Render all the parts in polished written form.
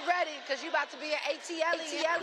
ready, cause you about to be an ATLien.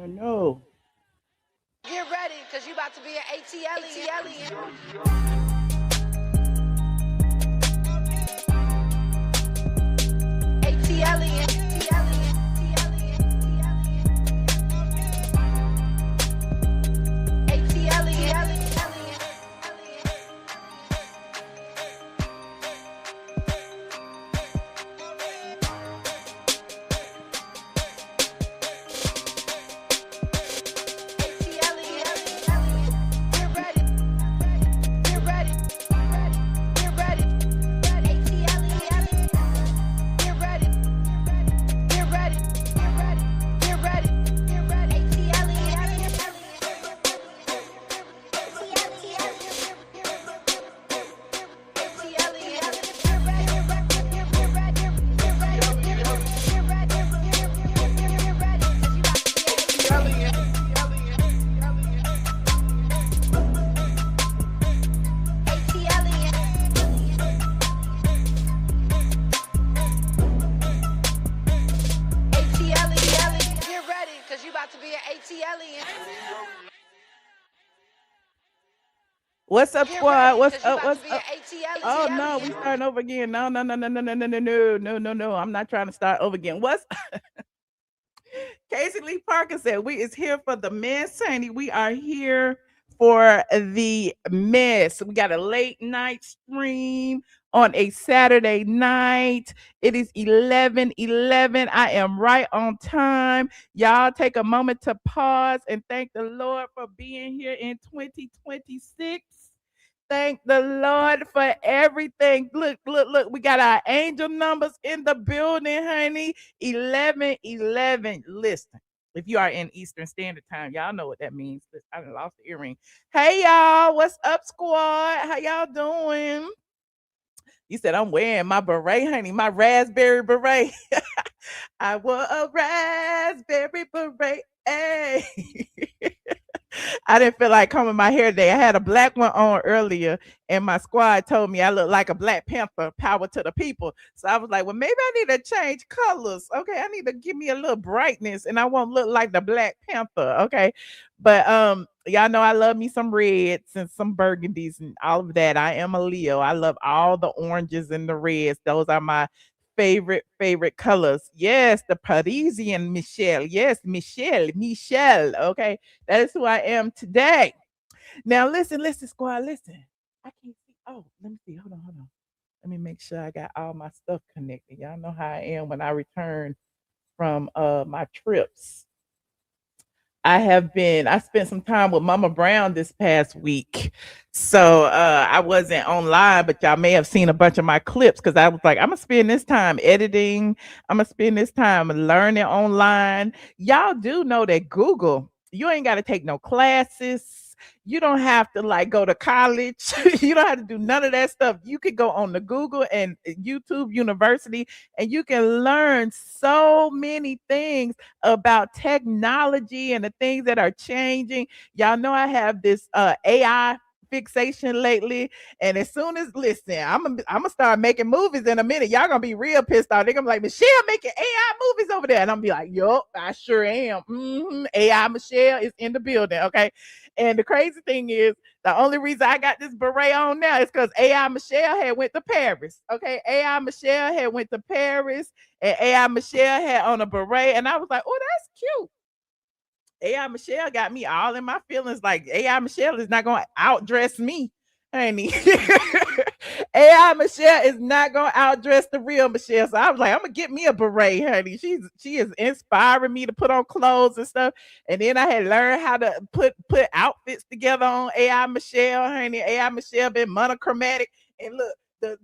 No. Get ready, cause you about to be an ATLien. What's up, squad? What's up? What's up? Oh no, we starting over again. No. I'm not trying to start over again. What's Casey Lee Parker said we is here for the mess, honey. We are here for the mess. We got a late night stream on a Saturday night. It is 11:11. I am right on time. Y'all take a moment to pause and thank the Lord for being here in 2026. Thank the Lord for everything. Look. We got our angel numbers in the building, honey. 11:11. Listen, if you are in Eastern Standard Time, y'all know what that means. I done lost the earring. Hey, y'all. What's up, squad? How y'all doing? You said I'm wearing my beret, honey, my raspberry beret. I wore a raspberry beret. Hey. I didn't feel like combing my hair today. I had a black one on earlier, and my squad told me I look like a Black Panther. Power to the people. So I was like, well, maybe I need to change colors. Okay, I need to give me a little brightness, and I won't look like the Black Panther. Okay, but y'all know I love me some reds and some burgundies and all of that. I am a Leo. I love all the oranges and the reds. Those are my favorite colors. Yes, the Parisian Michelle. Yes, Michelle. Okay, that is who I am today. Now listen, squad, listen. I can't see. Oh, let me see. Hold on. Let me make sure I got all my stuff connected. Y'all know how I am when I return from my trips. I spent some time with Mama Brown this past week. So I wasn't online, but y'all may have seen a bunch of my clips because I was like, I'm gonna spend this time editing, I'm gonna spend this time learning online. Y'all do know that Google, you ain't gotta take no classes. You don't have to like go to college. You don't have to do none of that stuff. You could go on the Google and YouTube University and you can learn so many things about technology and the things that are changing. Y'all know I have this AI fixation lately. And as soon as, listen, I'm gonna start making movies in a minute. Y'all gonna be real pissed off. They're gonna be like, Michelle making AI movies over there. And I'm gonna be like, yup, I sure am. AI Michelle is in the building. Okay. And the crazy thing is, the only reason I got this beret on now is because AI Michelle had went to Paris. Okay. AI Michelle had went to Paris, and AI Michelle had on a beret. And I was like, oh, that's cute. AI Michelle got me all in my feelings. Like, AI Michelle is not gonna outdress me, honey. AI Michelle is not gonna outdress the real Michelle. So I was like, I'm gonna get me a beret, honey. She is inspiring me to put on clothes and stuff. And then I had learned how to put outfits together on AI Michelle, honey. AI Michelle been monochromatic. And look, the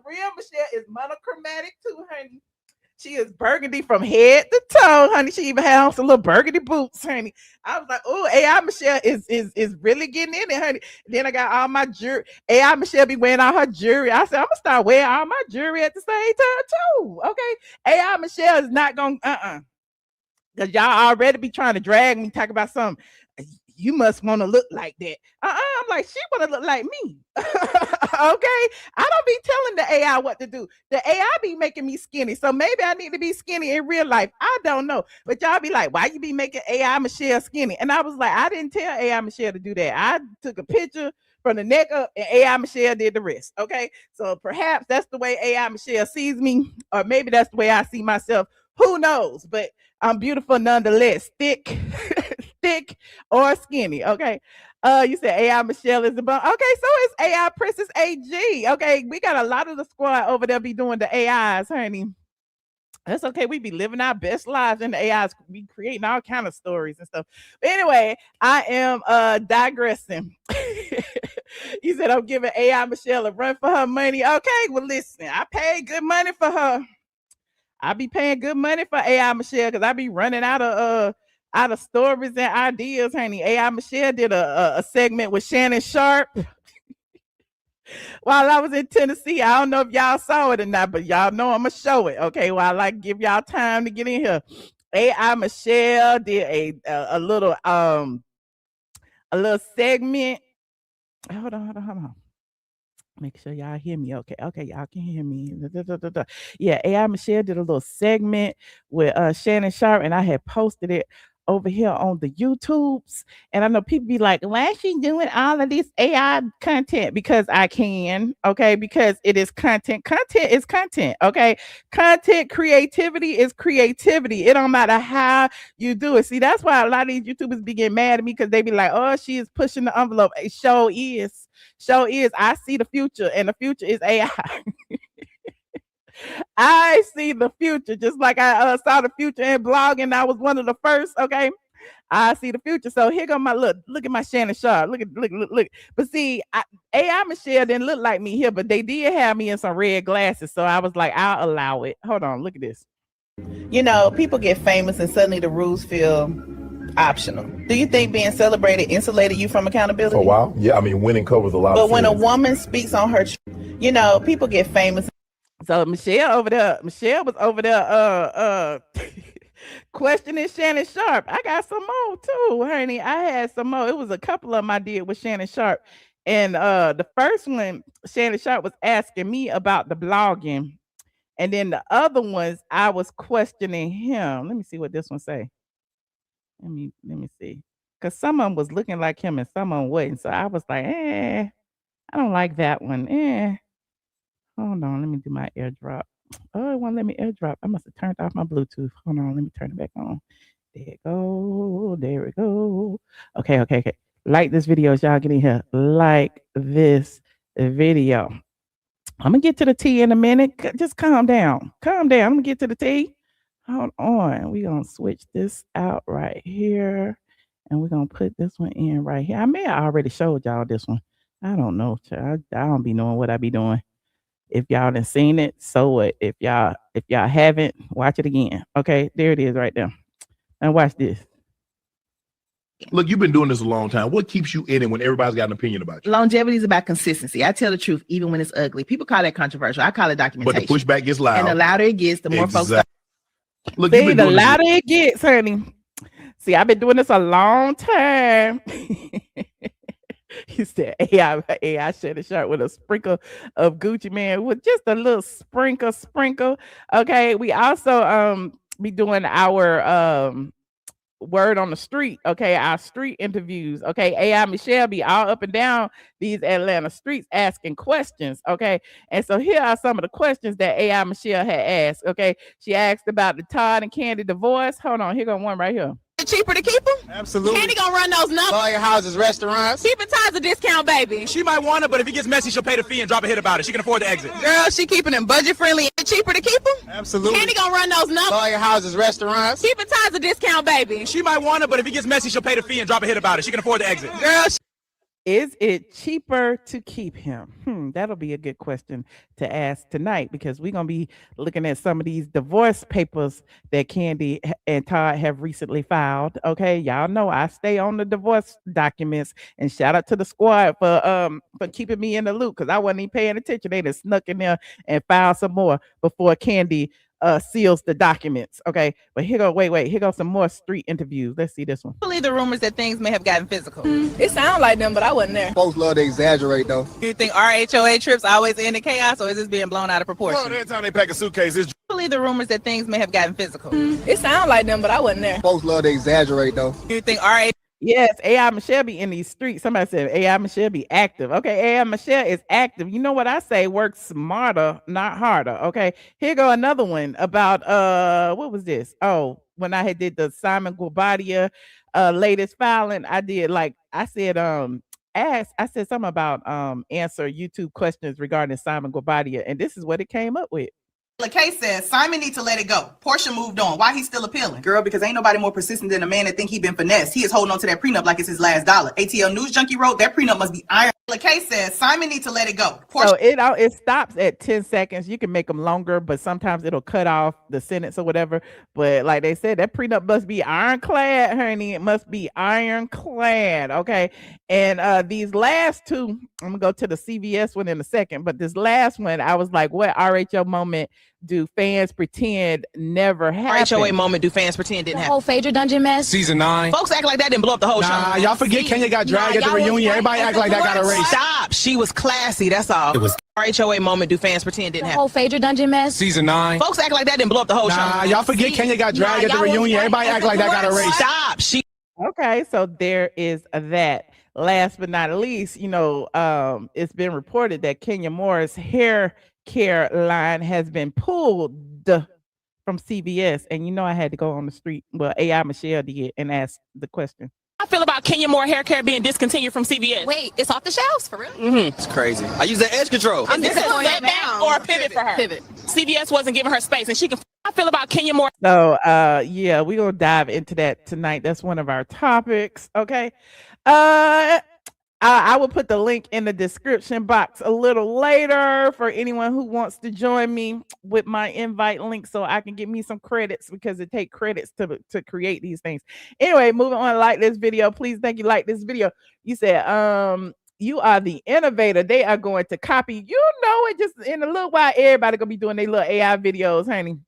real Michelle is monochromatic too, honey. She is burgundy from head to toe, honey. She even had on some little burgundy boots, honey. I was like, oh, AI Michelle is really getting in it, honey. Then I got all my jewelry. AI Michelle be wearing all her jewelry. I said, I'm gonna start wearing all my jewelry at the same time too. Okay. AI Michelle is not gonna because y'all already be trying to drag me, talk about something. You must want to look like that. I'm like, she want to look like me. Okay. I don't be telling the AI what to do. The AI be making me skinny. So maybe I need to be skinny in real life. I don't know. But y'all be like, why you be making AI Michelle skinny? And I was like, I didn't tell AI Michelle to do that. I took a picture from the neck up, and AI Michelle did the rest. Okay. So perhaps that's the way AI Michelle sees me, or maybe that's the way I see myself. Who knows? But I'm beautiful nonetheless. Thick, thick or skinny. Okay. You said AI Michelle is the bum. Okay, so it's AI Princess AG. Okay, we got a lot of the squad over there be doing the AIs, honey. That's okay. We be living our best lives in the AIs. We creating all kind of stories and stuff. But anyway, I am digressing. You said I'm giving AI Michelle a run for her money. Okay, well listen, I paid good money for her. I be paying good money for AI Michelle because I be running out of stories and ideas, honey. AI Michelle did a segment with Shannon Sharp while I was in Tennessee. I don't know if y'all saw it or not, but y'all know I'm gonna show it. Okay, well, I like give y'all time to get in here. AI Michelle did a little segment. Hold on. Make sure y'all hear me. Okay, y'all can hear me. Yeah, AI Michelle did a little segment with Shannon Sharp, and I had posted it over here on the YouTubes. And I know people be like, why is she doing all of this AI content? Because I can, okay, because it is content. Content is content, okay? Content creativity is creativity. It don't matter how you do it. See, that's why a lot of these YouTubers be getting mad at me, because they be like, oh, she is pushing the envelope. It show is. I see the future, and the future is AI. I see the future, just like I saw the future in blogging. I was one of the first. Okay, I see the future. So here go my look at my Shannon Sharp. Look. But see, AI Michelle didn't look like me here, but they did have me in some red glasses. So I was like, I'll allow it. Hold on, look at this. You know, people get famous and suddenly the rules feel optional. Do you think being celebrated insulated you from accountability? For a while, yeah. I mean, winning covers a lot. But when a woman speaks on her, you know, people get famous. So Michelle was over there questioning Shannon Sharp. I got some more too, honey. I had some more. It was a couple of them I did with Shannon Sharp. And the first one, Shannon Sharp was asking me about the blogging. And then the other ones, I was questioning him. Let me see what this one say. Let me see. Because some of them was looking like him and some of them wasn't. So I was like, I don't like that one. Hold on, let me do my airdrop. Oh, it won't let me airdrop. I must have turned off my Bluetooth. Hold on, let me turn it back on. There it go. There we go. Okay. Like this video as y'all get in here. Like this video. I'm gonna get to the T in a minute. Just calm down. I'm gonna get to the T. Hold on. We're gonna switch this out right here. And we're gonna put this one in right here. I may have already showed y'all this one. I don't know. I don't be knowing what I be doing. If y'all done seen it, so what? If y'all haven't, watch it again. Okay, there it is right there. And watch this. Look, you've been doing this a long time. What keeps you in it when everybody's got an opinion about you? Longevity is about consistency. I tell the truth, even when it's ugly. People call that controversial. I call it documentation. But the pushback gets loud. And the louder it gets, the more folks start. Look, see, the louder it gets, honey. See, I've been doing this a long time. He said AI shed a shirt with a sprinkle of Gucci Man with just a little sprinkle. Okay, we also be doing our word on the street, okay, our street interviews, okay. AI Michelle be all up and down these Atlanta streets asking questions, okay. And so here are some of the questions that AI Michelle had asked, okay. She asked about the Todd and Kandi divorce. Hold on, here go one right here. Cheaper to keep them? Absolutely. Kandi gonna run those numbers. All your houses, restaurants. Keeping Todd's a discount, baby. She might want it, but if it gets messy, she'll pay the fee and drop a hit about it. She can afford the exit. Girl, she keeping them budget friendly. Cheaper to keep them? Absolutely. Kandi gonna run those numbers. All your houses, restaurants. Keeping Todd's a discount, baby. She might want it, but if it gets messy, she'll pay the fee and drop a hit about it. She can afford the exit. Girl, Is it cheaper to keep him? That'll be a good question to ask tonight, because we're going to be looking at some of these divorce papers that Kandi and Todd have recently filed. Okay, y'all know I stay on the divorce documents, and shout out to the squad for keeping me in the loop, because I wasn't even paying attention. They just snuck in there and filed some more before Kandi seals the documents. Okay, but here go, wait, here go some more street interviews. Let's see this one. believe the rumors that things may have gotten physical. It sounds like them, but I wasn't there. Folks love to exaggerate, though. Do you think RHOA trips always end in chaos, or is this being blown out of proportion? Well, every time they pack a suitcase, it's believe the rumors that things may have gotten physical. It sounds like them, but I wasn't there. folks love to exaggerate, though. Do you think RHOA Yes, AI Michelle be in these streets. Somebody said AI Michelle be active. Okay, AI Michelle is active. You know what I say? Work smarter, not harder. Okay, here go another one about what was this? Oh, when I had did the Simon Guobadia latest filing, I did I said something about answer YouTube questions regarding Simon Guobadia, and this is what it came up with. Kay says Simon needs to let it go. Porsha moved on. Why he's still appealing? Girl, because ain't nobody more persistent than a man that think he been finessed. He is holding on to that prenup like it's his last dollar. ATL News Junkie wrote that prenup must be iron. Kay says Simon needs to let it go. Porsha. So it stops at 10 seconds. You can make them longer, but sometimes it'll cut off the sentence or whatever. But like they said, that prenup must be ironclad, honey. It must be ironclad. Okay. And these last two, I'm gonna go to the CVS one in a second, but this last one, I was like, what RHO moment do fans pretend never happened? RHOA moment do fans pretend didn't The happen? whole Phaedra Dungeon mess. Season 9. Folks act like that didn't blow up the whole Nah, show. y'all forget Kenya got dragged at the reunion. Everybody act like that got erased. Stop. She was classy. That's all. It was RHOA moment do fans pretend The didn't whole happen? Phaedra Dungeon mess. Season 9. Folks act like that didn't blow up the whole Nah, show. y'all forget Kenya got dragged at the reunion. Everybody act like that got erased. Stop. She Okay, so there is that. Last but not least, it's been reported that Kenya Moore's hair care line has been pulled from CVS, and I had to go on the street. Well, AI Michelle did and ask the question. I feel about Kenya Moore hair care being discontinued from CVS. Wait, it's off the shelves for real? It's crazy. I use that edge control. Is this a setback or a pivot for her? Pivot. CVS wasn't giving her space, and she can. I feel about Kenya Moore. So, yeah, we're gonna dive into that tonight. That's one of our topics. Okay. I will put the link in the description box a little later for anyone who wants to join me with my invite link, so I can get me some credits, because it takes credits to create these things. Anyway, moving on. Like this video, please. Thank you. Like this video. You said, you are the innovator. They are going to copy. It just in a little while, everybody gonna be doing their little AI videos, honey.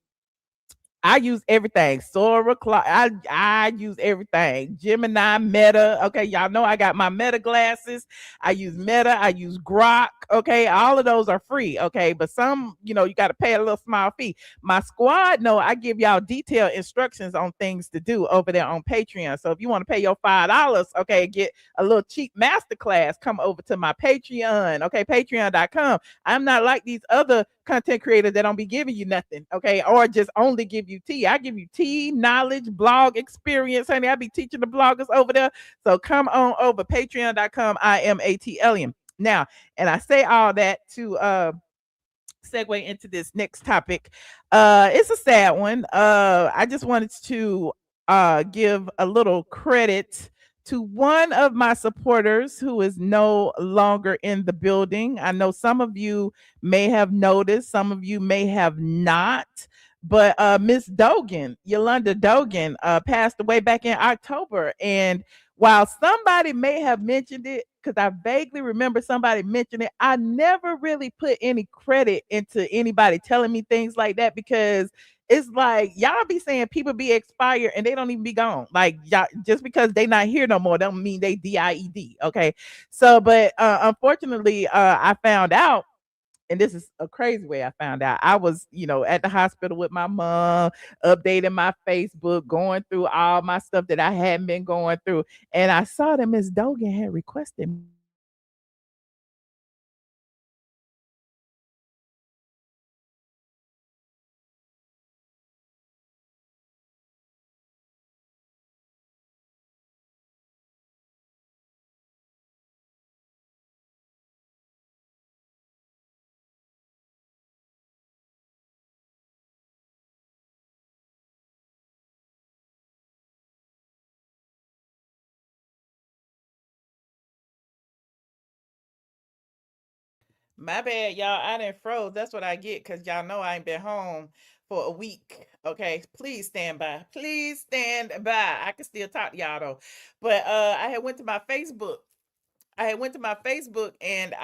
I use everything. Sora, I use everything. Gemini, Meta. Okay, y'all know I got my Meta glasses. I use Meta. I use Grok. Okay, all of those are free. Okay, but some, you got to pay a little small fee. My squad know I give y'all detailed instructions on things to do over there on Patreon. So if you want to pay your $5, okay, get a little cheap masterclass, come over to my Patreon. Okay, patreon.com. I'm not like these other content creators that don't be giving you nothing, okay, or just only give you tea. I give you tea, knowledge, blog experience, honey. I be teaching the bloggers over there. So come on over, patreon.com. I am ATLien. Now, and I say all that to segue into this next topic. It's a sad one. I just wanted to give a little credit to one of my supporters who is no longer in the building. I know some of you may have noticed, some of you may have not, but Miss Dogan, Yolanda Dogan, passed away back in October. And while somebody may have mentioned it, because I vaguely remember somebody mentioning it. I never really put any credit into anybody telling me things like that because it's like y'all be saying people be expired and they don't even be gone. Like y'all, just because they not here no more don't mean they DIED. Okay. So, but unfortunately, I found out, and this is a crazy way I found out. I was, at the hospital with my mom, updating my Facebook, going through all my stuff that I hadn't been going through. And I saw that Miss Dogan had requested. My bad, y'all. I didn't froze. That's what I get because y'all know I ain't been home for a week. Okay. Please stand by. Please stand by. I can still talk to y'all though. But I had went to my Facebook. And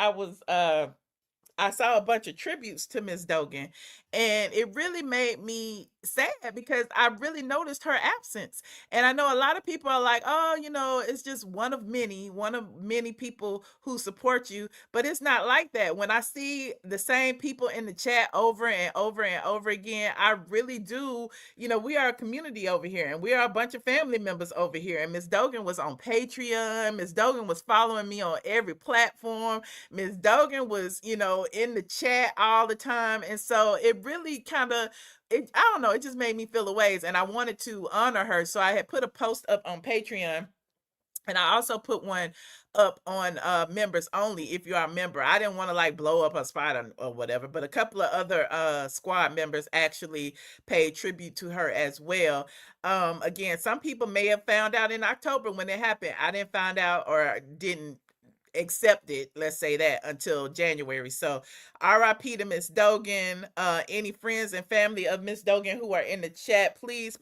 I saw a bunch of tributes to Miss Dogan, and it really made me sad because I really noticed her absence. And I know a lot of people are like, "Oh, it's just one of many people who support you." But it's not like that. When I see the same people in the chat over and over and over again, I really do. We are a community over here, and we are a bunch of family members over here. And Miss Dogan was on Patreon. Miss Dogan was following me on every platform. Miss Dogan was, in the chat all the time. And so it really I don't know, it just made me feel a ways. And I wanted to honor her. So I had put a post up on Patreon. And I also put one up on members only if you are a member. I didn't want to like blow up a spot or whatever, but a couple of other squad members actually paid tribute to her as well. Again, some people may have found out in October when it happened. I didn't find out or didn't accept it, let's say that, until January. So RIP to Miss Dogan. Any friends and family of Miss Dogan who are in the chat, please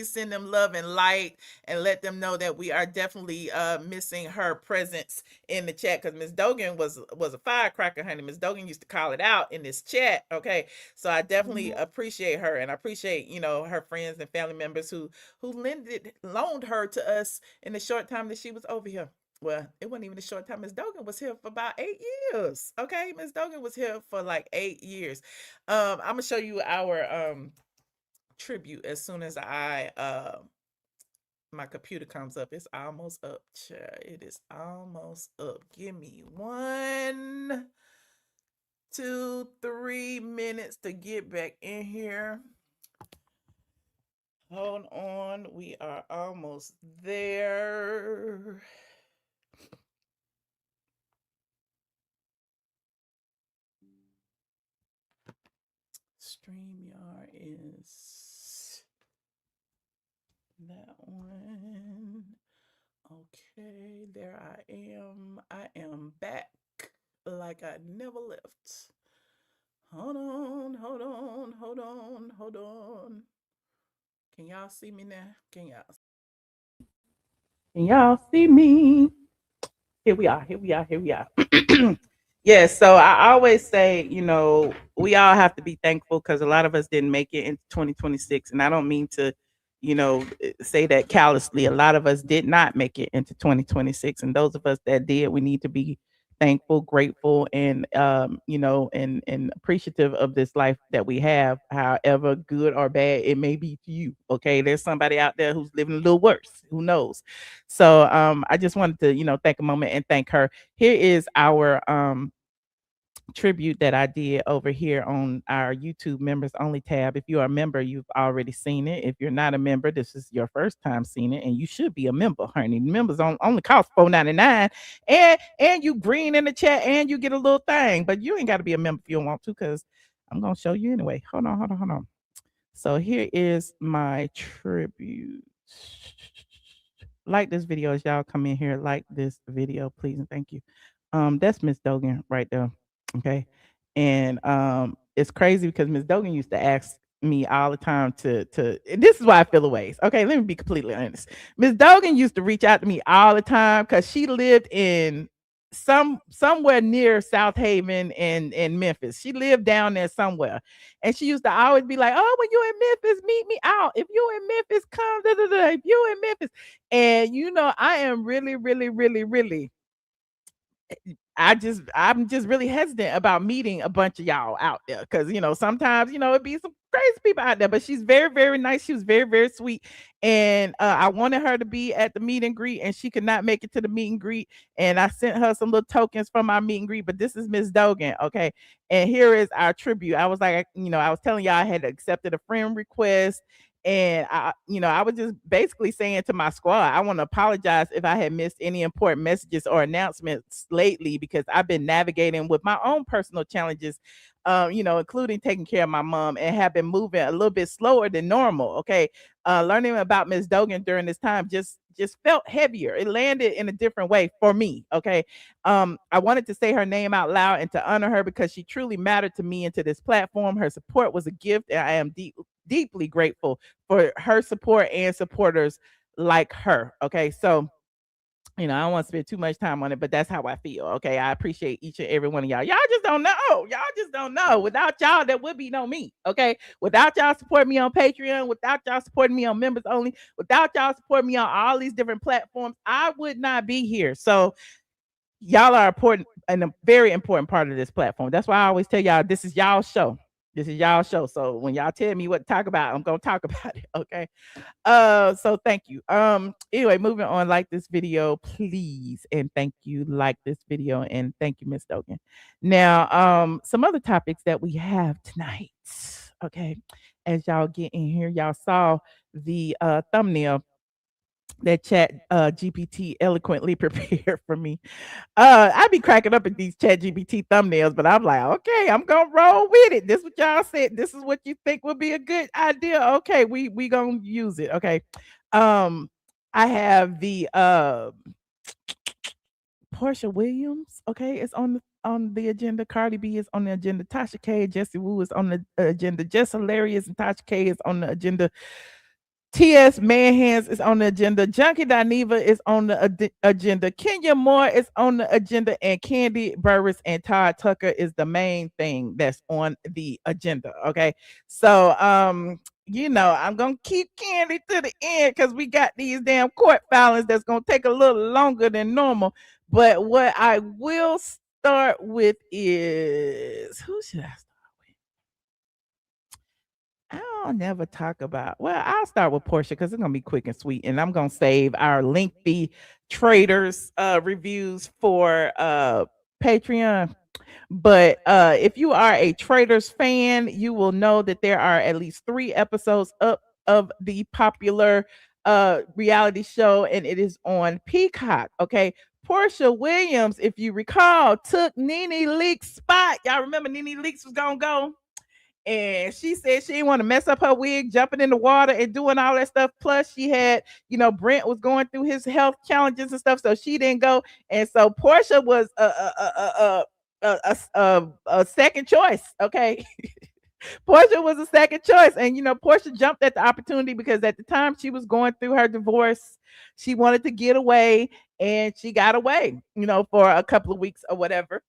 send them love and light and let them know that we are definitely missing her presence in the chat, because Miss Dogan was a firecracker, honey. Miss Dogan used to call it out in this chat. Okay, so I definitely appreciate her, and I appreciate her friends and family members who loaned her to us in the short time that she was over here. Well, it wasn't even a short time. Miss Dogan was here for about 8 years. Okay, Miss Dogan was here for like 8 years. I'm gonna show you our tribute as soon as my computer comes up. It's almost up, child. It is almost up. Give me 1, 2, 3 minutes to get back in here. Hold on, we are almost there. StreamYard is that one. Okay, there I am. I am back like I never left. Hold on. Can y'all see me now? Can y'all see me? Here we are. Yeah, so I always say, we all have to be thankful because a lot of us didn't make it into 2026. And I don't mean to, say that callously. A lot of us did not make it into 2026. And those of us that did, we need to be thankful, grateful, and and appreciative of this life that we have, however good or bad it may be to you. Okay, there's somebody out there who's living a little worse. Who knows? So I just wanted to, take a moment and thank her. Here is our tribute that I did over here on our YouTube members only tab. If you are a member, you've already seen it. If you're not a member, this is your first time seeing it, and you should be a member, honey. Members only cost $4.99, and you green in the chat, and you get a little thing. But you ain't got to be a member if you don't want to, because I'm gonna show you anyway. Hold on. So here is my tribute. Like this video as y'all come in here. Like this video, please and thank you. That's Miss Dogan right there. Okay. And it's crazy because Miss Dogan used to ask me all the time to this is why I feel a ways. Okay, let me be completely honest. Miss Dogan used to reach out to me all the time because she lived in somewhere near South Haven and Memphis. She lived down there somewhere. And she used to always be like, "Oh, when you in Memphis, meet me out. If you in Memphis, come da, da, da. If you in Memphis." And I am really, really, really, really I'm just really hesitant about meeting a bunch of y'all out there because sometimes it'd be some crazy people out there, but she's very, very nice. She was very, very sweet, and I wanted her to be at the meet and greet, and she could not make it to the meet and greet, and I sent her some little tokens from our meet and greet. But this is Miss Dogan, okay, and here is our tribute. I was like, I was telling y'all I had accepted a friend request. And I was just basically saying to my squad, I want to apologize if I had missed any important messages or announcements lately, because I've been navigating with my own personal challenges, including taking care of my mom, and have been moving a little bit slower than normal. Okay. Learning about Ms. Dogan during this time just felt heavier. It landed in a different way for me. Okay. I wanted to say her name out loud and to honor her because she truly mattered to me and to this platform. Her support was a gift, and I am deeply grateful for her support and supporters like her. Okay, so I don't want to spend too much time on it, but that's how I feel. Okay, I appreciate each and every one of y'all. Y'all just don't know. Without y'all, there would be no me. Okay, without y'all supporting me on Patreon, without y'all supporting me on members only, without y'all supporting me on all these different platforms, I would not be here. So y'all are important and a very important part of this platform. That's why I always tell y'all, this is y'all show. This is y'all show. So when y'all tell me what to talk about, I'm gonna talk about it. Okay. So thank you. Anyway, moving on. Like this video, please, and thank you. Like this video, and thank you, Miss Dogan. Now, some other topics that we have tonight. Okay, as y'all get in here, y'all saw the thumbnail that Chat GPT eloquently prepared for me. I be cracking up at these Chat GPT thumbnails, but I'm like, okay, I'm gonna roll with it. This is what y'all said. This is what you think would be a good idea. Okay, we gonna use it. Okay. I have the Porsha Williams. Okay, it's on the agenda. Cardi B is on the agenda. Tasha K, Jessie Woo is on the agenda. Jess Hilarious and Tasha K is on the agenda. TS Madison is on the agenda. Funky Dineva is on the agenda. Kenya Moore is on the agenda, and Kandi Burruss and Todd Tucker is the main thing that's on the agenda. Okay, so I'm gonna keep Kandi to the end because we got these damn court filings that's gonna take a little longer than normal. But what I will start with is, who should I start? I'll never talk about. Well, I'll start with Porsha because it's gonna be quick and sweet, and I'm gonna save our lengthy Traitors reviews for Patreon. But if you are a Traitors fan, you will know that there are at least 3 episodes up of the popular reality show, and it is on Peacock. Okay. Porsha Williams, if you recall, took Nene Leakes' spot. Y'all remember Nene Leakes was gonna go? And she said she didn't want to mess up her wig, jumping in the water and doing all that stuff. Plus, she had, Brent was going through his health challenges and stuff, so she didn't go. And so Porsha was a second choice. Okay, Porsha was a second choice, and Porsha jumped at the opportunity because at the time she was going through her divorce, she wanted to get away, and she got away, for a couple of weeks or whatever.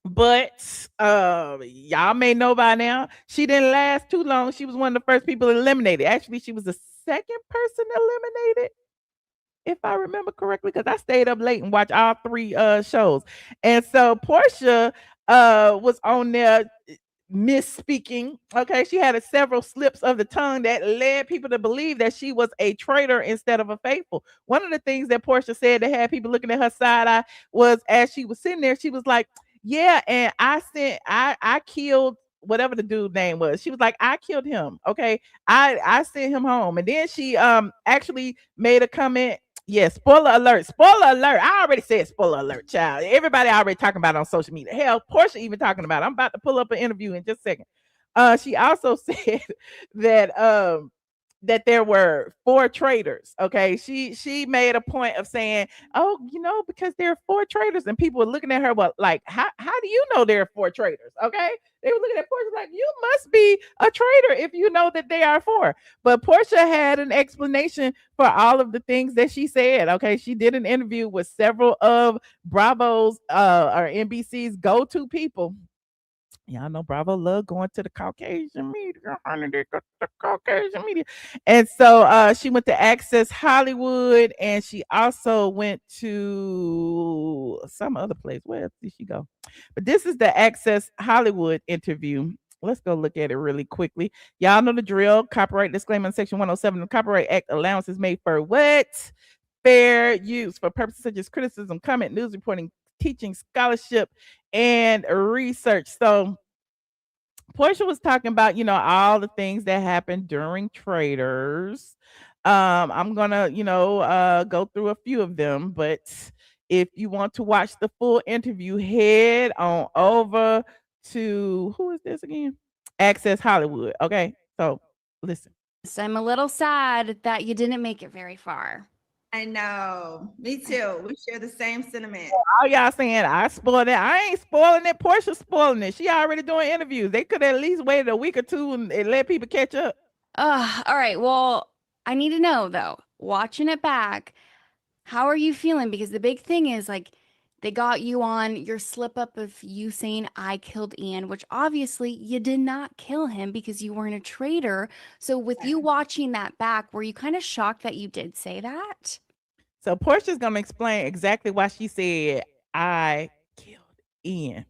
But y'all may know by now, she didn't last too long. She was one of the first people eliminated. Actually, she was the second person eliminated, if I remember correctly, because I stayed up late and watched all 3 shows. And so Porsha was on there misspeaking. Okay, she had several slips of the tongue that led people to believe that she was a traitor instead of a faithful. One of the things that Porsha said that had people looking at her side eye was, as she was sitting there, she was like, yeah, and I killed whatever the dude's name was. She was like, I killed him. Okay. I sent him home. And then she actually made a comment. Yeah, spoiler alert. Spoiler alert. I already said spoiler alert, child. Everybody already talking about it on social media. Hell, Porsha even talking about it. I'm about to pull up an interview in just a second. She also said that that there were 4 traitors. Okay, she made a point of saying, "Oh, because there are 4 traitors," and people were looking at her, well, like, how do you know there are 4 traitors? Okay, they were looking at Porsha like, you must be a traitor if you know that they are 4. But Porsha had an explanation for all of the things that she said. Okay, she did an interview with several of Bravo's or NBC's go-to people. Y'all know Bravo love going to the Caucasian media, honey. They got the Caucasian media. And so she went to Access Hollywood, and she also went to some other place. Where else did she go? But this is the Access Hollywood interview. Let's go look at it really quickly. Y'all know the drill. Copyright disclaimer in Section 107 of the Copyright Act. Allowances made for what? Fair use for purposes such as criticism, comment, news reporting, teaching, scholarship, and research. So Porsha was talking about, all the things that happened during Traitors. I'm gonna, go through a few of them, but if you want to watch the full interview, head on over to, who is this again? Access Hollywood. Okay, so listen. So I'm a little sad that you didn't make it very far. I know. Me too. We share the same sentiment. All y'all saying I spoiled it. I ain't spoiling it. Porsha's spoiling it. She already doing interviews. They could at least wait a week or two and let people catch up. All right. Well, I need to know though, watching it back, how are you feeling? Because the big thing is like they got you on your slip up of you saying I killed Ian, which obviously you did not kill him because you weren't a traitor. So with you watching that back, were you kind of shocked that you did say that? So Porsha's gonna explain exactly why she said I killed Ian.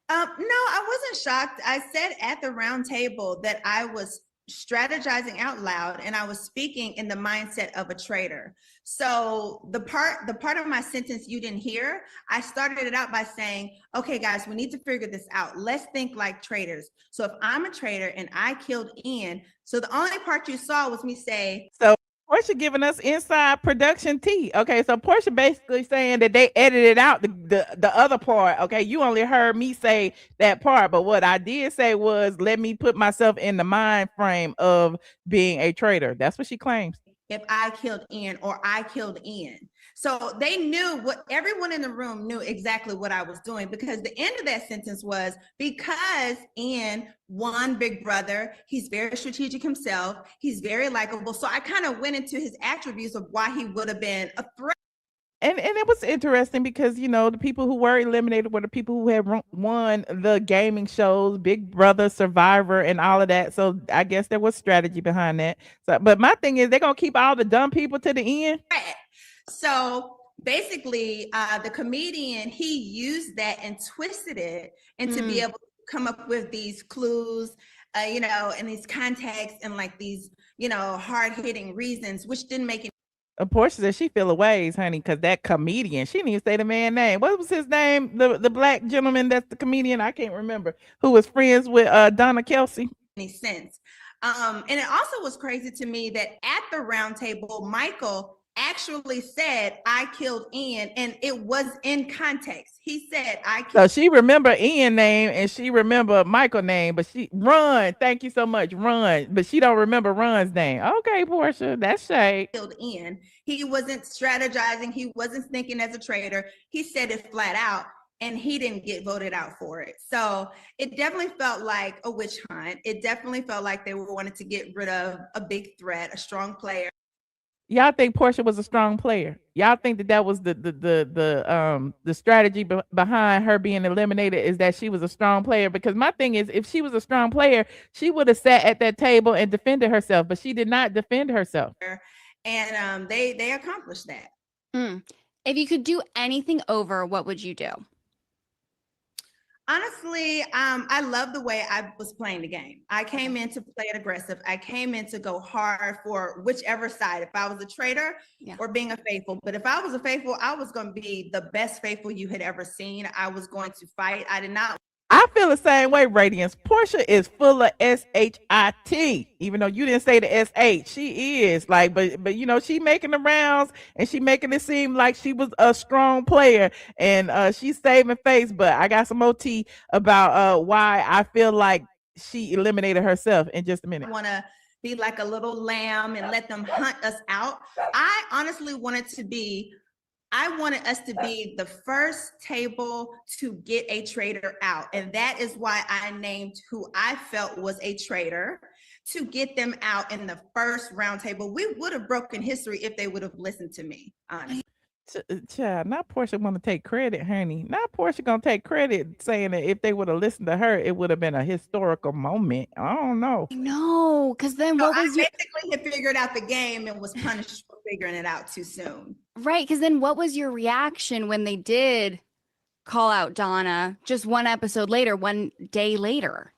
No, I wasn't shocked. I said at the round table that I was strategizing out loud and I was speaking in the mindset of a traitor. So the part of my sentence you didn't hear, I started it out by saying, okay, guys, we need to figure this out. Let's think like traitors. So if I'm a traitor and I killed Ian, so the only part you saw was me say. So Porsha giving us inside production tea. Okay, so Porsha basically saying that they edited out the other part. Okay, you only heard me say that part, but what I did say was, let me put myself in the mind frame of being a traitor. That's what she claims. If I killed Ian or I killed Ian. So they knew everyone in the room knew exactly what I was doing, because the end of that sentence was, because Ian won Big Brother, he's very strategic himself, he's very likable. So I kind of went into his attributes of why he would have been a threat. And it was interesting because, the people who were eliminated were the people who had won the gaming shows, Big Brother, Survivor, and all of that. So I guess there was strategy behind that. So, but my thing is, they're going to keep all the dumb people to the end. Right. So basically, the comedian, he used that and twisted it and to be able to come up with these clues, and these contexts and like these, hard-hitting reasons, which didn't make it. Porsha said she feel a ways, honey, because that comedian, she didn't even say the man's name. What was his name? The black gentleman that's the comedian, I can't remember, who was friends with Donna Kelsey. Any sense. And it also was crazy to me that at the round table, Michael actually said I killed Ian, and it was in context. He said I killed. So she remember Ian name and she remember Michael name, but Run, thank you so much, Run, but she don't remember Run's name. Okay, Porsha, that's shade. Killed Ian. He wasn't strategizing. He wasn't thinking as a traitor. He said it flat out, and he didn't get voted out for it. So it definitely felt like a witch hunt. It definitely felt like they wanted to get rid of a big threat, a strong player. Y'all think Porsha was a strong player? Y'all think that was the strategy behind her being eliminated, is that she was a strong player? Because my thing is, if she was a strong player, she would have sat at that table and defended herself, but she did not defend herself. And they accomplished that. If you could do anything over, what would you do? Honestly, I love the way I was playing the game. I came in to play it aggressive. I came in to go hard for whichever side. If I was a traitor or being a faithful, but if I was a faithful, I was going to be the best faithful you had ever seen. I was going to fight. I did not. I feel the same way, Radiance. Porsha is full of SHIT, even though you didn't say the SH. She is like, but she making the rounds and she making it seem like she was a strong player, and she's saving face. But I got some OT about why I feel like she eliminated herself in just a minute. I want to be like a little lamb and let them hunt us out. I honestly wanted us to be the first table to get a traitor out. And that is why I named who I felt was a traitor, to get them out in the first round table. We would have broken history if they would have listened to me, honestly. Child, not Porsha want to take credit, honey. Not Porsha gonna take credit, saying that if they would have listened to her, it would have been a historical moment. I don't know. No, because then what was your basically had figured out the game and was punished for figuring it out too soon. right? Because then what was your reaction when they did call out Donna just one episode later, one day later?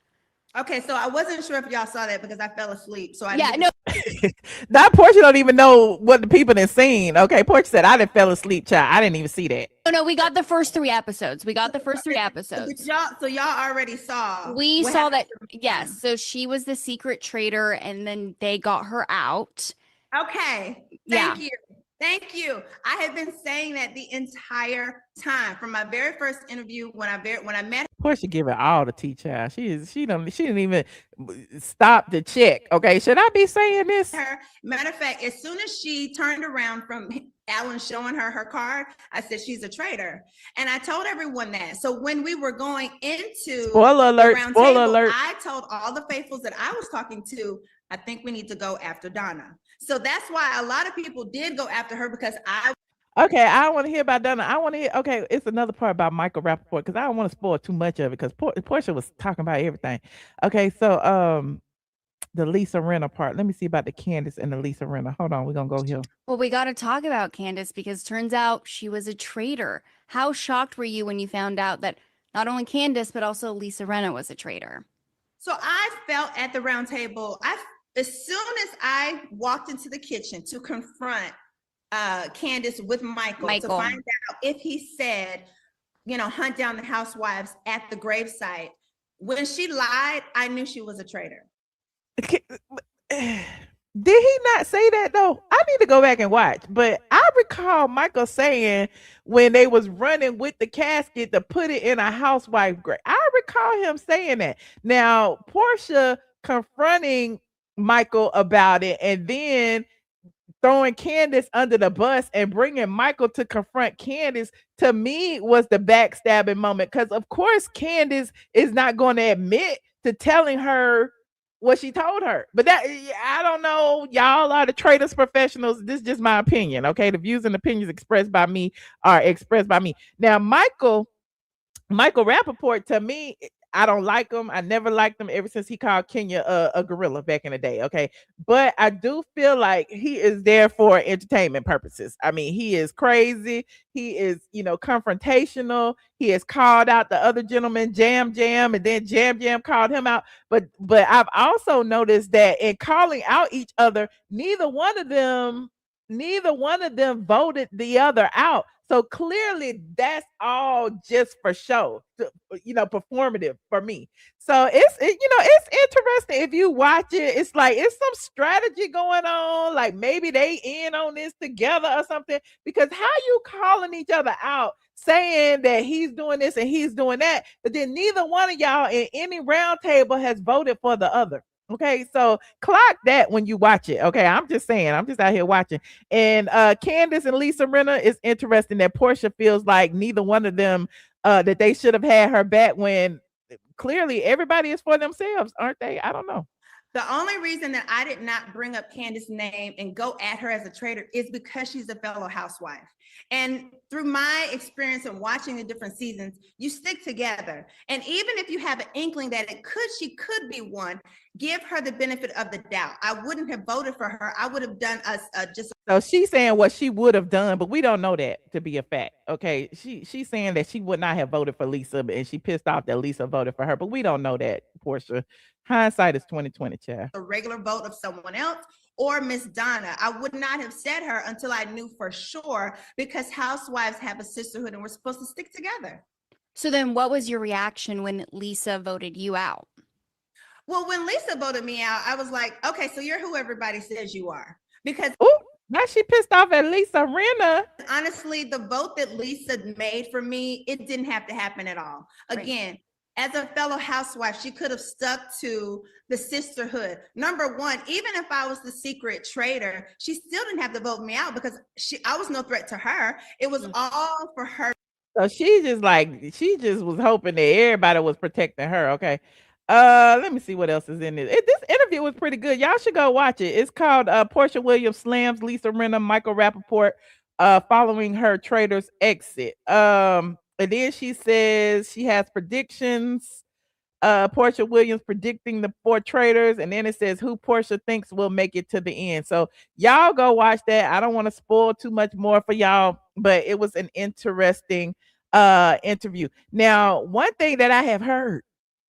Okay, so I wasn't sure if y'all saw that because I fell asleep. So That Porsha don't even know what the people done seen. Okay, Porsha said I done fell asleep, child. I didn't even see that. No, we got the first 3 episodes. So y'all already saw. We saw that. Yes. So she was the secret traitor, and then they got her out. Okay. Thank you. I have been saying that the entire time from my very first interview when I met her. Porsha give it all to T child. She didn't even stop to check. Okay, should I be saying this? Matter of fact, as soon as she turned around from Alan showing her card, I said she's a traitor, and I told everyone that. So when we were going into spoiler alert, I told all the faithfuls that I was talking to, I think we need to go after Donna. So that's why a lot of people did go after her, because Okay, I don't want to hear about Donna. I want to hear. Okay, it's another part about Michael Rappaport, because I don't want to spoil too much of it, because Porsha was talking about everything. Okay, so the Lisa Rinna part. Let me see about the Candace and the Lisa Rinna. Hold on, we're gonna go here. Well, we got to talk about Candace, because turns out she was a traitor. How shocked were you when you found out that not only Candace but also Lisa Rinna was a traitor? So I felt at the round table, as soon as I walked into the kitchen to confront Candace with Michael to find out if he said, hunt down the housewives at the gravesite. When she lied, I knew she was a traitor. Did he not say that though? I need to go back and watch. But I recall Michael saying when they was running with the casket to put it in a housewife grave. I recall him saying that. Now, Porsha confronting Michael about it and then throwing Candace under the bus and bringing Michael to confront Candace, to me, was the backstabbing moment. Because of course Candace is not going to admit to telling her what she told her. But that, I don't know. Y'all are the Traitors professionals. This is just my opinion. Okay, the views and opinions expressed by me are expressed by me. Now, Michael Rappaport, to me, I don't like him. I never liked him ever since he called Kenya a gorilla back in the day. Okay. But I do feel like he is there for entertainment purposes. I mean, he is crazy. He is, confrontational. He has called out the other gentleman, Jam, and then Jam called him out. But I've also noticed that in calling out each other, neither one of them voted the other out. So clearly that's all just for show, performative for me. So it's interesting if you watch it. It's like it's some strategy going on. Like maybe they in on this together or something, because how you calling each other out saying that he's doing this and he's doing that, but then neither one of y'all in any round table has voted for the other. Okay, so clock that when you watch it. Okay, I'm just saying, I'm just out here watching. And Candace and Lisa Rinna, is interesting that Porsha feels like neither one of them, that they should have had her back, when clearly everybody is for themselves, aren't they? I don't know. The only reason that I did not bring up Candace's name and go at her as a traitor is because she's a fellow housewife. And through my experience of watching the different seasons, you stick together. And even if you have an inkling that she could be one, give her the benefit of the doubt. I wouldn't have voted for her. I would have done just. So she's saying what she would have done, but we don't know that to be a fact. Okay, she's saying that she would not have voted for Lisa, and she pissed off that Lisa voted for her, but we don't know that, Porsha. Hindsight is 2020, child. A regular vote of someone else or Miss Donna. I would not have said her until I knew for sure, because housewives have a sisterhood and we're supposed to stick together. So then what was your reaction when Lisa voted you out? Well, when Lisa voted me out, I was like, okay, so you're who everybody says you are. Because now she pissed off at Lisa Rinna. Honestly, the vote that Lisa made for me, it didn't have to happen at all. Again, as a fellow housewife, she could have stuck to the sisterhood. Number one, even if I was the secret traitor, she still didn't have to vote me out because I was no threat to her. It was all for her. So she just was hoping that everybody was protecting her. Okay. Let me see what else is in this. This interview was pretty good. Y'all should go watch it. It's called Porsha Williams slams Lisa Rinna, Michael Rappaport, following her Traitors exit. And then she says she has predictions. Porsha Williams predicting the 4 Traitors, and then it says who Porsha thinks will make it to the end. So y'all go watch that. I don't want to spoil too much more for y'all, but it was an interesting interview. Now, one thing that I have heard,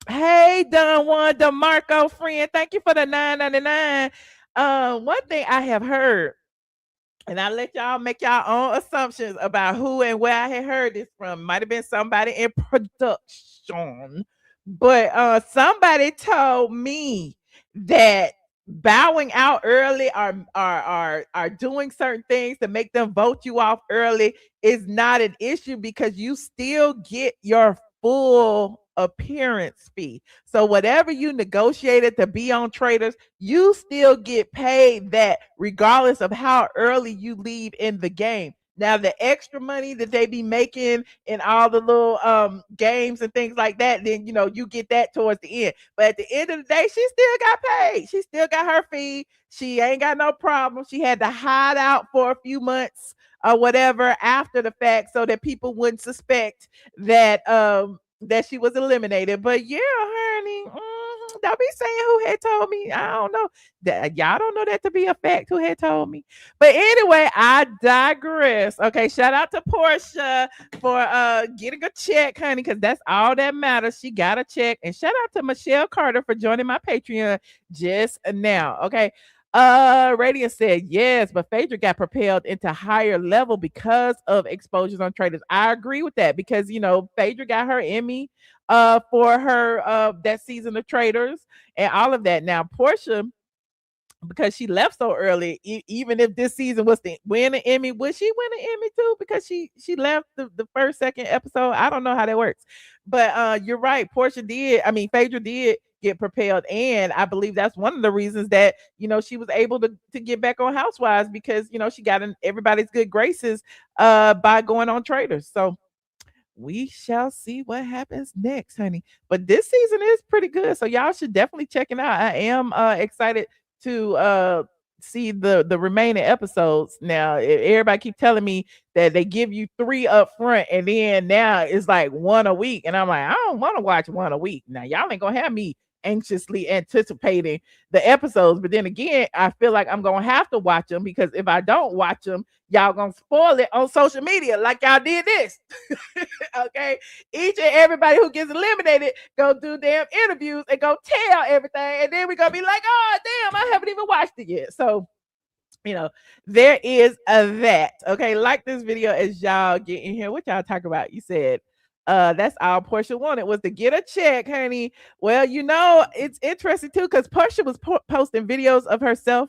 hey, Don Juan DeMarco friend, thank you for the $9.99. One thing I have heard, and I let y'all make y'all own assumptions about who and where I had heard this from. Might have been somebody in production, but somebody told me that bowing out early are doing certain things to make them vote you off early is not an issue because you still get your full appearance fee. So whatever you negotiated to be on Traitors, you still get paid that regardless of how early you leave in the game. Now, the extra money that they be making in all the little games and things like that, then, you know, you get that towards the end. But at the end of the day, she still got paid. She still got her fee. She ain't got no problem. She had to hide out for a few months or whatever after the fact so that people wouldn't suspect that that she was eliminated. But yeah, honey, don't be saying who had told me. I don't know. That y'all don't know that to be a fact. Who had told me? But anyway, I digress. Okay, shout out to Porsha for getting a check, honey, because that's all that matters. She got a check. And shout out to Michelle Carter for joining my Patreon just now. Okay. Radiant said yes, but Phaedra got propelled into higher level because of exposures on Traitors. I agree with that because, you know, Phaedra got her Emmy for her that season of Traitors and all of that. Now Porsha, because she left so early, even if this season was to win an Emmy, would she win an Emmy too? Because she left the first, second episode. I don't know how that works, but you're right. Phaedra did get propelled, and I believe that's one of the reasons that, you know, she was able to get back on Housewives because, you know, she got in everybody's good graces by going on Traitors. So we shall see what happens next, honey. But this season is pretty good, so y'all should definitely check it out. I am excited to see the remaining episodes. Now, everybody keep telling me that they give you 3 up front and then now it's like 1 a week, and I'm like, I don't want to watch 1 a week. Now y'all ain't gonna have me anxiously anticipating the episodes, but then again, I feel like I'm gonna have to watch them because if I don't watch them, y'all gonna spoil it on social media like y'all did this. Okay, each and everybody who gets eliminated go do damn interviews and go tell everything, and then we're gonna be like, oh damn, I haven't even watched it yet. So, you know, there is that. Okay, like this video as y'all get in here. What y'all talk about? You said that's all Porsha wanted was to get a check, honey. Well, you know, it's interesting too because Porsha was posting videos of herself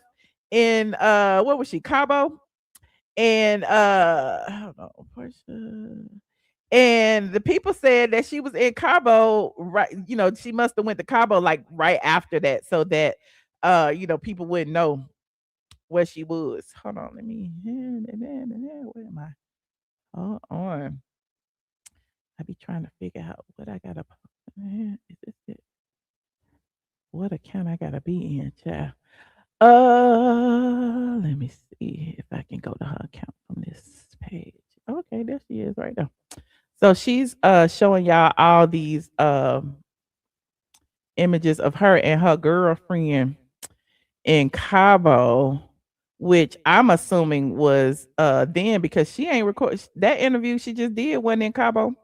in what was she, Cabo? And hold on, Porsha. And the people said that she was in Cabo, right? You know, she must have went to Cabo like right after that, so that you know, people wouldn't know where she was. Hold on, let me. Where am I? Hold on. I be trying to figure out what I gotta. Is this it? What account I gotta be in, child? Let me see if I can go to her account from this page. Okay, there she is right there. So she's showing y'all all these images of her and her girlfriend in Cabo, which I'm assuming was then because she ain't recorded that interview she just did wasn't in Cabo.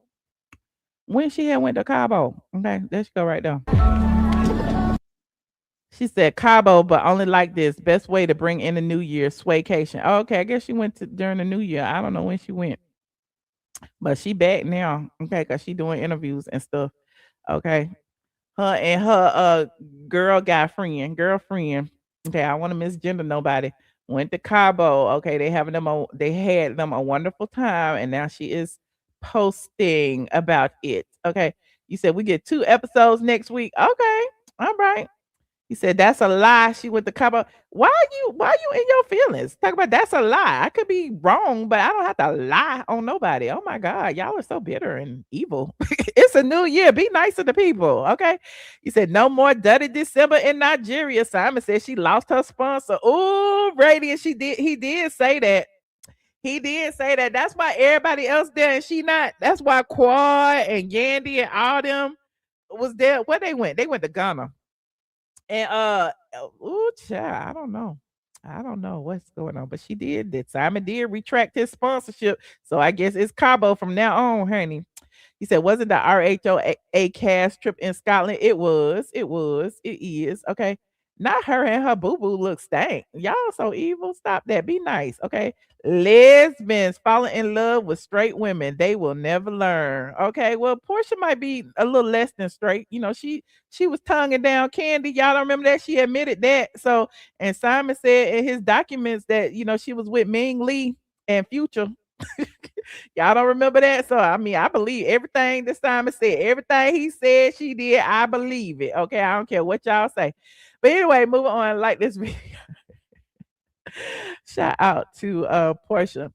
When she had went to Cabo. Okay, let's go right there. She said Cabo, but only like this. Best way to bring in the new year, swaycation. Oh, okay, I guess she went during the new year. I don't know when she went. But she back now, okay, because she doing interviews and stuff. Okay. Her and her girlfriend. Okay, I want to misgender nobody. Went to Cabo. Okay, they had them a wonderful time, and now she is posting about it. Okay. You said we get 2 episodes next week. Okay. All right. He said that's a lie. She went to cover. Why you in your feelings? Talk about that's a lie. I could be wrong, but I don't have to lie on nobody. Oh my God, y'all are so bitter and evil. It's a new year. Be nice to the people. Okay. He said no more dirty December in Nigeria. Simon said she lost her sponsor. Oh, Radiant. He did say that. He did say that. That's why everybody else there and she not. That's why Quad and Yandy and all them was there. Where they went? They went to Ghana. And child, I don't know what's going on, but she did that. Simon did retract his sponsorship, so I guess it's Cabo from now on, honey. He said, wasn't the RHOA cast trip in Scotland? It is. Okay. Not her and her boo-boo look stank. Y'all so evil. Stop that. Be nice. Okay. Lesbians falling in love with straight women. They will never learn. Okay. Well, Porsha might be a little less than straight. You know, she was tonguing down Kandi. Y'all don't remember that? She admitted that. So, and Simon said in his documents that, you know, she was with Ming Lee and Future. Y'all don't remember that? So I mean, I believe everything that Simon said. Everything he said she did, I believe it. Okay, I don't care what y'all say. But anyway, moving on. Like this video. Shout out to Porsha.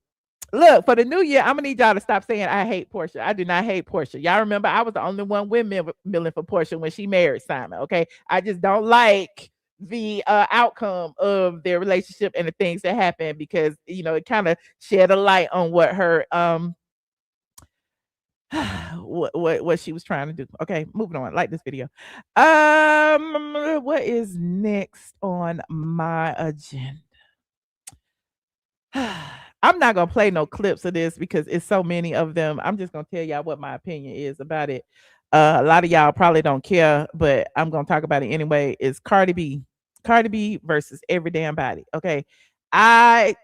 Look, for the new year, I'm gonna need y'all to stop saying I hate Porsha. I do not hate Porsha. Y'all remember I was the only one windmilling for Porsha when she married Simon. Okay, I just don't like the outcome of their relationship and the things that happened because you know it kind of shed a light on what her what she was trying to do. Okay, moving on. Like this video. What is next on my agenda? I'm not gonna play no clips of this because it's so many of them. I'm just gonna tell y'all what my opinion is about it. A lot of y'all probably don't care, but I'm gonna talk about it anyway. It's Cardi B versus every damn body. Okay. I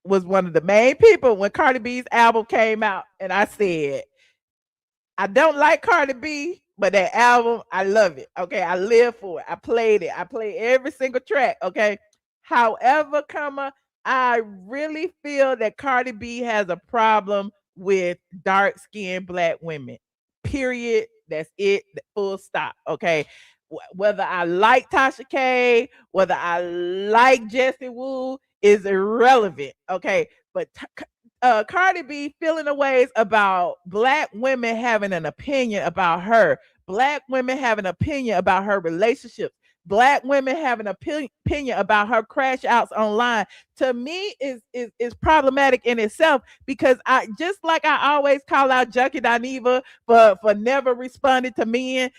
was one of the main people when Cardi B's album came out, and I said, I don't like Cardi B, but that album, I love it. Okay. I live for it. I played it. I played every single track. Okay. However, I really feel that Cardi B has a problem with dark-skinned black women. Period. That's it. Full stop. Okay. Whether I like Tasha K, whether I like Jessie Woo is irrelevant. Okay. But Cardi B feeling the ways about black women having an opinion about her, black women having an opinion about her relationships, black women having an opinion about her crash outs online, to me is problematic in itself because I just like I always call out Funky Dineva for never responding to men.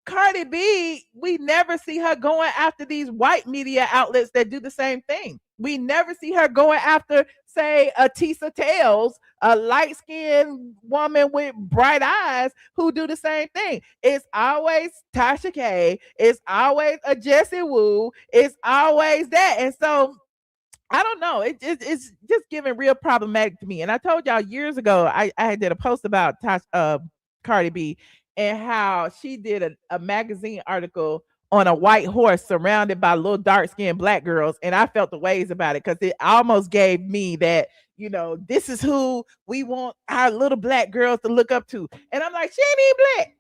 Cardi B, we never see her going after these white media outlets that do the same thing. We never see her going after, say, a Tisa Tales, a light-skinned woman with bright eyes who do the same thing. It's always Tasha K. It's always a Jessie Woo. It's always that. And so I don't know. It's just giving real problematic to me. And I told y'all years ago, I did a post about Cardi B and how she did a magazine article on a white horse surrounded by little dark-skinned black girls. And I felt the ways about it because it almost gave me that, you know, this is who we want our little black girls to look up to. And I'm like, she ain't even black.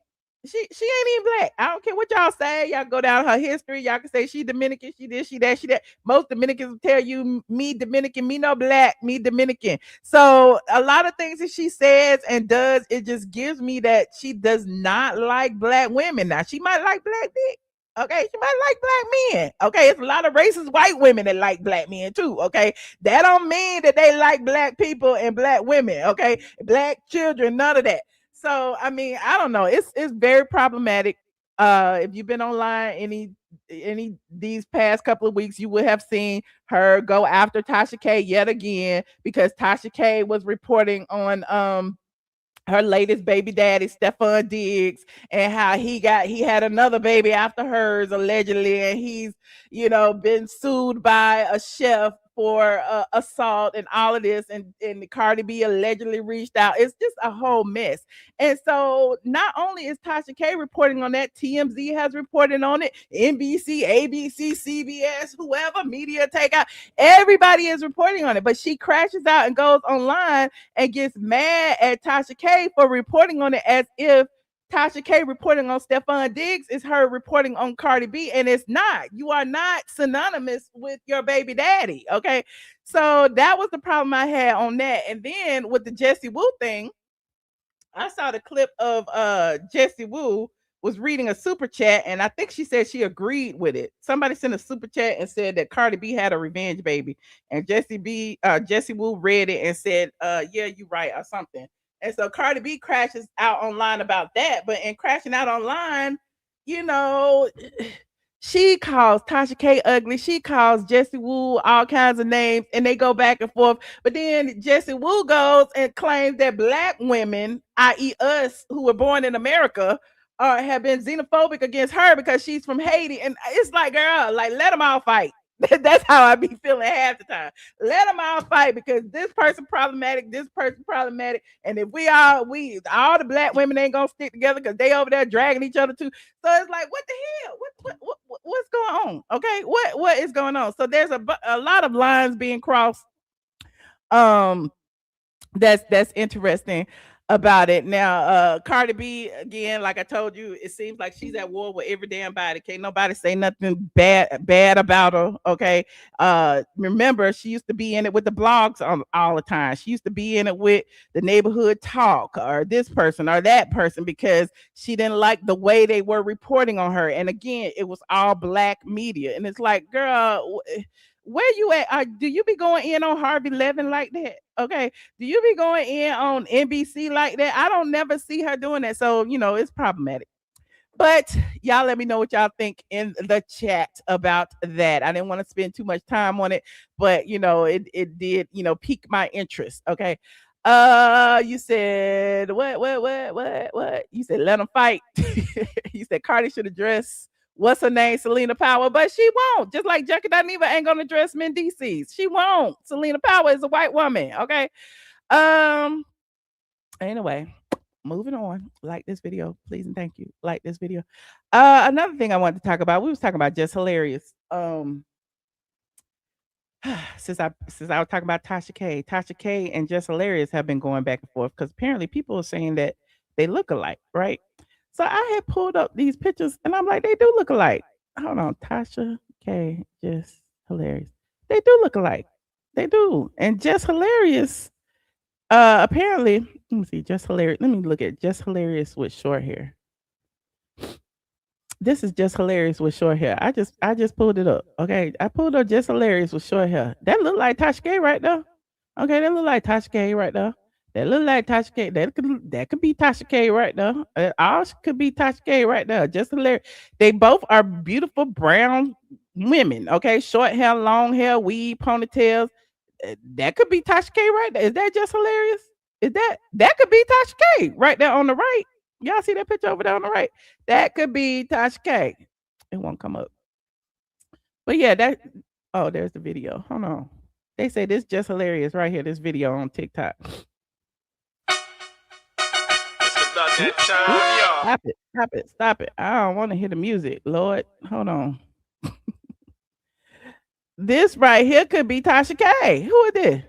She ain't even black. I don't care what y'all say. Y'all go down her history. Y'all can say she Dominican, she this, she that, she that. Most Dominicans will tell you, me Dominican, me no black, me Dominican. So a lot of things that she says and does, it just gives me that she does not like black women. Now, she might like black dick. Okay, she might like black men. Okay, it's a lot of racist white women that like black men too. Okay, that don't mean that they like black people and black women. Okay, black children, none of that. So I mean, I don't know. It's very problematic. If you've been online any these past couple of weeks, you would have seen her go after Tasha K yet again because Tasha K was reporting on her latest baby daddy, Stefan Diggs, and how he had another baby after hers allegedly, and he's, you know, been sued by a chef for assault and all of this, and Cardi B allegedly reached out. It's just a whole mess. And so not only is Tasha K reporting on that, TMZ has reported on it, NBC, ABC, CBS, whoever, media takeout, everybody is reporting on it. But she crashes out and goes online and gets mad at Tasha K for reporting on it as if Tasha K reporting on Stephon Diggs is her reporting on Cardi B, and it's not. You are not synonymous with your baby daddy, okay? So that was the problem I had on that. And then with the Jessie Woo thing, I saw the clip of Jessie Woo was reading a super chat, and I think she said she agreed with it. Somebody sent a super chat and said that Cardi B had a revenge baby, and Jessie Woo read it and said, yeah, you're right, or something. And so Cardi B crashes out online about that, but in crashing out online, you know, she calls Tasha K ugly. She calls Jessie Woo all kinds of names, and they go back and forth. But then Jessie Woo goes and claims that Black women, i.e. us who were born in America, have been xenophobic against her because she's from Haiti. And it's like, girl, like, let them all fight. That's how I be feeling half the time. Let them all fight, because this person problematic, this person problematic, and if all the Black women ain't gonna stick together because they over there dragging each other too. So it's like, what the hell? What's going on? Okay, what is going on? So there's a lot of lines being crossed. That's interesting about it. Now, Cardi B, again, like I told you, it seems like she's at war with every damn body. Can't nobody say nothing bad about her. Okay. Remember, she used to be in it with the blogs all the time. She used to be in it with the neighborhood talk or this person or that person because she didn't like the way they were reporting on her. And again, it was all Black media. And it's like, girl, where you at? Do you be going in on Harvey Levin like that? Okay. Do you be going in on NBC like that? I don't never see her doing that. So, you know, it's problematic. But y'all let me know what y'all think in the chat about that. I didn't want to spend too much time on it, but you know, it did, you know, pique my interest. Okay. You said what? You said let them fight. You said Cardi should address what's her name, Selena Power, but she won't. Just like Junkie Dineva ain't gonna address Mendeecees. She won't. Selena Power is a white woman. Okay. Anyway, moving on. Like this video, please and thank you. Like this video. Another thing I wanted to talk about. We was talking about Jess Hilarious. Since I was talking about Tasha K and Jess Hilarious have been going back and forth because apparently people are saying that they look alike, right? So I had pulled up these pictures and I'm like, they do look alike. Hold on, Tasha K, Jess Hilarious. They do look alike. They do. And Jess Hilarious, apparently, let me see, Jess Hilarious. Let me look at Jess Hilarious with short hair. This is Jess Hilarious with short hair. I just pulled it up. Okay. I pulled up Jess Hilarious with short hair. That look like Tasha K right there. Okay, that look like Tasha K right there. That look like Tasha K. That could be Tasha K right there. All could be Tasha K right there. Just hilarious. They both are beautiful brown women. Okay, short hair, long hair, weave, ponytails. That could be Tasha K right there. Is that Just Hilarious? Is that could be Tasha K right there on the right? Y'all see that picture over there on the right? That could be Tasha K. It won't come up. But yeah, there's the video. Hold on. They say this Just Hilarious right here. This video on TikTok. Stop it. I don't want to hear the music, Lord. Hold on. This right here could be Tasha K. Who is this?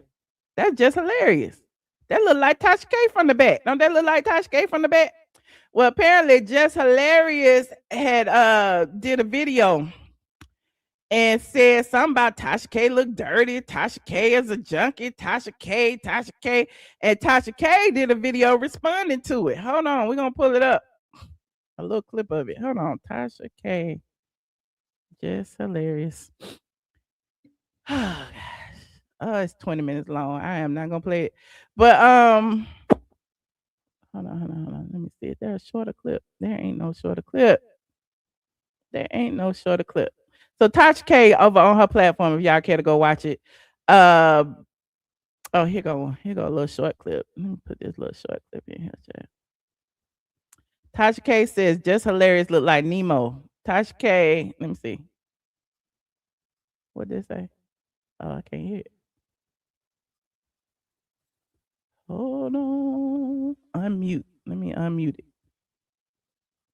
That's Just Hilarious. That look like Tasha K from the back. Don't that look like Tasha K from the back? Well, apparently Jess Hilarious had did a video and said something about Tasha K look dirty. Tasha K is a junkie. Tasha K. And Tasha K did a video responding to it. Hold on. We're going to pull it up. A little clip of it. Hold on. Tasha K. Just Hilarious. Oh, gosh. Oh, it's 20 minutes long. I am not going to play it. But, hold on. Let me see. Is there a shorter clip? There ain't no shorter clip. So Tasha K over on her platform, if y'all care to go watch it. Here go a little short clip. Let me put this little short clip in here, chat. Tasha K says Just Hilarious look like Nemo. Tasha K, let me see. What did it say? Oh, I can't hear it. Hold on. Unmute. Let me unmute it.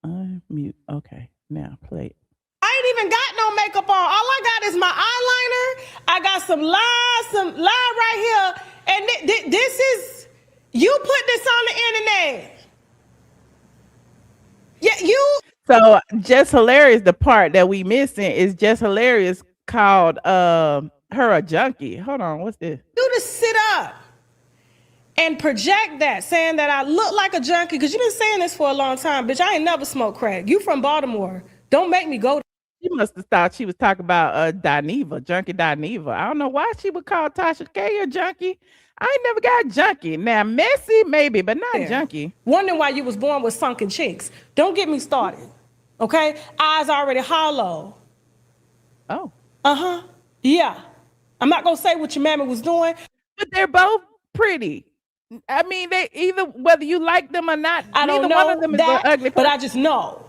Unmute. Okay. Now play it. I ain't even got no makeup on. All I got is my eyeliner. I got some line right here. And this is, you put this on the internet. So Jess Hilarious, the part that we missing is Jess Hilarious called her a junkie. Hold on, what's this? You to sit up and project that, saying that I look like a junkie, because you've been saying this for a long time. Bitch, I ain't never smoked crack. You from Baltimore. Don't make me go. She must have thought she was talking about Dineva, junkie Dineva. I don't know why she would call Tasha K a junkie. I ain't never got junkie. Now, messy maybe, but not junkie. Wondering why you was born with sunken cheeks. Don't get me started, okay? Eyes already hollow. Oh. Uh-huh. Yeah. I'm not going to say what your mammy was doing. But they're both pretty. I mean, they either, whether you like them or not, I don't neither know one of them that, is ugly. but I just know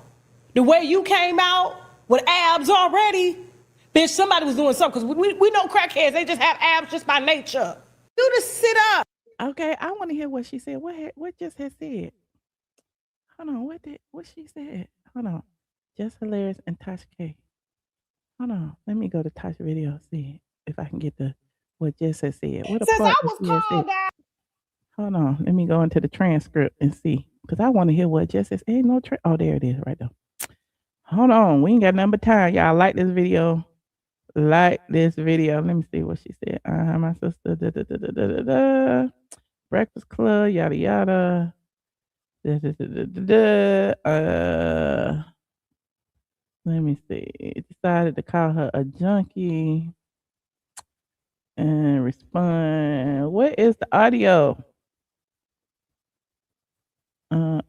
the way you came out with abs already, bitch, somebody was doing something, because we know crackheads, they just have abs just by nature. You just sit up. Okay, I want to hear what she said. What just has said? Hold on, what she said? Hold on. Jess Hilarious and Tasha K. Hold on. Let me go to Tasha video, see if I can get what Jess has said. What Since part I was called out. Hold on. Let me go into the transcript and see. Because I want to hear what Jess says. Ain't no oh, there it is right there. Hold on. We ain't got nothing but time. Y'all like this video. Like this video. Let me see what she said. My sister. Breakfast Club. Yada yada. Let me see. Decided to call her a junkie and respond. What is the audio?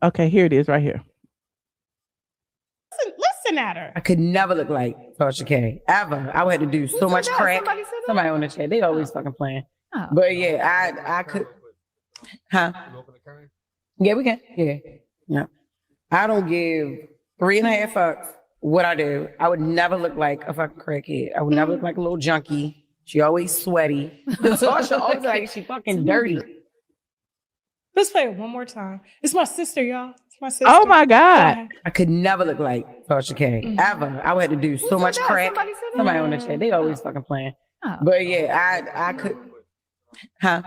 Okay, here it is right here. Listen at her. I could never look like Tasha K. Ever. I would have to do so much crack. Somebody on the chat. They always fucking playing. Oh. But yeah, I could. Huh? Yeah, we can. Yeah. I don't give 3.5 fucks what I do. I would never look like a fucking crackhead. I would never look like a little junkie. She always sweaty. Tasha always like she fucking dirty. Let's play it one more time. It's my sister, y'all. It's my sister. Oh my God. I could never look like Tasha K. Ever. I would have to do so much crack. Somebody on the chat. They always fucking playing. Oh. But yeah, I could. Huh?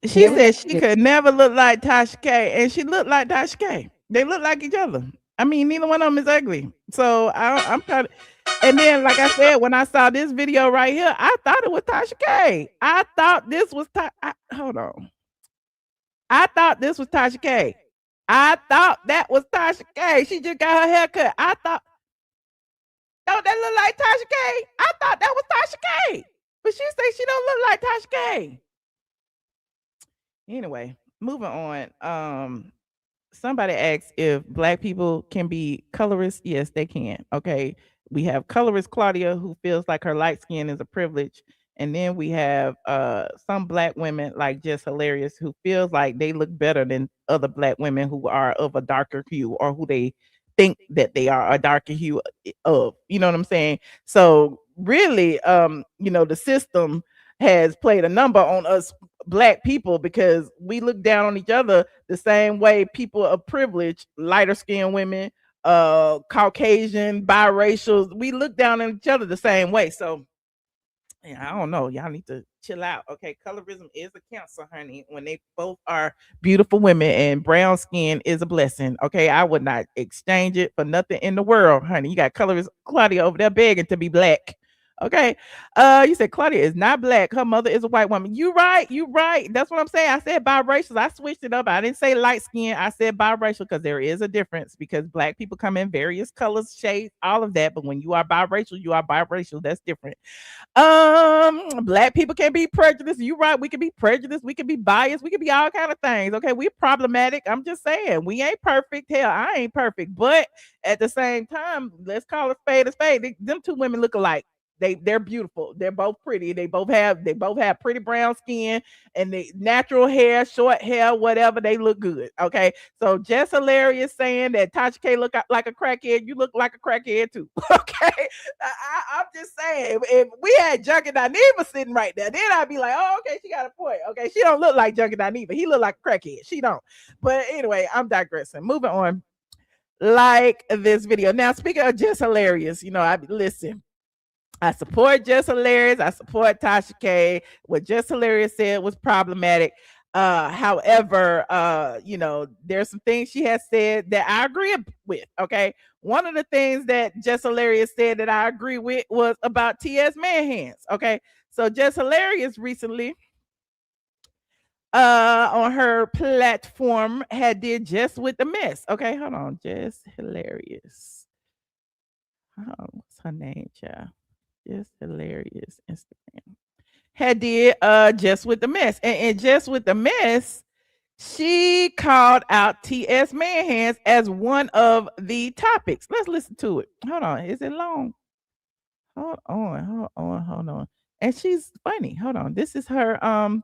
She said she could never look like Tasha K, and she looked like Tasha K. They look like each other. I mean, neither one of them is ugly. So I'm trying to. And then, like I said, when I saw this video right here, I thought it was Tasha K. I thought this was hold on. I thought this was Tasha K. I thought that was Tasha K. She just got her hair cut. I thought, don't that look like Tasha K? I thought that was Tasha K. But she said she don't look like Tasha K. Anyway, moving on. Somebody asked if Black people can be colorists. Yes, they can. Okay. We have colorist Claudia, who feels like her light skin is a privilege. And then we have some Black women like Jess Hilarious, who feels like they look better than other Black women who are of a darker hue, or who they think that they are a darker hue of. You know what I'm saying? So really, the system has played a number on us Black people, because we look down on each other the same way people of privilege, lighter skinned women, Caucasian, biracial, we look down on each other the same way. So I don't know. Y'all need to chill out. Okay. Colorism is a cancer, honey, when they both are beautiful women, and brown skin is a blessing. Okay. I would not exchange it for nothing in the world, honey. You got colorist Claudia over there begging to be Black. Okay. You said Claudia is not Black. Her mother is a white woman. You right. That's what I'm saying. I said biracial. I switched it up. I didn't say light skin. I said biracial, because there is a difference, because Black people come in various colors, shades, all of that. But when you are biracial, you are biracial. That's different. Black people can be prejudiced. You right. We can be prejudiced. We can be biased. We can be all kind of things. Okay. We're problematic. I'm just saying, we ain't perfect. Hell, I ain't perfect. But at the same time, let's call it spade a spade. Them two women look alike. They're beautiful. They're both pretty. They both have pretty brown skin, and the natural hair, short hair, whatever. They look good. Okay. So Jess Hilarious saying that Tasha K look like a crackhead. You look like a crackhead too. Okay. I'm just saying, if we had Junkie Dineva sitting right there, then I'd be like, oh, okay, she got a point. Okay. She don't look like Junkie Dineva. He look like a crackhead. She don't. But anyway, I'm digressing. Moving on. Like this video. Now, speaking of Jess Hilarious, listen. I support Jess Hilarious. I support Tasha K. What Jess Hilarious said was problematic. However, you know, there's some things she has said that I agree with. Okay. One of the things that Jess Hilarious said that I agree with was about TS Manhands. Okay. So Jess Hilarious recently on her platform had did Just with the Mess. Okay, hold on. Jess Hilarious. What's her name, child? Jess Hilarious Instagram. Had did Just with the Mess. And Just with the Mess, she called out TS Manhands as one of the topics. Let's listen to it. Hold on. Is it long? Hold on. And she's funny. Hold on. This is her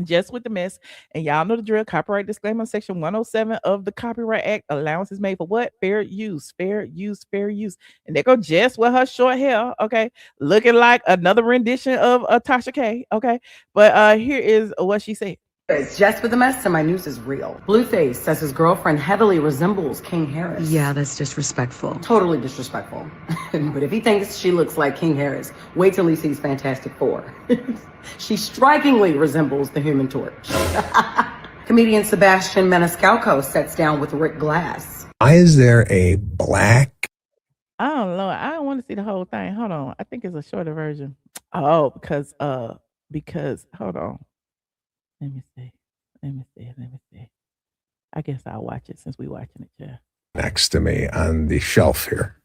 Just with the Mess. And y'all know the drill. Copyright disclaimer, section 107 of the Copyright Act. Allowance is made for what? Fair use. Fair use. Fair use. And there go Jess with her short hair. Okay. Looking like another rendition of Tasha K. Okay. But here is what she said. It's Jess with the Mess, and my news is real. Blueface says his girlfriend heavily resembles King Harris. Yeah, that's disrespectful. Totally disrespectful. But if he thinks she looks like King Harris, wait till he sees Fantastic Four. She strikingly resembles the Human Torch. Comedian Sebastian Maniscalco sits down with Rick Glass. Why is there a black? I don't know. I don't want to see the whole thing. Hold on. I think it's a shorter version. Oh, because hold on. Let me see. I guess I'll watch it since we watching it, yeah. Next to me on the shelf here.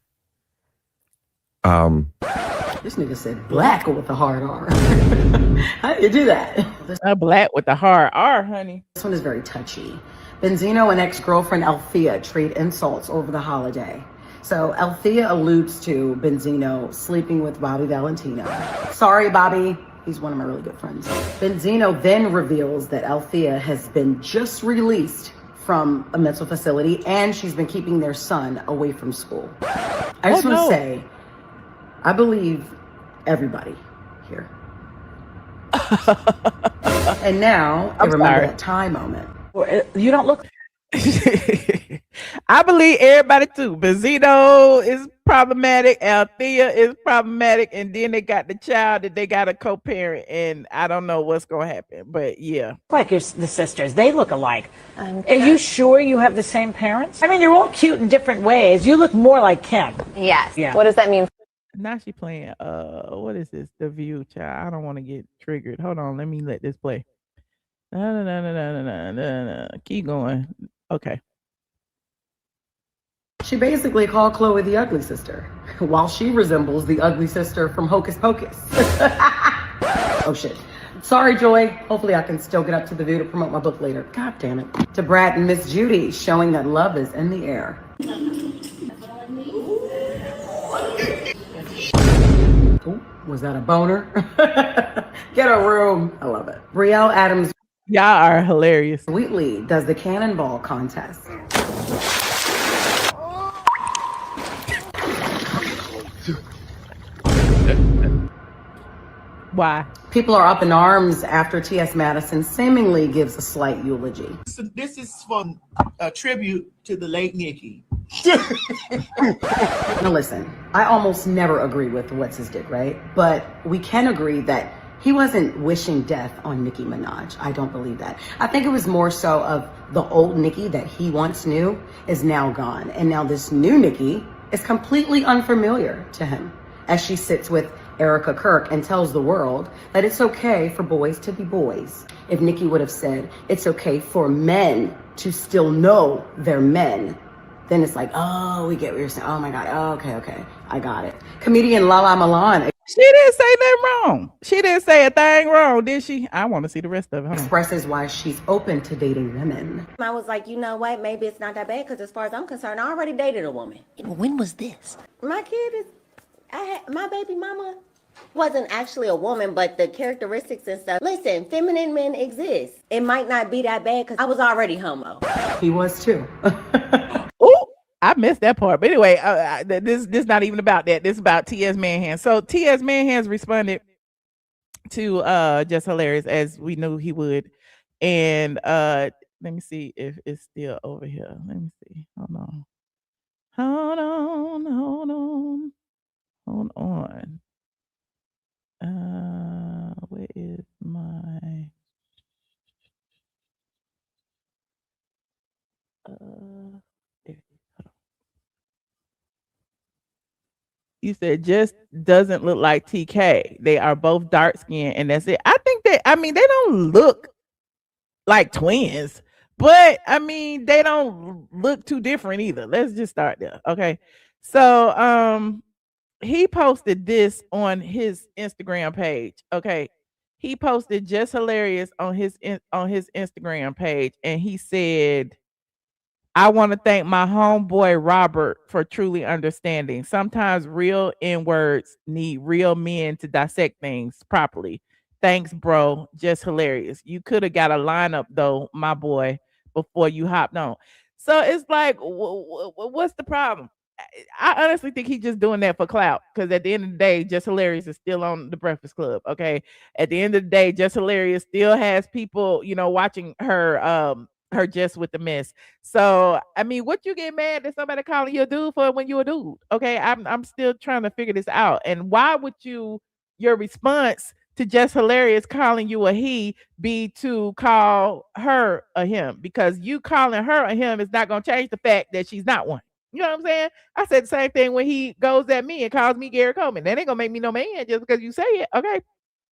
This nigga said black with a hard R. How do you do that? Black with a hard R, honey. This one is very touchy. Benzino and ex-girlfriend Althea trade insults over the holiday. So Althea alludes to Benzino sleeping with Bobby Valentino. Sorry, Bobby. He's one of my really good friends. Benzino then reveals that Althea has been just released from a mental facility and she's been keeping their son away from school. I just want to say, I believe everybody here. And now, I remember that time moment. You don't look... I believe everybody too. Benzino is problematic. Althea is problematic. And then they got the child that they got a co-parent. And I don't know what's going to happen. But yeah. Like the sisters. They look alike. Are you sure you have the same parents? I mean, you're all cute in different ways. You look more like Kim. Yes. Yeah. What does that mean? Now she playing, what is this? The View, child. I don't want to get triggered. Hold on. Let me let this play. Keep going. Okay. She basically called Chloe the ugly sister, while she resembles the ugly sister from Hocus Pocus. Oh shit. Sorry, Joy. Hopefully I can still get up to the View to promote my book later. God damn it. To Brad and Miss Judy, showing that love is in the air. Ooh, was that a boner? Get a room. I love it. Brielle Adams. Y'all are hilarious. Wheatley does the cannonball contest. Why? People are up in arms after TS Madison seemingly gives a slight eulogy. So this is from a tribute to the late Nikki. Now listen, I almost never agree with what's his dick, right? But we can agree that he wasn't wishing death on Nicki Minaj. I don't believe that. I think it was more so of the old Nicki that he once knew is now gone. And now this new Nicki is completely unfamiliar to him as she sits with Erica Kirk and tells the world that it's okay for boys to be boys. If Nicki would have said it's okay for men to still know they're men, then it's like, oh, we get what you're saying. Oh my God, oh, okay, I got it. Comedian Lala Milan. She didn't say nothing wrong. She didn't say a thing wrong, did she? I want to see the rest of it. Expresses why she's open to dating women. I was like, you know what? Maybe it's not that bad because as far as I'm concerned, I already dated a woman. When was this? My kid is, my baby mama wasn't actually a woman, but the characteristics and stuff. Listen, feminine men exist. It might not be that bad because I was already homo. He was too. Ooh, I missed that part. But anyway, this not even about that. This is about T.S. Manhands. So T.S. Manhands responded to Jess Hilarious as we knew he would. And let me see if it's still over here. Let me see. Hold on. Where is my You said just doesn't look like TK. They are both dark skinned, and that's it. I think that, I mean, they don't look like twins, but I mean, they don't look too different either. Let's just start there. Okay. So he posted this on his Instagram page. Okay. He posted Jess Hilarious on his Instagram page, and he said, I want to thank my homeboy Robert for truly understanding. Sometimes real N-words need real men to dissect things properly. Thanks, bro. Just hilarious. You could have got a lineup though, my boy, before you hopped on. So it's like, what's the problem? I honestly think he's just doing that for clout, because at the end of the day, Jess Hilarious is still on the Breakfast Club. Okay. At the end of the day, Jess Hilarious still has people, watching her Just with the Mess. So I mean, what you get mad that somebody calling you a dude for when you a dude? Okay, I'm still trying to figure this out. And why would your response to Jess Hilarious calling you a he be to call her a him? Because you calling her a him is not gonna change the fact that she's not one. You know what I'm saying? I said the same thing when he goes at me and calls me Gary Coleman. That ain't gonna make me no man just because you say it. Okay.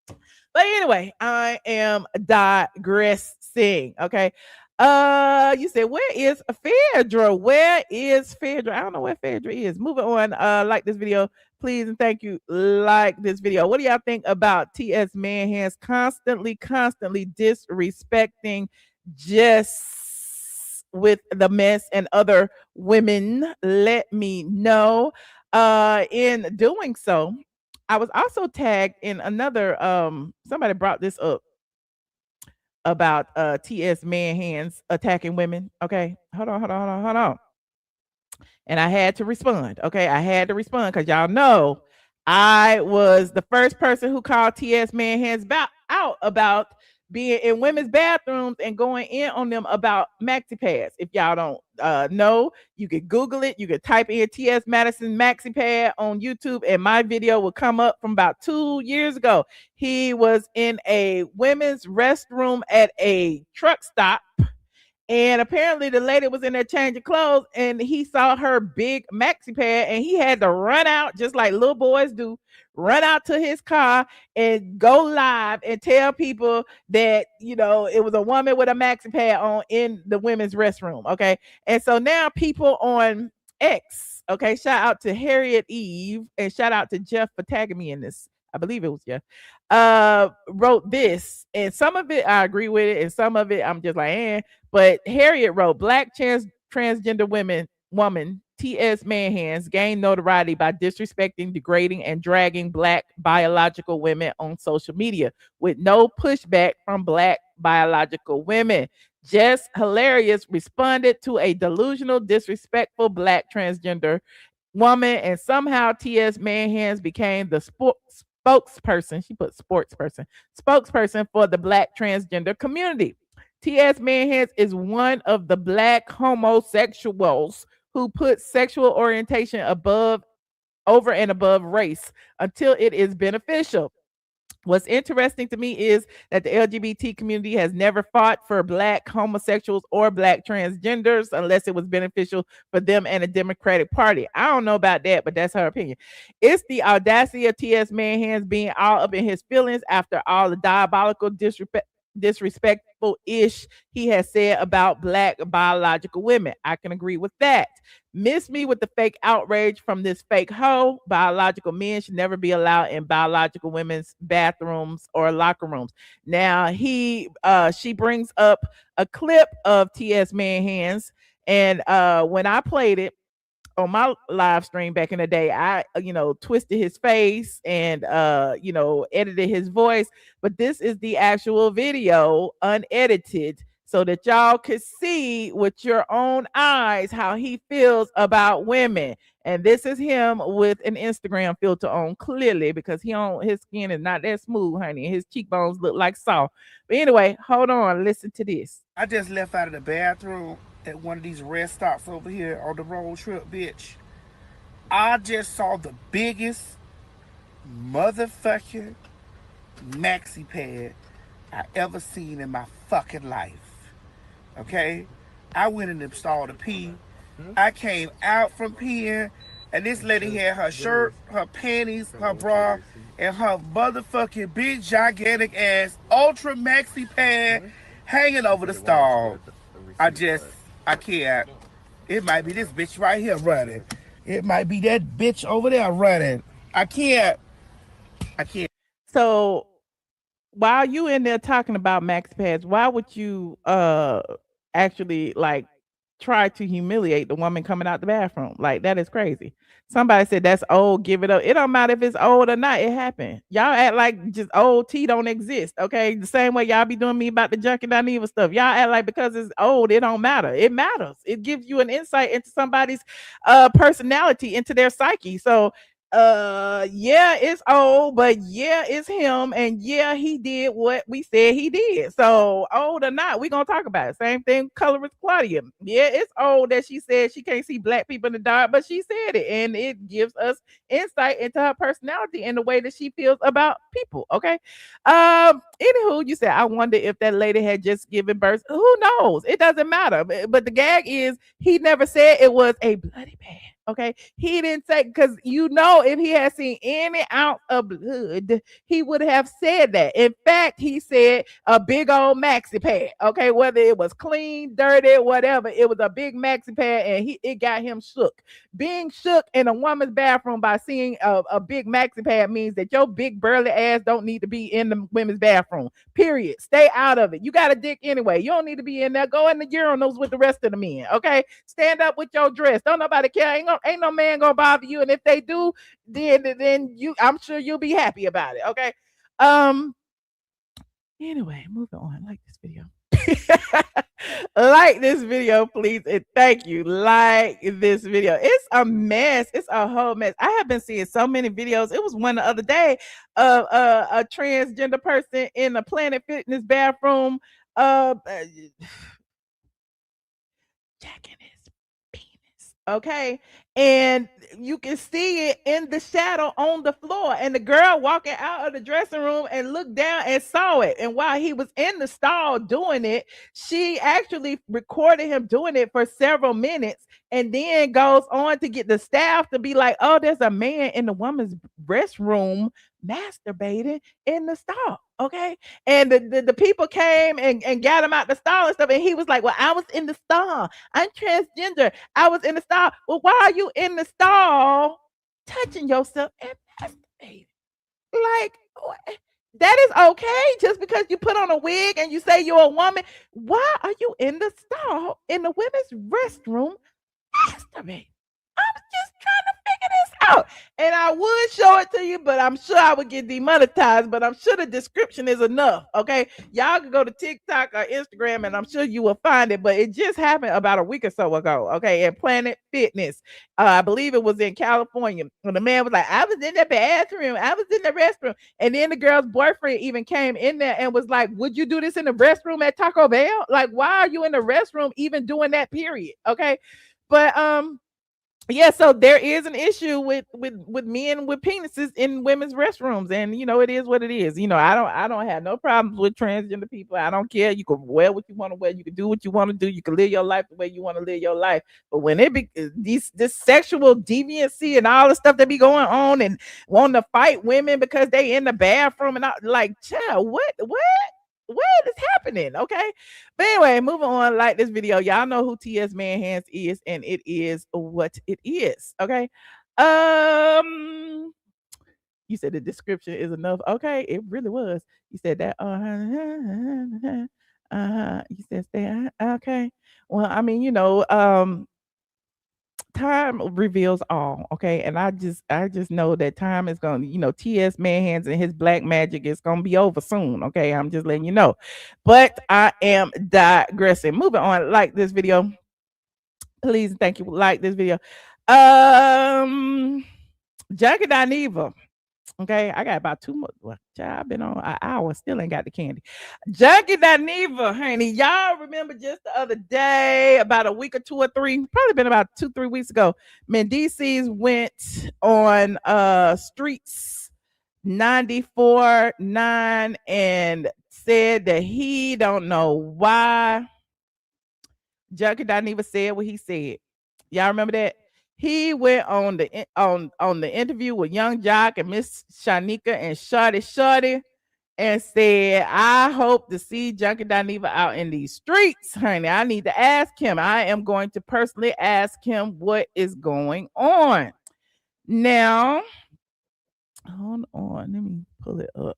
But anyway, I am digressing. Okay. You said, where is Phaedra? Where is Phaedra? I don't know where Phaedra is. Moving on. Like this video, please, and thank you. Like this video. What do y'all think about TS Manhands constantly disrespecting Jess with the Mess and other women? Let me know. In doing so, I was also tagged in another, somebody brought this up about TS Manhands attacking women. Okay, hold on. And I had to respond. Okay, I had to respond because y'all know I was the first person who called TS Manhands out about being in women's bathrooms and going in on them about maxi pads. If y'all don't know, you could Google it. You could type in TS Madison maxi pad on YouTube, and my video will come up from about 2 years ago. He was in a women's restroom at a truck stop, and apparently the lady was in there changing clothes, and he saw her big maxi pad, and he had to run out, just like little boys do, run out to his car and go live and tell people that, it was a woman with a maxi pad on in the women's restroom. Okay. And so now people on X, okay, shout out to Harriet Eve and shout out to Jeff for tagging me in this. I believe it was Jeff. Wrote this, and some of it I agree with it, and some of it I'm just like, But Harriet wrote, Black transgender woman TS Manhands gained notoriety by disrespecting, degrading, and dragging Black biological women on social media with no pushback from Black biological women. Jess Hilarious responded to a delusional, disrespectful Black transgender woman, and somehow TS Manhands became the spokesperson. She put spokesperson for the Black transgender community. TS Manhands is one of the Black homosexuals who put sexual orientation over and above race until it is beneficial. What's interesting to me is that the LGBT community has never fought for Black homosexuals or Black transgenders unless it was beneficial for them and the Democratic Party. I don't know about that, but that's her opinion. It's the audacity of TS Manhands being all up in his feelings after all the diabolical disrespectful ish he has said about Black biological women. I can agree with that. Miss me with the fake outrage from this fake hoe. Biological men should never be allowed in biological women's bathrooms or locker rooms. Now she brings up a clip of TS Manhands, and when I played it on my live stream back in the day, I twisted his face and edited his voice, but this is the actual video unedited so that y'all could see with your own eyes how he feels about women. And this is him with an Instagram filter on, clearly, because his skin is not that smooth, honey. His cheekbones look like saw. But anyway, hold on, listen to this. I just left out of the bathroom at one of these rest stops over here on the road trip, bitch. I just saw the biggest motherfucking maxi pad I ever seen in my fucking life. Okay? I went in the stall to pee. I came out from peeing, and this lady had her shirt, her panties, her bra, and her motherfucking big gigantic ass ultra maxi pad hanging over the stall. I can't. It might be this bitch right here running. It might be that bitch over there running. I can't. So while you in there talking about max pads, why would you actually like try to humiliate the woman coming out the bathroom? Like, that is crazy. Somebody said that's old, give it up. It don't matter if it's old or not, it happened. Y'all act like just old tea don't exist. Okay, the same way y'all be doing me about the Junkie Dineva stuff. Y'all act like because it's old it don't matter. It matters. It gives you an insight into somebody's personality, into their psyche. So yeah, it's old, but yeah, it's him, and yeah, he did what we said he did. So old or not, we gonna talk about it. Same thing, colorist Claudia. Yeah, it's old that she said she can't see black people in the dark, but she said it, and it gives us insight into her personality and the way that she feels about people. Okay. Anywho, you said, I wonder if that lady had just given birth. Who knows? It doesn't matter. But the gag is he never said it was a bloody bag. Okay, he didn't say, because if he had seen any ounce of blood, he would have said that. In fact, he said a big old maxi pad. Okay, whether it was clean, dirty, whatever, it was a big maxi pad, and it got him shook. Being shook in a woman's bathroom by seeing a big maxi pad means that your big burly ass don't need to be in the women's bathroom. Period. Stay out of it. You got a dick anyway. You don't need to be in there. Go in the urinals with the rest of the men. Okay, stand up with your dress. Don't nobody care. Ain't no man gonna bother you, and if they do, then I'm sure you'll be happy about it. Okay. Anyway, moving on. Like this video. Like this video, please, and thank you. Like this video. It's a mess. It's a whole mess. I have been seeing so many videos. It was one the other day of a transgender person in a Planet Fitness bathroom jacking his penis. Okay, and you can see it in the shadow on the floor, and the girl walking out of the dressing room and looked down and saw it. And while he was in the stall doing it, she actually recorded him doing it for several minutes, and then goes on to get the staff to be like, oh, there's a man in the woman's restroom masturbating in the stall. Okay, and the people came and got him out the stall and stuff, and he was like, well, I was in the stall, I'm transgender, I was in the stall. Well, why are you in the stall touching yourself and masturbating? Like, that is okay just because you put on a wig and you say you're a woman. Why are you in the stall in the women's restroom masturbating? I'm just trying to figure this out. And I would show it to you, but I'm sure I would get demonetized. But I'm sure the description is enough. Okay. Y'all can go to TikTok or Instagram and I'm sure you will find it. But it just happened about a week or so ago. Okay. At Planet Fitness. I believe it was in California. When the man was like, I was in the bathroom, I was in the restroom. And then the girl's boyfriend even came in there and was like, would you do this in the restroom at Taco Bell? Like, why are you in the restroom even doing that, period? Okay. But yeah, so there is an issue with men with penises in women's restrooms, and it is what it is. I don't have no problems with transgender people. I don't care. You can wear what you want to wear. You can do what you want to do. You can live your life the way you want to live your life. But when it be this sexual deviancy and all the stuff that be going on, and wanting to fight women because they in the bathroom and like, child, what is happening? Okay, but anyway, moving on. Like this video, y'all know who TS Manhands is, and it is what it is. Okay, you said the description is enough. Okay, it really was. You said that. You said stay. Okay, well, I mean, time reveals all. Okay, and I just know that time is going to, TS Manhands and his black magic is going to be over soon. Okay, I'm just letting you know, but I am digressing. Moving on. Like this video, please and thank you. Like this video. Junkie Dineva. Okay, I got about 2 more. Well, I've been on an hour, still ain't got the candy. Junkie Dineva, honey. Y'all remember just the other day, about a week or 2 or 3, probably been about 2-3 weeks ago, Mendeecees went on Streets 94.9 and said that he don't know why Junkie Dineva said what he said. Y'all remember that? He went on the interview with Young Jock and Miss Shanika and Shorty and said, I hope to see Junkie Dineva out in these streets, honey. I need to ask him. I am going to personally ask him what is going on. Now, hold on. Let me pull it up.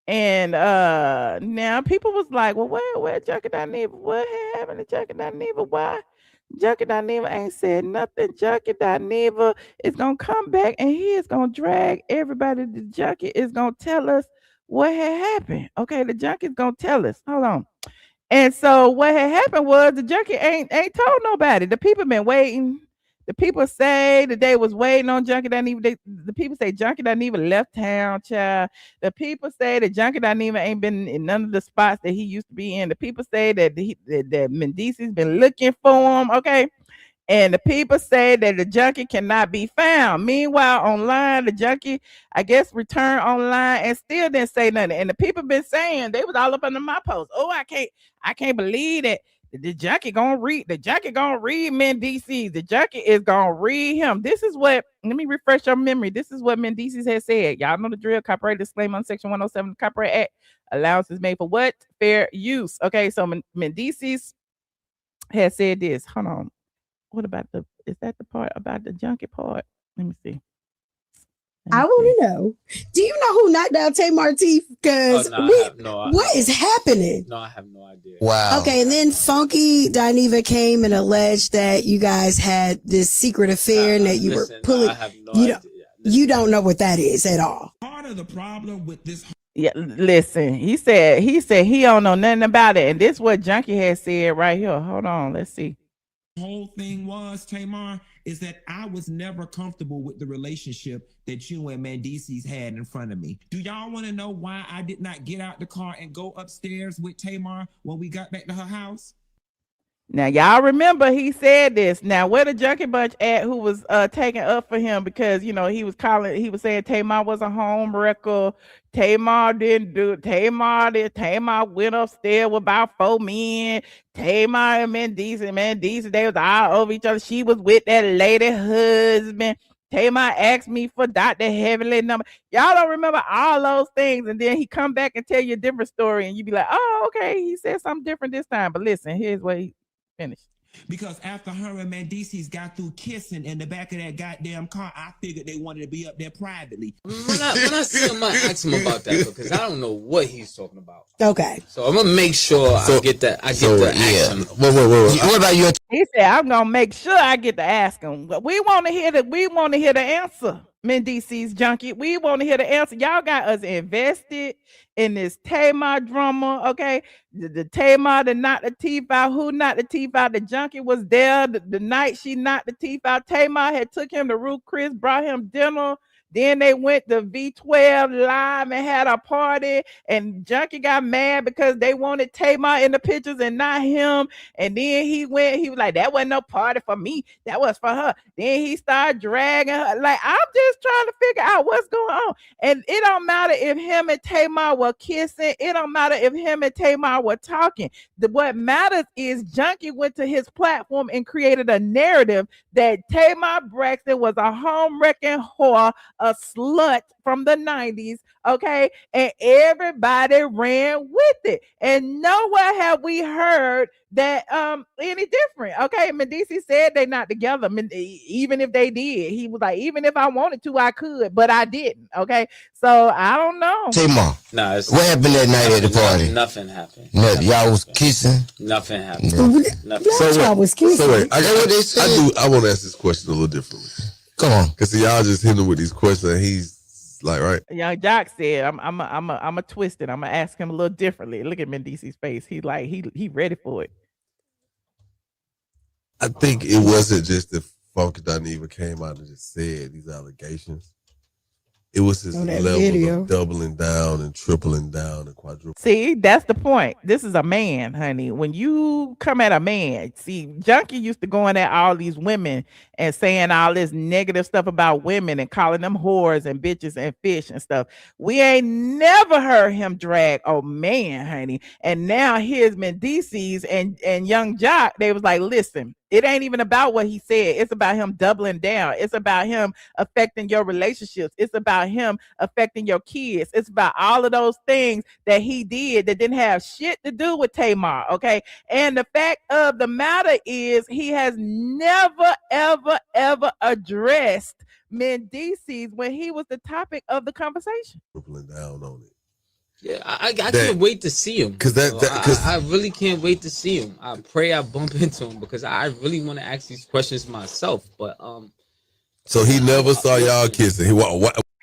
And now people was like, well, where Junkie Dineva? What happened to Junkie Dineva? Why Junkie Dineva ain't said nothing? Junkie Dineva is gonna come back and he is gonna drag everybody. The junkie is gonna tell us what had happened. Okay, the junkie is gonna tell us. Hold on. And so what had happened was the junkie ain't told nobody. The people been waiting. The people say that they was waiting on Junkie Dineva. The people say Junkie Dineva left town, child. The people say that Junkie Dineva ain't been in none of the spots that he used to be in. The people say that that Mendeecees been looking for him, okay? And the people say that the junkie cannot be found. Meanwhile, online, the junkie, I guess, returned online and still didn't say nothing. And the people been saying, they was all up under my post. Oh, I can't believe that. The junkie gonna read Mendeecees. The junkie is gonna read him. This is what, let me refresh your memory. This is what Mendeecees has said. Y'all know the drill. Copyright disclaimer on Section 107 of the Copyright Act. Allowance is made for what? Fair use. Okay, so Mendeecees has said this. Hold on. What about is that the part about the junkie part? Let me see. I want to know. Do you know who knocked out Tamar teeth? Because what is happening? No, I have no idea. Wow. Okay, and then Funky Dineva came and alleged that you guys had this secret affair and that you were pulling. I have no idea. You don't know what that is at all. Part of the problem with this. Yeah, listen. He said he don't know nothing about it, and this is what Junkie has said right here. Hold on, let's see. Whole thing was, Tamar, is that I was never comfortable with the relationship that you and Mendeecees had in front of me. Do y'all want to know why I did not get out the car and go upstairs with Tamar when we got back to her house? Now, y'all remember he said this. Now, where the junkie bunch at who was taking up for him because, you know, he was saying Tamar was a home wrecker. Tamar didn't do it. Tamar went upstairs with about 4 men. Tamar and Mendeecees, they was all over each other. She was with that lady husband. Tamar asked me for Dr. Heavenly number. Y'all don't remember all those things. And then he come back and tell you a different story. And you be like, oh, okay. He said something different this time. But listen, here's what he finished. Because after her and Mendeecees got through kissing in the back of that goddamn car, I figured they wanted to be up there privately. When I see him, I ask him about that because I don't know what he's talking about. Okay. So I'm gonna make sure I get the action. Wait. What about you? He said, I'm gonna make sure I get to ask him. We want to hear the answer. Mendeecees junkie. We want to hear the answer. Y'all got us invested in this Tamar drama, okay? The Tamar that knocked the teeth out. Who knocked the teeth out? The junkie was there the night she knocked the teeth out. Tamar had took him to Ruth Chris, brought him dinner. Then they went to V12 Live and had a party. And Junkie got mad because they wanted Tamar in the pictures and not him. And then he was like, that wasn't no party for me. That was for her. Then he started dragging her. Like, I'm just trying to figure out what's going on. And it don't matter if him and Tamar were kissing. It don't matter if him and Tamar were talking. What matters is Junkie went to his platform and created a narrative that Tamar Braxton was a home wrecking whore, a slut from the 90s, okay? And everybody ran with it. And nowhere have we heard that any different, okay? Mendeecees said they not together. Even if they did, he was like, even if I wanted to, I could, but I didn't, okay? So I don't know. Tamar, what happened that night at the party? Nothing happened. Y'all was kissing? Nothing happened. Nothing. So wait, I want to ask this question a little differently. Come on, because y'all just hit him with these questions. And he's like, right? Young Jock said, I'm a twist it. I'm gonna ask him a little differently. Look at Mendeecees' face. He like he ready for it. I think it wasn't just that Funky Dineva came out and just said these allegations. It was his On that level video. of doubling down and tripling down and quadrupling. See, that's the point. This is a man, honey. When you come at a man, see, Junkie used to going at all these women and saying all this negative stuff about women and calling them whores and bitches and fish and stuff. We ain't never heard him drag a man, honey. And now here's Mendeecees and Young Jock. They was like, listen, it ain't even about what he said. It's about him doubling down. It's about him affecting your relationships. It's about him affecting your kids. It's about all of those things that he did that didn't have shit to do with Tamar, okay? And the fact of the matter is he has never, ever, ever addressed Mendeecees when he was the topic of the conversation. Tripling down on it. Yeah, I can't wait to see him. Cause I really can't wait to see him. I pray I bump into him because I really want to ask these questions myself. But so he never saw y'all kissing.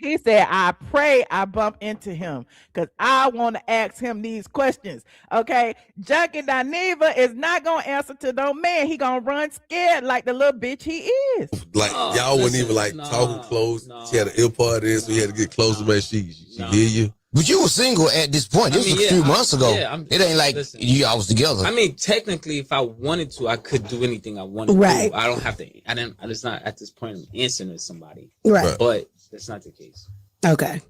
He said, I pray I bump into him because I want to ask him these questions. Okay. Junkie Dineva is not going to answer to no man. He going to run scared like the little bitch he is. Like y'all wouldn't even like talking close. She had an ear part in, so he had to get close to make sure she hear you. But you were single at this point. This was a few months ago. It ain't like y'all was together. I mean, technically, if I wanted to, I could do anything I wanted to. I don't have to. It's not at this point I'm answering to somebody. Right. But that's not the case. Okay.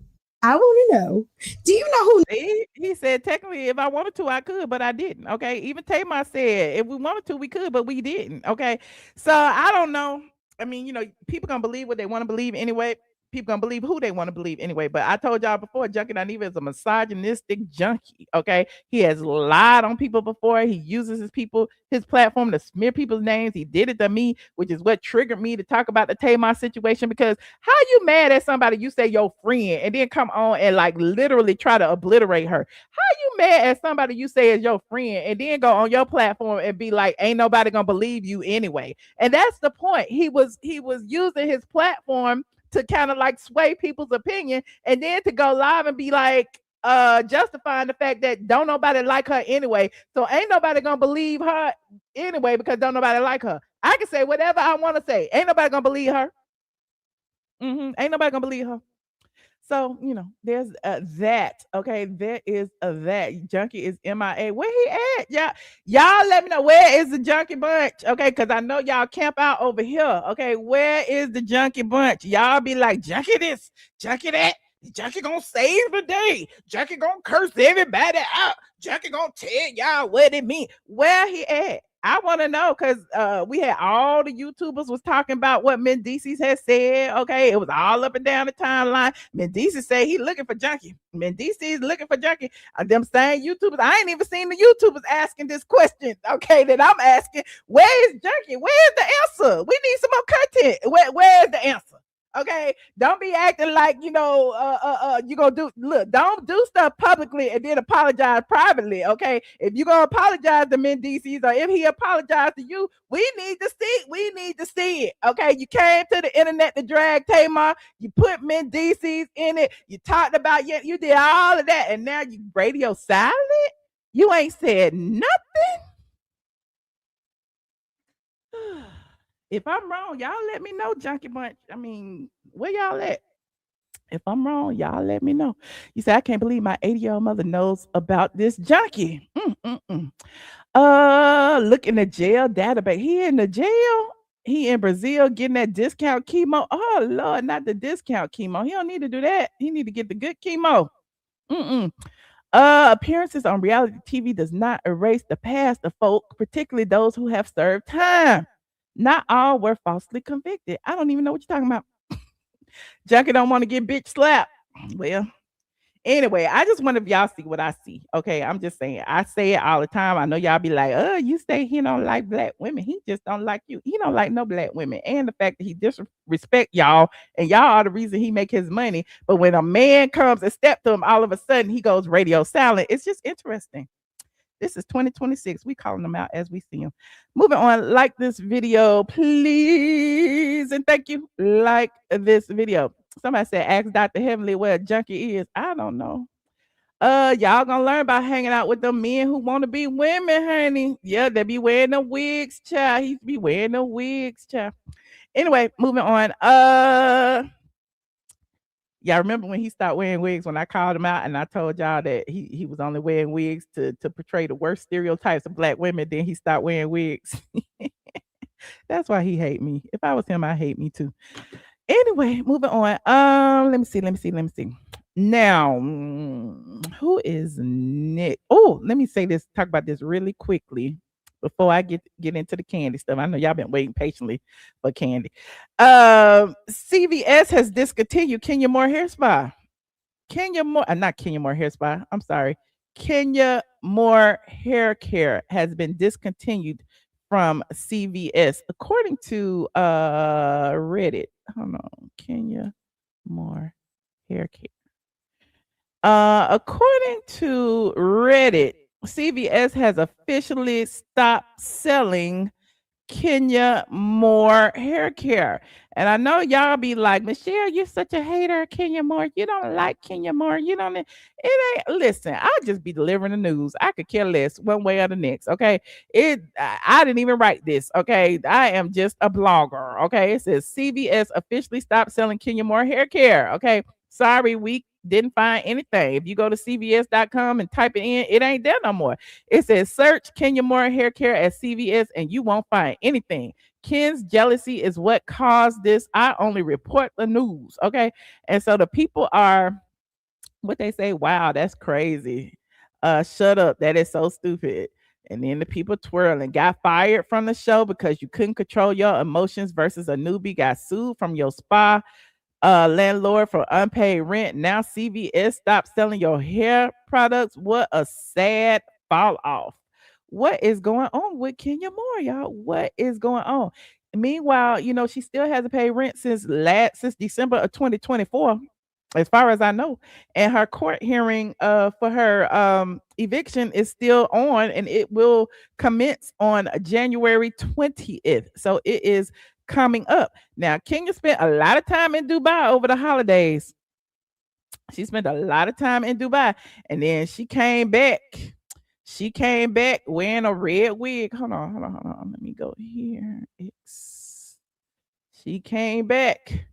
I want to know. Do you know who? He said, technically, if I wanted to, I could, but I didn't. Okay. Even Tamar said, if we wanted to, we could, but we didn't. Okay. So I don't know. I mean, you know, people gonna believe what they want to believe anyway. People gonna believe who they want to believe anyway. But I told y'all before, Junkie Dineva is a misogynistic junkie. Okay, he has lied on people before. He uses his platform to smear people's names. He did it to me, which is what triggered me to talk about the Tamar situation. Because how you mad at somebody you say your friend and then come on and like literally try to obliterate her? How you mad at somebody you say is your friend and then go on your platform and be like, ain't nobody gonna believe you anyway? And that's the point. He was using his platform to kind of like sway people's opinion and then to go live and be like justifying the fact that don't nobody like her anyway, so ain't nobody gonna believe her anyway because don't nobody like her. I can say whatever I want to say, ain't nobody gonna believe her. Ain't nobody gonna believe her. So, you know, there's that. Okay, there is that. Junkie is MIA. Where he at? Y'all let me know, where is the Junkie bunch? Okay, because I know y'all camp out over here. Okay, where is the Junkie bunch? Y'all be like, Junkie this, Junkie that. Junkie gonna save the day. Junkie gonna curse everybody out. Junkie gonna tell y'all what it mean. Where he at? I want to know because we had all the YouTubers was talking about what Mendeecees had said. Okay, it was all up and down the timeline. Mendeecees say he looking for Junkie. Mendeecees looking for Junkie. Them same YouTubers. I ain't even seen the YouTubers asking this question. Okay, that I'm asking. Where is Junkie? Where is the answer? We need some more content. Where is the answer? Okay, don't be acting like you know you gonna don't do stuff publicly and then apologize privately. Okay, if you gonna apologize to Mendeecees or if he apologized to you, we need to see it. Okay, you came to the internet to drag Tamar, you put Mendeecees in it, you talked about you did all of that, and now you radio silent. You ain't said nothing. If I'm wrong, y'all let me know, Junkie Bunch. I mean, where y'all at? If I'm wrong, y'all let me know. You say, I can't believe my 80-year-old mother knows about this Junkie. Look in the jail database. He in the jail. He in Brazil getting that discount chemo. Oh, Lord, not the discount chemo. He don't need to do that. He need to get the good chemo. Appearances on reality TV does not erase the past of folk, particularly those who have served time. Not all were falsely convicted. I don't even know what you're talking about. Junkie don't want to get bitch slapped. Well, anyway, I just wonder if y'all see what I see. Okay, I'm just saying. I say it all the time. I know y'all be like, you say he don't like black women. He just don't like you. He don't like no black women. And the fact that he disrespect y'all, and y'all are the reason he make his money. But when a man comes and step to him, all of a sudden he goes radio silent. It's just interesting. This is 2026. We calling them out as we see them. Moving on. Like this video, please. And thank you. Like this video. Somebody said, ask Dr. Heavenly where a junkie is. I don't know. Y'all gonna learn about hanging out with them men who want to be women, honey. Yeah, they be wearing the wigs, child. He be wearing the wigs, child. Anyway, moving on. Y'all remember when he stopped wearing wigs when I called him out and I told y'all that he was only wearing wigs to portray the worst stereotypes of black women, then he stopped wearing wigs. That's why he hate me. If I was him, I hate me too. Anyway, moving on. Let me see. Now, who is next? Oh, let me talk about this really quickly before I get into the Kandi stuff. I know y'all been waiting patiently for Kandi. CVS has discontinued Kenya Moore Hair Spa. Not Kenya Moore Hair Spa. I'm sorry. Kenya Moore Hair Care has been discontinued from CVS, according to Reddit. Hold on, Kenya Moore Hair Care. According to Reddit, CVS has officially stopped selling Kenya Moore Hair Care. And I know y'all be like, Michelle, you're such a hater of Kenya Moore. You don't like Kenya Moore. You don't. It ain't. Listen, I'll just be delivering the news. I could care less one way or the next. Okay. I didn't even write this. Okay. I am just a blogger. Okay. It says CVS officially stopped selling Kenya Moore Hair Care. Okay. Sorry, we didn't find anything. If you go to CVS.com and type it in, it ain't there no more. It says search Kenya Moore Hair Care at CVS and you won't find anything. Ken's jealousy is what caused this. I only report the news. Okay. And so the people are what they say, wow, that's crazy. Shut up. That is so stupid. And then the people twirling. Got fired from the show because you couldn't control your emotions versus a newbie. Got sued from your spa landlord for unpaid rent. Now CVS stopped selling your hair products. What a sad fall off. What is going on with Kenya Moore, y'all? What is going on? Meanwhile, she still hasn't paid rent since December of 2024, as far as I know. And her court hearing for her eviction is still on, and it will commence on January 20th. So it is coming up. Now, Kenya spent a lot of time in Dubai over the holidays. She spent a lot of time in Dubai, and then she came back. She came back wearing a red wig. Hold on. Let me go here. She came back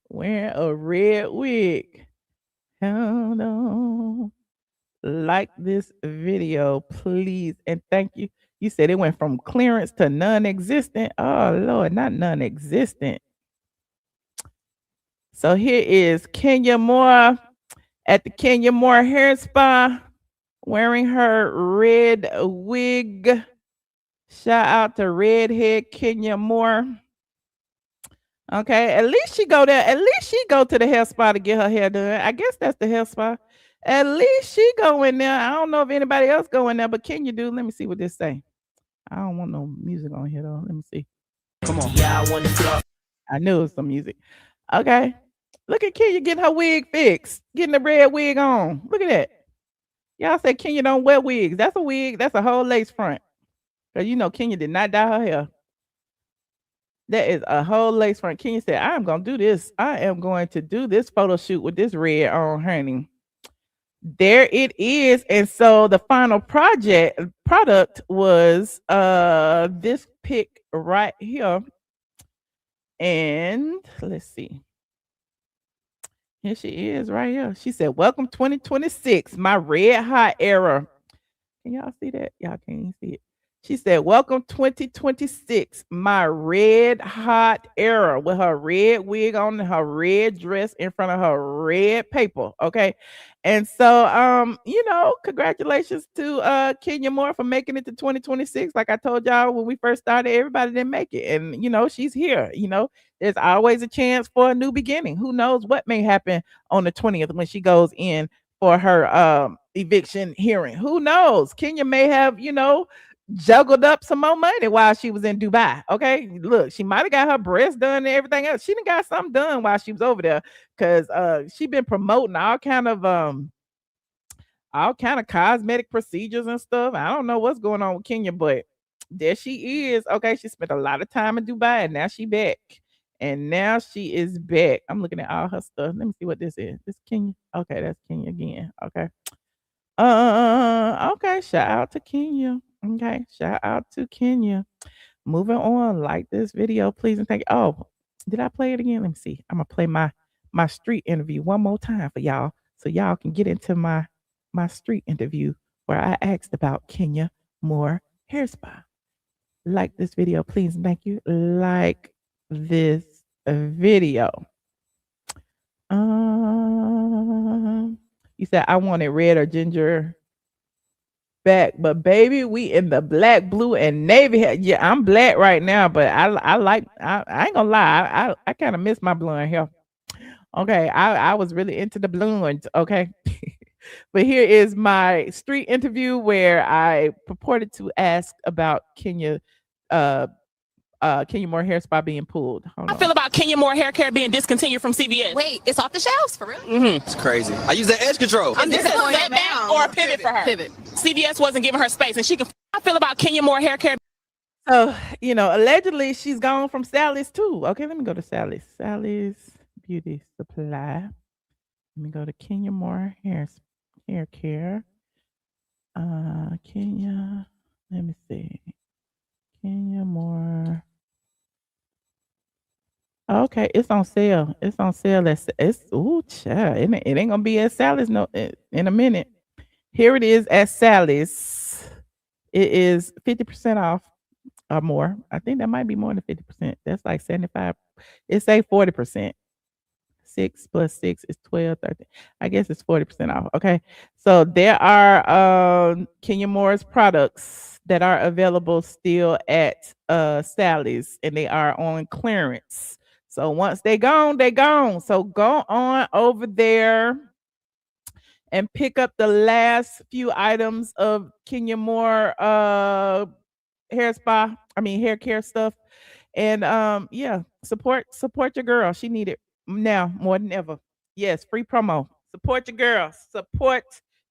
wearing a red wig. Hold on. Like this video, please. And thank you. You said it went from clearance to non-existent. Oh, Lord, not non-existent. So here is Kenya Moore at the Kenya Moore Hair Spa wearing her red wig. Shout out to redhead Kenya Moore. Okay, at least she go there. At least she go to the hair spa to get her hair done. I guess that's the hair spa. At least she go in there. I don't know if anybody else go in there, but Kenya do. Let me see what this say. I don't want no music on here though. Let me see. Come on. Yeah, I knew it was some music. Okay. Look at Kenya getting her wig fixed. Getting the red wig on. Look at that. Y'all say Kenya don't wear wigs. That's a wig. That's a whole lace front. Because Kenya did not dye her hair. That is a whole lace front. Kenya said, I'm going to do this. I am going to do this photo shoot with this red on, honey. There it is. And so the final product was this pic right here. And let's see. Here she is right here. She said, welcome 2026, my red hot era. Can y'all see that? Y'all can't even see it. She said, welcome 2026, my red hot era, with her red wig on and her red dress in front of her red paper. Okay. And so, congratulations to Kenya Moore for making it to 2026. Like I told y'all when we first started, everybody didn't make it. And, she's here. There's always a chance for a new beginning. Who knows what may happen on the 20th when she goes in for her eviction hearing. Who knows? Kenya may have, juggled up some more money while she was in Dubai. Okay, look, she might have got her breast done and everything else. She done got something done while she was over there, because she been promoting all kind of cosmetic procedures and stuff. I don't know what's going on with Kenya, but there she is. Okay, she spent a lot of time in Dubai, and now she back. And now she is back. I'm looking at all her stuff. Let me see what this is. This Kenya. Okay, that's Kenya again. Okay. Okay, shout out to Kenya. Okay, shout out to Kenya. Moving on, like this video, please, and thank you. Oh, did I play it again? Let me see. I'm gonna play my my street interview one more time for y'all, so y'all can get into my street interview where I asked about Kenya Moore Hair Spa. Like this video, please. Thank you. Like this video. You said I wanted red or ginger back, but baby, we in the black, blue, and navy hair. Yeah, I'm black right now, but I ain't gonna lie, I kind of miss my blonde hair. Okay, I was really into the blondes. Okay. But here is my street interview where I purported to ask about Kenya Moore Hair Spa being pulled. Hold I on. feel about Kenya Moore hair care being discontinued from CVS. Wait, it's off the shelves for real? It's crazy. I use that edge control. Is this a step back or a pivot for her? Pivot. CVS wasn't giving her space, and she can. I feel about Kenya Moore hair care. So, allegedly she's gone from Sally's too. Okay, let me go to Sally's. Sally's Beauty Supply. Let me go to Kenya Moore hair care. Kenya. Let me see. Kenya Moore. Okay, it's on sale. It's on sale. It's ooh, child. It ain't gonna be at Sally's in a minute. Here it is at Sally's. It is 50% off or more. I think that might be more than 50%. That's like 75. It's say 40%. 6 plus 6 is 12, 13. I guess it's 40% off. Okay. So there are Kenya Moore's products that are available still at Sally's, and they are on clearance. So once they gone, they gone. So go on over there and pick up the last few items of Kenya Moore hair care stuff. And yeah, support your girl. She need it now more than ever. Yes, free promo. Support your girl. Support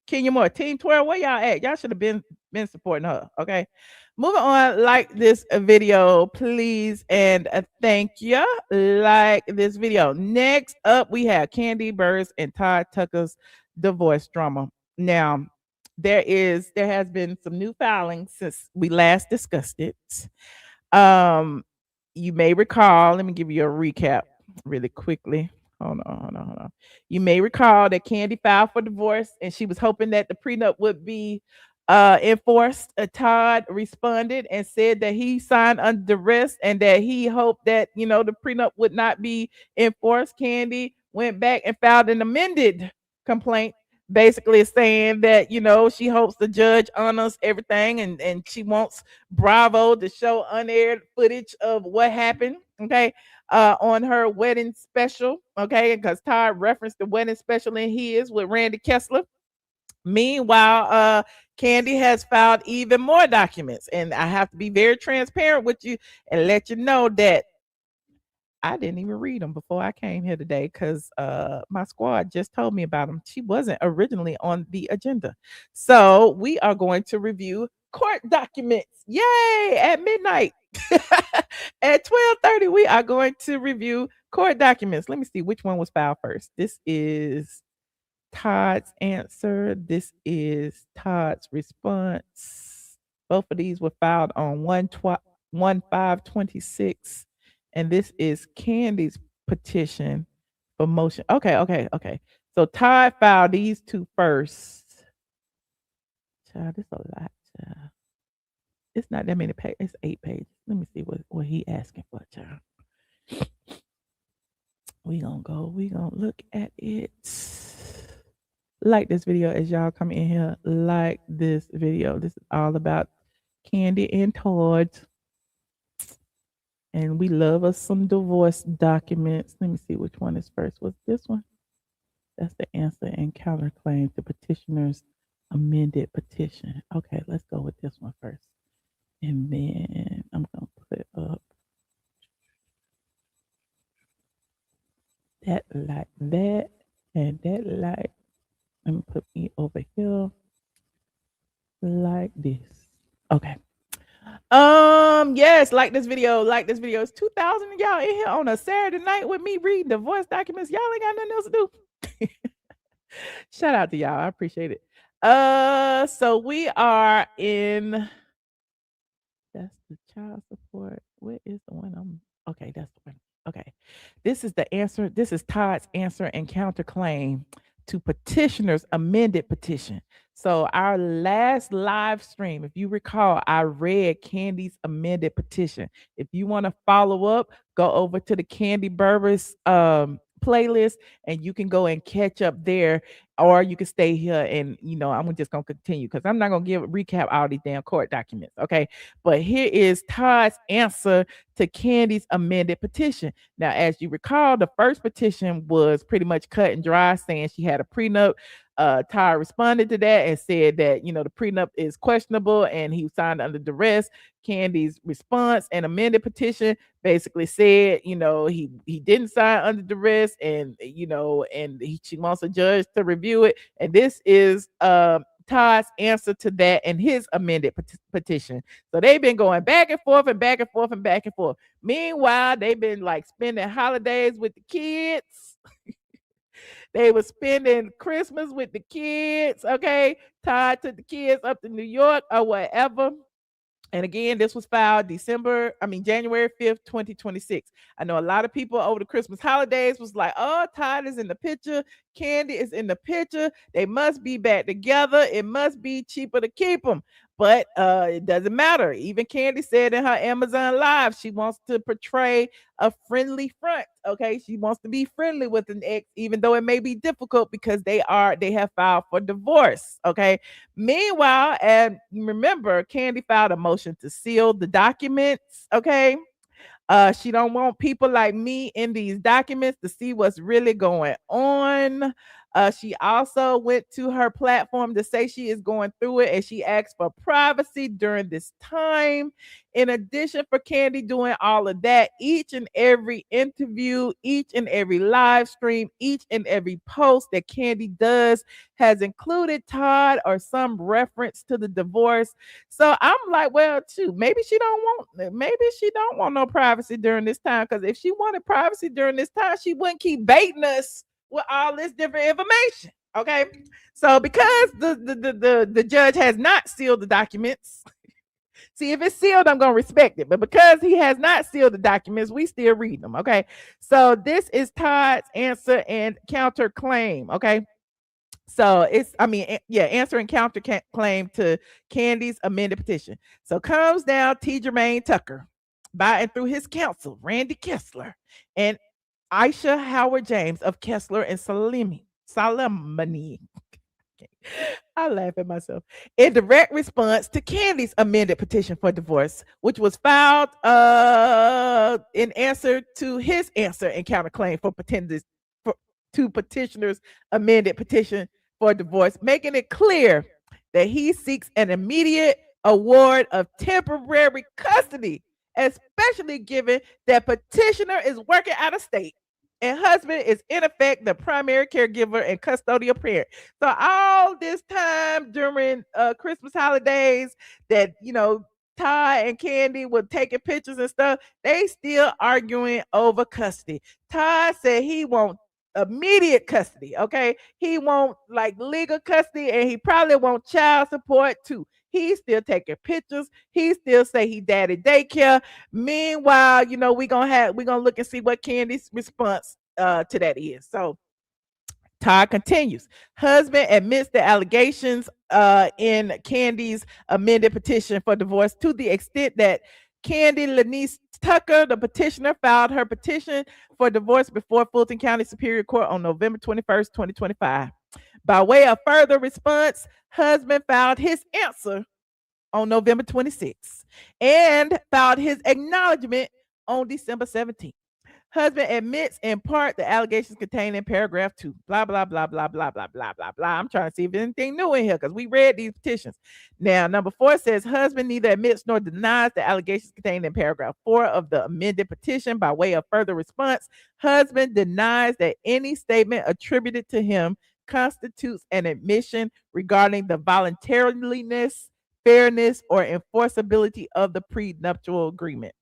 Kenya Moore. Team 12, where y'all at? Y'all should have been supporting her. Okay. Moving on, like this video, please, and thank you. Like this video. Next up, we have Kandi Burruss and Todd Tucker's divorce drama. Now, there has been some new filings since we last discussed it. You may recall, let me give you a recap really quickly. Hold on. You may recall that Kandi filed for divorce and she was hoping that the prenup would be enforced. Todd responded and said that he signed under duress and that he hoped that, the prenup would not be enforced. Kandi went back and filed an amended complaint, basically saying that, she hopes the judge honors everything and she wants Bravo to show unaired footage of what happened. Okay. On her wedding special. Okay. Because Todd referenced the wedding special in his with Randy Kessler. Meanwhile, Kandi has filed even more documents, and I have to be very transparent with you and let you know that I didn't even read them before I came here today because my squad just told me about them. She wasn't originally on the agenda. So we are going to review court documents. Yay! At midnight. At 12:30, we are going to review court documents. Let me see which one was filed first. This is Todd's answer. This is Todd's response. Both of these were filed on 1/5/26. And this is Kandi's petition for motion. Okay. So Todd filed these two first. Child, this a lot, child. It's not that many pages. It's 8 pages. Let me see what he asking for, child. We gonna look at it. Like this video as y'all come in here. Like this video. This is all about Kandi and Todd. And we love us some divorce documents. Let me see which one is first. Was this one? That's the answer and counterclaim to petitioner's amended petition. Okay, let's go with this one first. And then I'm going to put up that like that and that like. Let me put me over here like this. Okay. Yes, like this video. It's 2,000 of y'all in here on a Saturday night with me reading divorce documents. Y'all ain't got nothing else to do. Shout out to y'all. I appreciate it. So we are in, that's the child support. Where is the one okay, that's the one. Okay. This is the answer. This is Todd's answer and counterclaim to petitioner's amended petition. So our last live stream, if you recall, I read Kandi's amended petition. If you want to follow up, go over to the Kandi Burruss playlist and you can go and catch up there, or you can stay here and I'm just gonna continue because I'm not gonna recap all these damn court documents. Okay. But here is Todd's answer to Kandi's amended petition. Now, as you recall, the first petition was pretty much cut and dry, saying she had a prenup. Todd responded to that and said that the prenup is questionable and he signed under duress. Kandi's response and amended petition basically said he didn't sign under duress, and she wants a judge to review it. And this is Todd's answer to that and his amended petition. So they've been going back and forth and back and forth and back and forth. Meanwhile, they've been like spending holidays with the kids. They were spending Christmas with the kids. Okay. Todd took the kids up to New York or whatever. And again, this was filed January 5th, 2026. I know a lot of people over the Christmas holidays was like, oh, Todd is in the picture. Kandi is in the picture. They must be back together. It must be cheaper to keep them. But it doesn't matter. Even Kandi said in her Amazon Live, she wants to portray a friendly front. Okay. She wants to be friendly with an ex, even though it may be difficult because they have filed for divorce. Okay. Meanwhile, and remember, Kandi filed a motion to seal the documents. Okay. She don't want people like me in these documents to see what's really going on. She also went to her platform to say she is going through it, and she asked for privacy during this time. In addition, for Kandi doing all of that, each and every interview, each and every live stream, each and every post that Kandi does has included Todd or some reference to the divorce. So I'm like, well, too, maybe she don't want no privacy during this time, because if she wanted privacy during this time, she wouldn't keep baiting us with all this different information. Okay. So because the judge has not sealed the documents, see, if it's sealed, I'm going to respect it. But because he has not sealed the documents, we still read them. Okay. So this is Todd's answer and counterclaim. Okay. So answer and counterclaim to Kandi's amended petition. So comes down T. Jermaine Tucker by and through his counsel, Randy Kessler, and Aisha Howard James of Kessler and Alimony. I laugh at myself. In direct response to Kandi's amended petition for divorce, which was filed in answer to his answer and counterclaim to petitioner's amended petition for divorce, making it clear that he seeks an immediate award of temporary custody, especially given that petitioner is working out of state and husband is in effect the primary caregiver and custodial parent. So all this time during Christmas holidays that Todd and Kandi were taking pictures and stuff, they still arguing over custody. Todd said he wants immediate custody. Okay, he wants like legal custody, and he probably wants child support too. He's still taking pictures. He still say he daddy daycare. Meanwhile, we're gonna look and see what Kandi's response to that is. So Todd continues. Husband admits the allegations in Kandi's amended petition for divorce to the extent that Kandi Lanice Tucker, the petitioner, filed her petition for divorce before Fulton County Superior Court on November 21st, 2025. By way of further response, husband filed his answer on November 26th and filed his acknowledgement on December 17th. Husband admits in part the allegations contained in paragraph 2. Blah, blah, blah, blah, blah, blah, blah, blah, blah. I'm trying to see if there's anything new in here because we read these petitions. Now, number 4 says husband neither admits nor denies the allegations contained in paragraph 4 of the amended petition. By way of further response, husband denies that any statement attributed to him constitutes an admission regarding the voluntariness, fairness, or enforceability of the prenuptial agreement.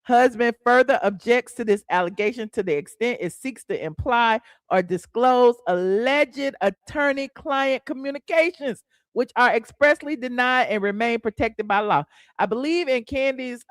Husband further objects to this allegation to the extent it seeks to imply or disclose alleged attorney-client communications, which are expressly denied and remain protected by law. I believe in Kandi's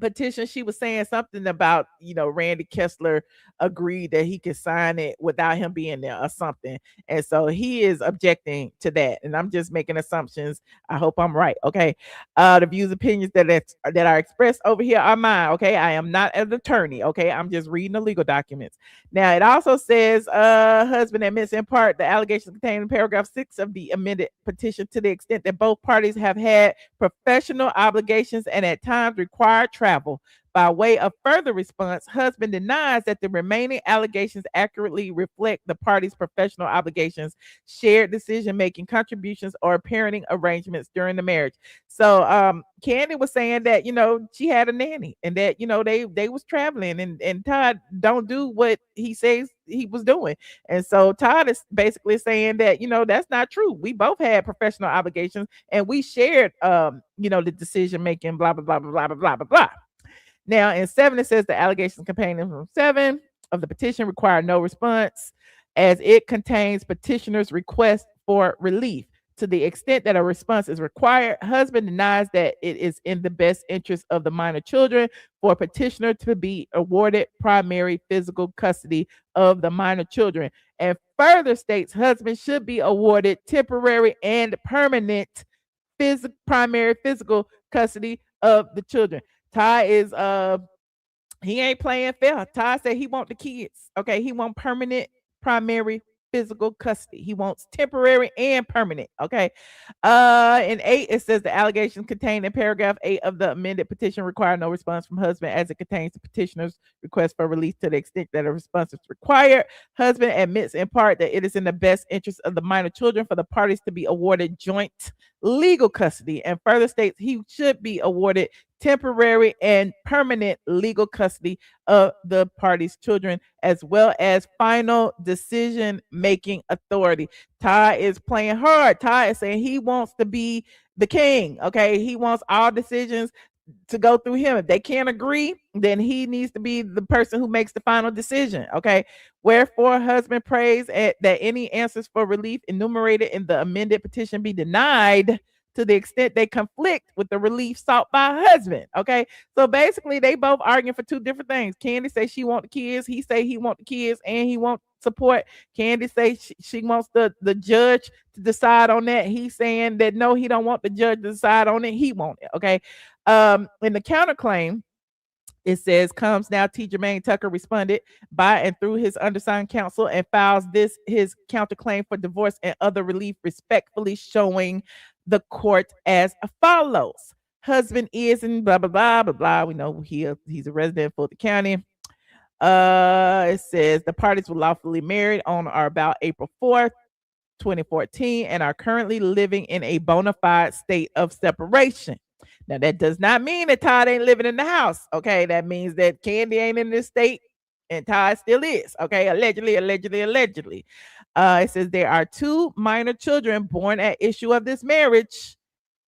petition, she was saying something about, Randy Kessler agreed that he could sign it without him being there or something. And so he is objecting to that. And I'm just making assumptions. I hope I'm right. Okay. The views, opinions that are expressed over here are mine. Okay. I am not an attorney. Okay. I'm just reading the legal documents. Now, it also says, husband admits in part the allegations contained in paragraph 6 of the amended petition to the extent that both parties have had professional obligations and at times required travel. By way of further response, husband denies that the remaining allegations accurately reflect the parties' professional obligations, shared decision-making, contributions, or parenting arrangements during the marriage. So Kandi was saying that, she had a nanny and that, they was traveling and Todd don't do what he says he was doing. And so Todd is basically saying that, that's not true. We both had professional obligations and we shared, the decision-making, blah, blah, blah, blah, blah, blah, blah, blah. Now, in 7, it says the allegations contained in 7 of the petition require no response as it contains petitioner's request for relief. To the extent that a response is required, husband denies that it is in the best interest of the minor children for petitioner to be awarded primary physical custody of the minor children, and further states husband should be awarded temporary and permanent primary physical custody of the children. Ty is he ain't playing fair. Ty said he want the kids. Okay, he want permanent primary physical custody. He wants temporary and permanent. Okay. In 8, it says the allegations contained in paragraph 8 of the amended petition require no response from husband as it contains the petitioner's request for release to the extent that a response is required. Husband admits in part that it is in the best interest of the minor children for the parties to be awarded joint legal custody, and further states he should be awarded temporary and permanent legal custody of the parties' children, as well as final decision-making authority. Ty is playing hard. Ty is saying he wants to be the king. Okay, he wants all decisions to go through him. If they can't agree, then he needs to be the person who makes the final decision. Okay. Wherefore, husband prays that any answers for relief enumerated in the amended petition be denied to the extent they conflict with the relief sought by husband. Okay. So basically, they both arguing for 2 different things. Kandi say she want the kids. He say he want the kids and he want support. Kandi say she wants the judge to decide on that. He's saying that no, he don't want the judge to decide on it. He want it. Okay. In the counterclaim, it says, comes now T. Jermaine Tucker responded by and through his undersigned counsel and files his counterclaim for divorce and other relief respectfully showing the court as follows. Husband is and blah, blah, blah, blah, blah. We know he's a resident of Fulton County. It says the parties were lawfully married on or about April 4th, 2014, and are currently living in a bona fide state of separation. Now, that does not mean that Todd ain't living in the house. Okay, that means that Kandi ain't in this state and Todd still is. Okay, allegedly. It says there are 2 minor children born at issue of this marriage.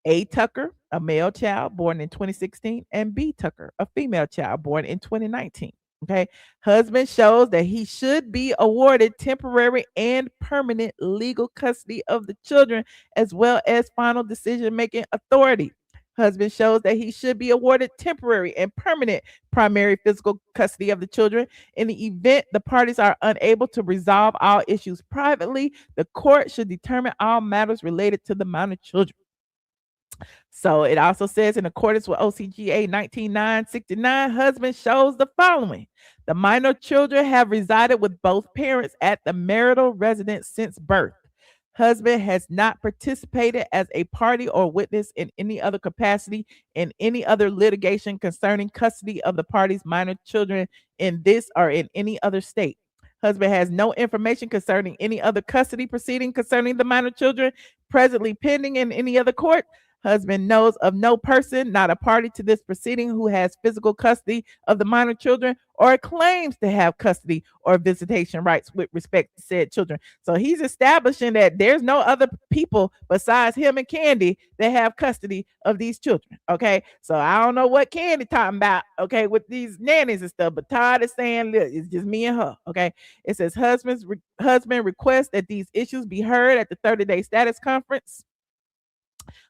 A. Tucker, a male child born in 2016, and B. Tucker, a female child born in 2019. Okay, husband shows that he should be awarded temporary and permanent legal custody of the children, as well as final decision-making authority. Husband shows that he should be awarded temporary and permanent primary physical custody of the children. In the event the parties are unable to resolve all issues privately, the court should determine all matters related to the minor children. So it also says, in accordance with OCGA 19969, husband shows the following. The minor children have resided with both parents at the marital residence since birth. Husband has not participated as a party or witness in any other capacity in any other litigation concerning custody of the parties' minor children in this or in any other state. Husband has no information concerning any other custody proceeding concerning the minor children presently pending in any other court. Husband knows of no person, not a party to this proceeding, who has physical custody of the minor children or claims to have custody or visitation rights with respect to said children. So he's establishing that there's no other people besides him and Kandi that have custody of these children. Okay, so I don't know what Kandi talking about, okay, with these nannies and stuff, but Todd is saying, look, it's just me and her. Okay, it says husband requests that these issues be heard at the 30-day status conference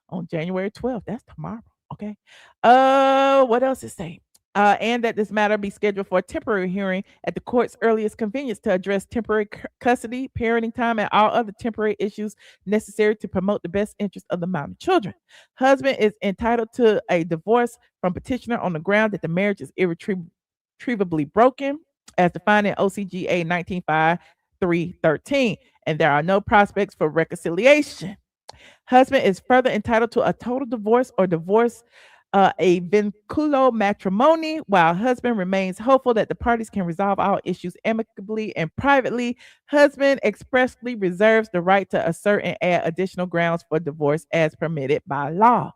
on January 12th. That's tomorrow. Okay. What else is saying? and that this matter be scheduled for a temporary hearing at the court's earliest convenience to address temporary custody, parenting time, and all other temporary issues necessary to promote the best interest of the minor children. Husband is entitled to a divorce from petitioner on the ground that the marriage is irretrievably broken, as defined in OCGA 1953-13, and there are no prospects for reconciliation. Husband is further entitled to a total divorce or divorce a vinculo matrimony, while husband remains hopeful that the parties can resolve all issues amicably and privately. Husband expressly reserves the right to assert and add additional grounds for divorce as permitted by law.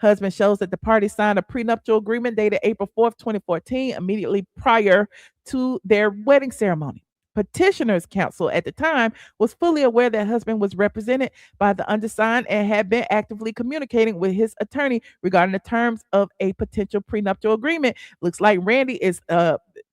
Husband shows that the parties signed a prenuptial agreement dated April 4th, 2014, immediately prior to their wedding ceremony. Petitioner's counsel at the time was fully aware that husband was represented by the undersigned and had been actively communicating with his attorney regarding the terms of a potential prenuptial agreement. Looks like Randy is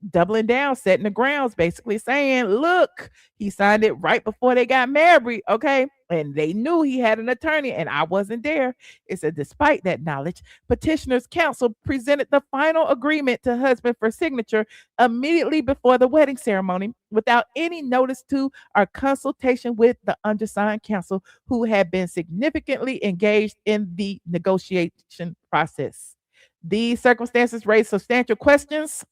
doubling down, setting the grounds, basically saying, look, he signed it right before they got married, okay? And they knew he had an attorney and I wasn't there. It said, despite that knowledge, petitioner's counsel presented the final agreement to husband for signature immediately before the wedding ceremony without any notice to or consultation with the undersigned counsel, who had been significantly engaged in the negotiation process. These circumstances raise substantial questions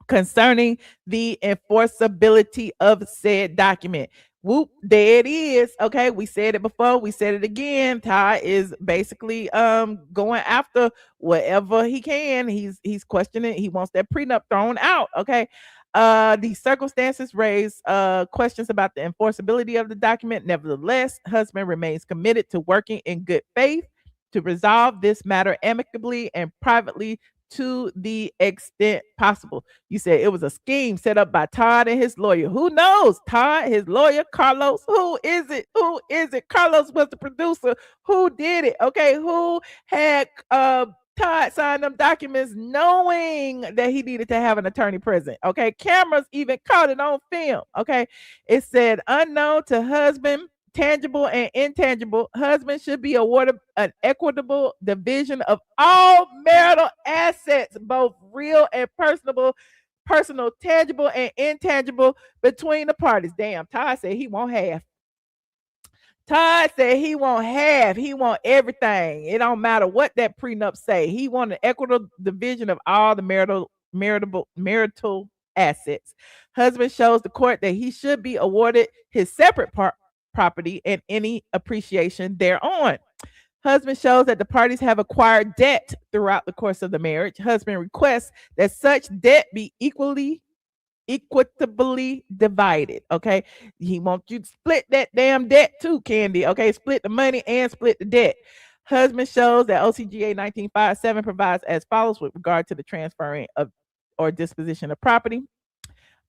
concerning the enforceability of said document. Whoop, there it is. Okay, we said it before, we said it again. Ty is basically going after whatever he can. He's questioning, he wants that prenup thrown out. Okay. The circumstances raise questions about the enforceability of the document. Nevertheless, husband remains committed to working in good faith to resolve this matter amicably and privately to the extent possible. You said it was a scheme set up by Todd and his lawyer. Who knows? Todd, his lawyer, Carlos. Who is it? Who is it? Carlos was the producer. Who did it? Okay, who had Todd sign them documents knowing that he needed to have an attorney present? Okay, cameras even caught it on film. Okay, it said unknown to husband, tangible and intangible, husband should be awarded an equitable division of all marital assets, both real and personal, tangible and intangible, between the parties. Damn, Todd said he won't have. Todd said he won't have. He want everything. It don't matter what that prenup say. He want an equitable division of all the marital assets. Husband shows the court that he should be awarded his separate property and any appreciation thereon. Husband shows that the parties have acquired debt throughout the course of the marriage. Husband requests that such debt be equitably divided. Okay, he wants you to split that damn debt too, Kandi. Okay, split the money and split the debt. Husband shows that OCGA 1957 provides as follows with regard to the transferring of or disposition of property.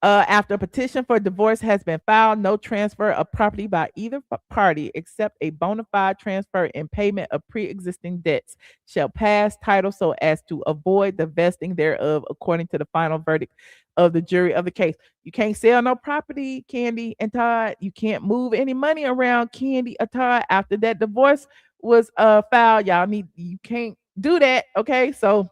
After a petition for divorce has been filed, no transfer of property by either party except a bona fide transfer in payment of pre-existing debts shall pass title so as to avoid the vesting thereof according to the final verdict of the jury of the case. You can't sell no property, Kandi and Todd. You can't move any money around, Kandi or Todd. After that divorce was filed, you can't do that. Okay, so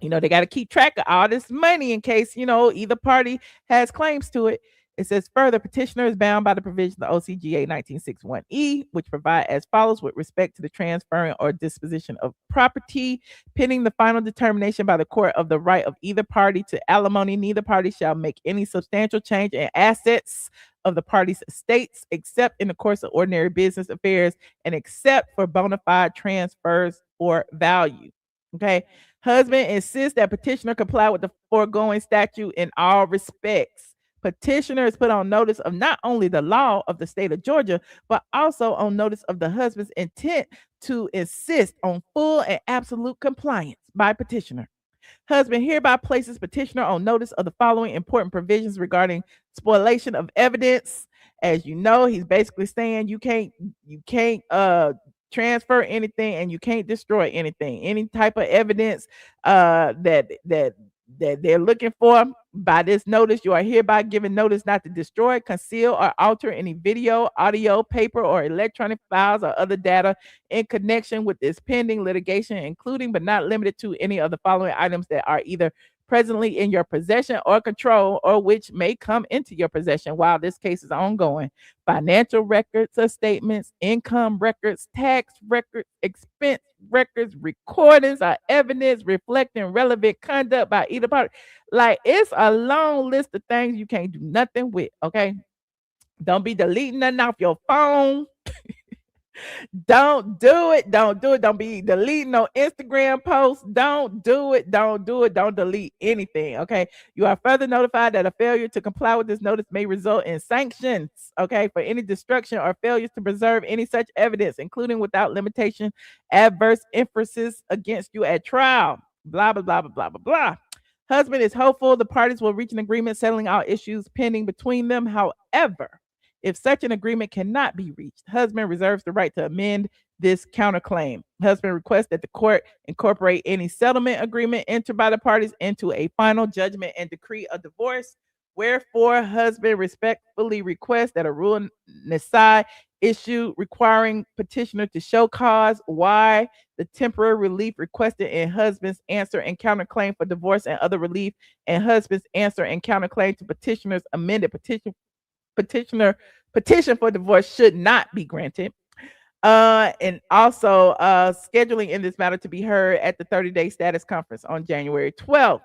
they got to keep track of all this money in case, either party has claims to it. It says further, petitioner is bound by the provision of OCGA 1961E, which provide as follows with respect to the transferring or disposition of property. Pending the final determination by the court of the right of either party to alimony, neither party shall make any substantial change in assets of the party's estates except in the course of ordinary business affairs and except for bona fide transfers or value. Okay. Husband insists that petitioner comply with the foregoing statute in all respects. Petitioner is put on notice of not only the law of the state of Georgia, but also on notice of the husband's intent to insist on full and absolute compliance by petitioner. Husband hereby places petitioner on notice of the following important provisions regarding spoliation of evidence. As you know, he's basically saying you can't transfer anything and you can't destroy anything. Any type of evidence that they're looking for, By this notice, you are hereby given notice not to destroy, conceal, or alter any video, audio, paper, or electronic files or other data in connection with this pending litigation, including but not limited to any of the following items that are either presently in your possession or control, or which may come into your possession while this case is ongoing. Financial records or statements, income records, tax records, expense records, recordings, or evidence reflecting relevant conduct by either party. Like, it's a long list of things you can't do nothing with, okay? Don't be deleting nothing off your phone. Don't do it. Don't do it. Don't be deleting no Instagram posts. Don't do it. Don't do it. Don't delete anything. Okay. You are further notified that a failure to comply with this notice may result in sanctions. Okay. For any destruction or failures to preserve any such evidence, including without limitation, adverse inferences against you at trial. Blah, blah, blah, blah, blah, blah, blah. Husband is hopeful the parties will reach an agreement settling all issues pending between them. However, if such an agreement cannot be reached, husband reserves the right to amend this counterclaim. Husband requests that the court incorporate any settlement agreement entered by the parties into a final judgment and decree of divorce. Wherefore, husband respectfully requests that a rule necessary issue requiring petitioner to show cause why the temporary relief requested in husband's answer and counterclaim for divorce and other relief, and husband's answer and counterclaim to petitioner's amended petition for divorce should not be granted. And also scheduling in this matter to be heard at the 30-day status conference on January 12th.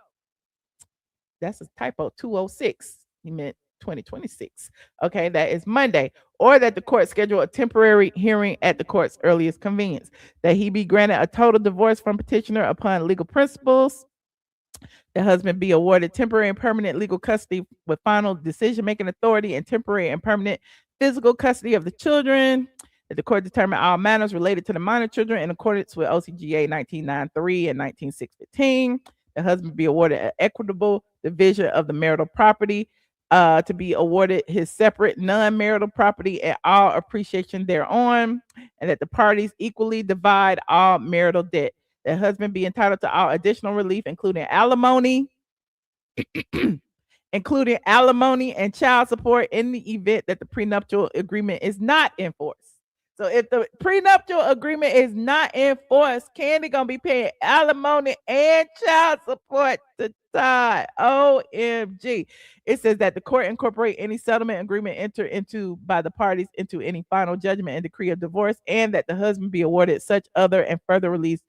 That's a typo, 206. He meant 2026. Okay, that is Monday. Or that the court schedule a temporary hearing at the court's earliest convenience. That he be granted a total divorce from petitioner upon legal principles. The husband be awarded temporary and permanent legal custody with final decision-making authority and temporary and permanent physical custody of the children. That the court determine all matters related to the minor children in accordance with OCGA 1993 and 19615. The husband be awarded an equitable division of the marital property, to be awarded his separate non-marital property and all appreciation thereon, and that the parties equally divide all marital debt. The husband be entitled to all additional relief, including alimony, and child support in the event that the prenuptial agreement is not enforced. So if the prenuptial agreement is not enforced, Kandi gonna be paying alimony and child support to Todd. OMG. It says that the court incorporate any settlement agreement entered into by the parties into any final judgment and decree of divorce, and that the husband be awarded such other and further relief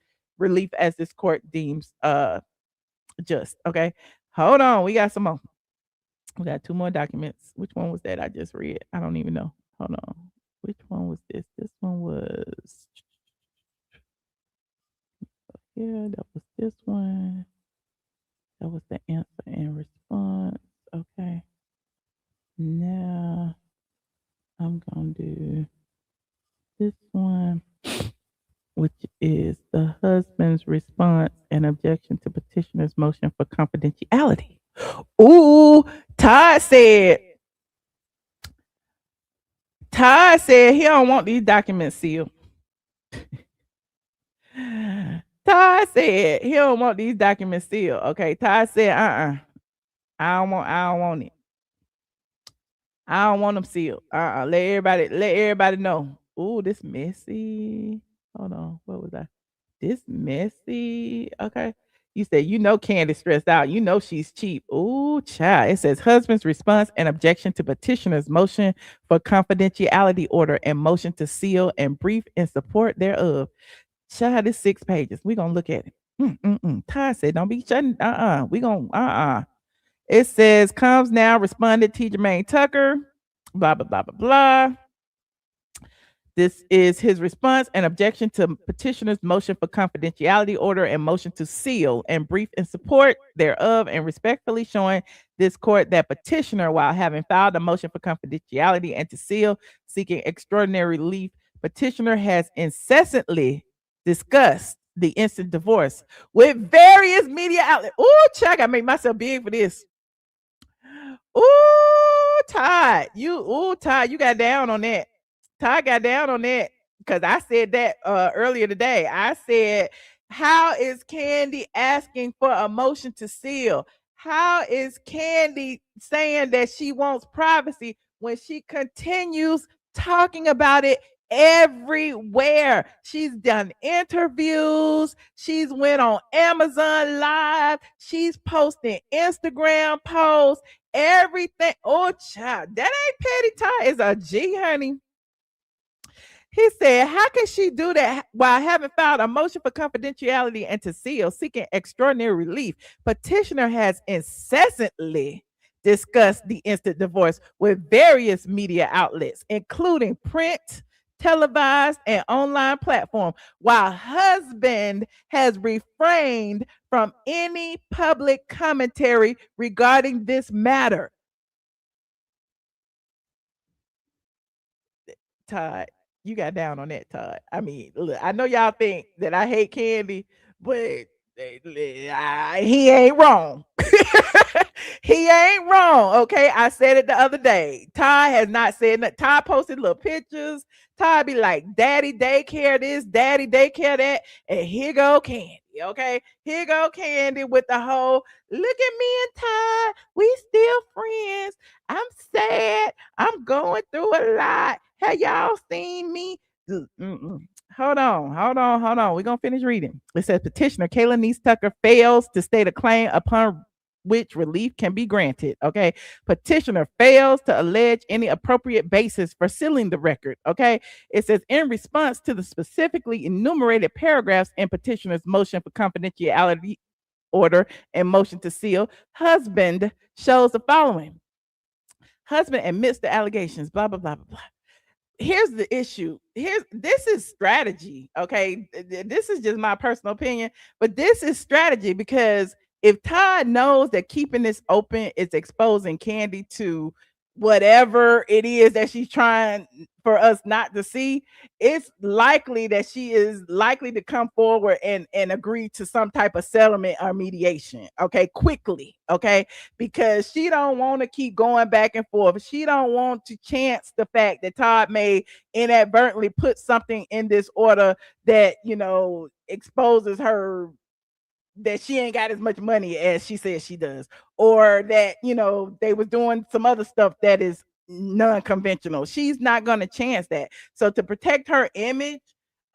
as this court deems just. Okay, hold on, we got some more. We got two more documents. Which one was that I just read? I don't even know. Hold on, which one was this? This one was, yeah, that was this one. That was the answer and response. Okay, now I'm gonna do this one, which is the husband's response and objection to petitioner's motion for confidentiality. Ooh, Todd said he don't want these documents sealed. Todd said he don't want these documents sealed. Okay, Todd said, I don't want it. I don't want them sealed. Let everybody know. Ooh, this messy. Hold on, what was I? This messy. Okay. You said, Kandi stressed out. She's cheap. Ooh, child. It says husband's response and objection to petitioner's motion for confidentiality order and motion to seal and brief in support thereof. Child, it's 6 pages. We're going to look at it. Todd said, don't be shutting. We going to, It says, comes now, responded T. Jermaine Tucker, blah, blah, blah, blah, blah. This is his response and objection to petitioner's motion for confidentiality order and motion to seal and brief in support thereof, and respectfully showing this court that petitioner, while having filed a motion for confidentiality and to seal, seeking extraordinary relief, petitioner has incessantly discussed the instant divorce with various media outlets. Ooh, check, I made myself big for this. Ooh, Todd, you got down on that. Todd got down on that because I said that earlier today. I said, how is Kandi asking for a motion to seal? How is Kandi saying that she wants privacy when she continues talking about it everywhere? She's done interviews. She's went on Amazon Live. She's posting Instagram posts, everything. Oh, child, that ain't Petty Todd. It's a G, honey. He said, how can she do that while having filed a motion for confidentiality and to seal, seeking extraordinary relief? Petitioner has incessantly discussed the instant divorce with various media outlets, including print, televised, and online platform, while husband has refrained from any public commentary regarding this matter. Todd, you got down on that, Todd. I mean, look, I know y'all think that I hate Kandi, but he ain't wrong. He ain't wrong. Okay, I said it the other day. Todd has not said that. Todd posted little pictures. Todd be like, "Daddy daycare this, Daddy daycare that," and here go Kandi. Okay, here go Kandi with the whole, "Look at me and Todd, we still friends. I'm sad. I'm going through a lot. Have y'all seen me?" Hold on. We're gonna finish reading. It says petitioner Kayla Tucker fails to state a claim upon which relief can be granted. Okay. Petitioner fails to allege any appropriate basis for sealing the record. Okay. It says in response to the specifically enumerated paragraphs in petitioner's motion for confidentiality order and motion to seal, husband shows the following. Husband admits the allegations, blah, blah, blah, blah, blah. Here's the issue. This is strategy. Okay. This is just my personal opinion, but this is strategy because if Todd knows that keeping this open is exposing Kandi to whatever it is that she's trying for us not to see, it's likely that she is likely to come forward and agree to some type of settlement or mediation, okay, quickly, okay, because she don't want to keep going back and forth. She don't want to chance the fact that Todd may inadvertently put something in this order that, you know, exposes her that she ain't got as much money as she says she does, or that, you know, they was doing some other stuff that is non-conventional. She's not going to chance that. So to protect her image,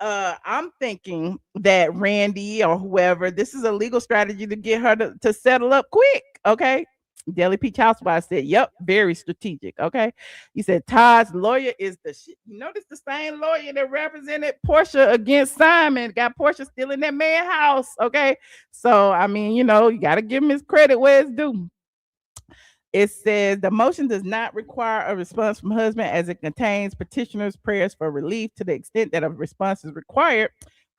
I'm thinking that Randy or whoever, this is a legal strategy to get her to settle up quick. Okay. Deli Peach Housewife said, yep, very strategic. Okay. He said Todd's lawyer is the shit. You notice the same lawyer that represented Porsha against Simon, got Porsha still in that man's house. Okay. So, I mean, you know, you got to give him his credit where it's due. It says the motion does not require a response from husband as it contains petitioner's prayers for relief to the extent that a response is required.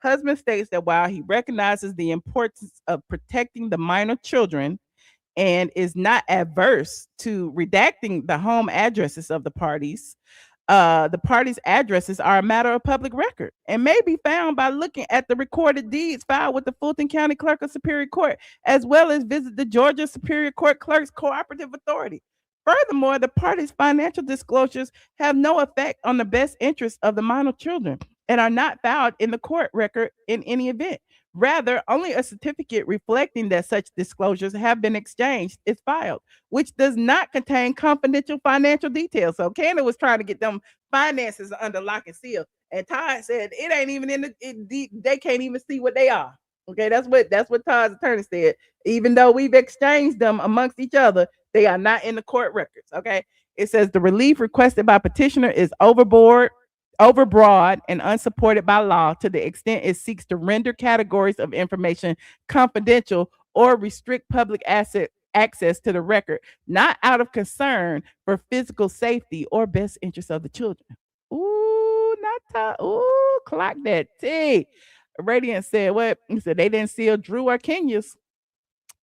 Husband states that while he recognizes the importance of protecting the minor children and is not adverse to redacting the home addresses of the parties' addresses are a matter of public record and may be found by looking at the recorded deeds filed with the Fulton County Clerk of Superior Court, as well as visit the Georgia Superior Court Clerk's Cooperative Authority. Furthermore, the parties' financial disclosures have no effect on the best interest of the minor children and are not filed in the court record in any event. Rather, only a certificate reflecting that such disclosures have been exchanged is filed, which does not contain confidential financial details. So Kandi was trying to get them finances under lock and seal, and Todd said it ain't even in they can't even see what they are. Okay, that's what Todd's attorney said. Even though we've exchanged them amongst each other, they are not in the court records. Okay, it says the relief requested by petitioner is overbroad and unsupported by law to the extent it seeks to render categories of information confidential or restrict public access to the record, not out of concern for physical safety or best interest of the children. Ooh, clock that T. Radiant said what? He said they didn't seal Drew or Kenya's.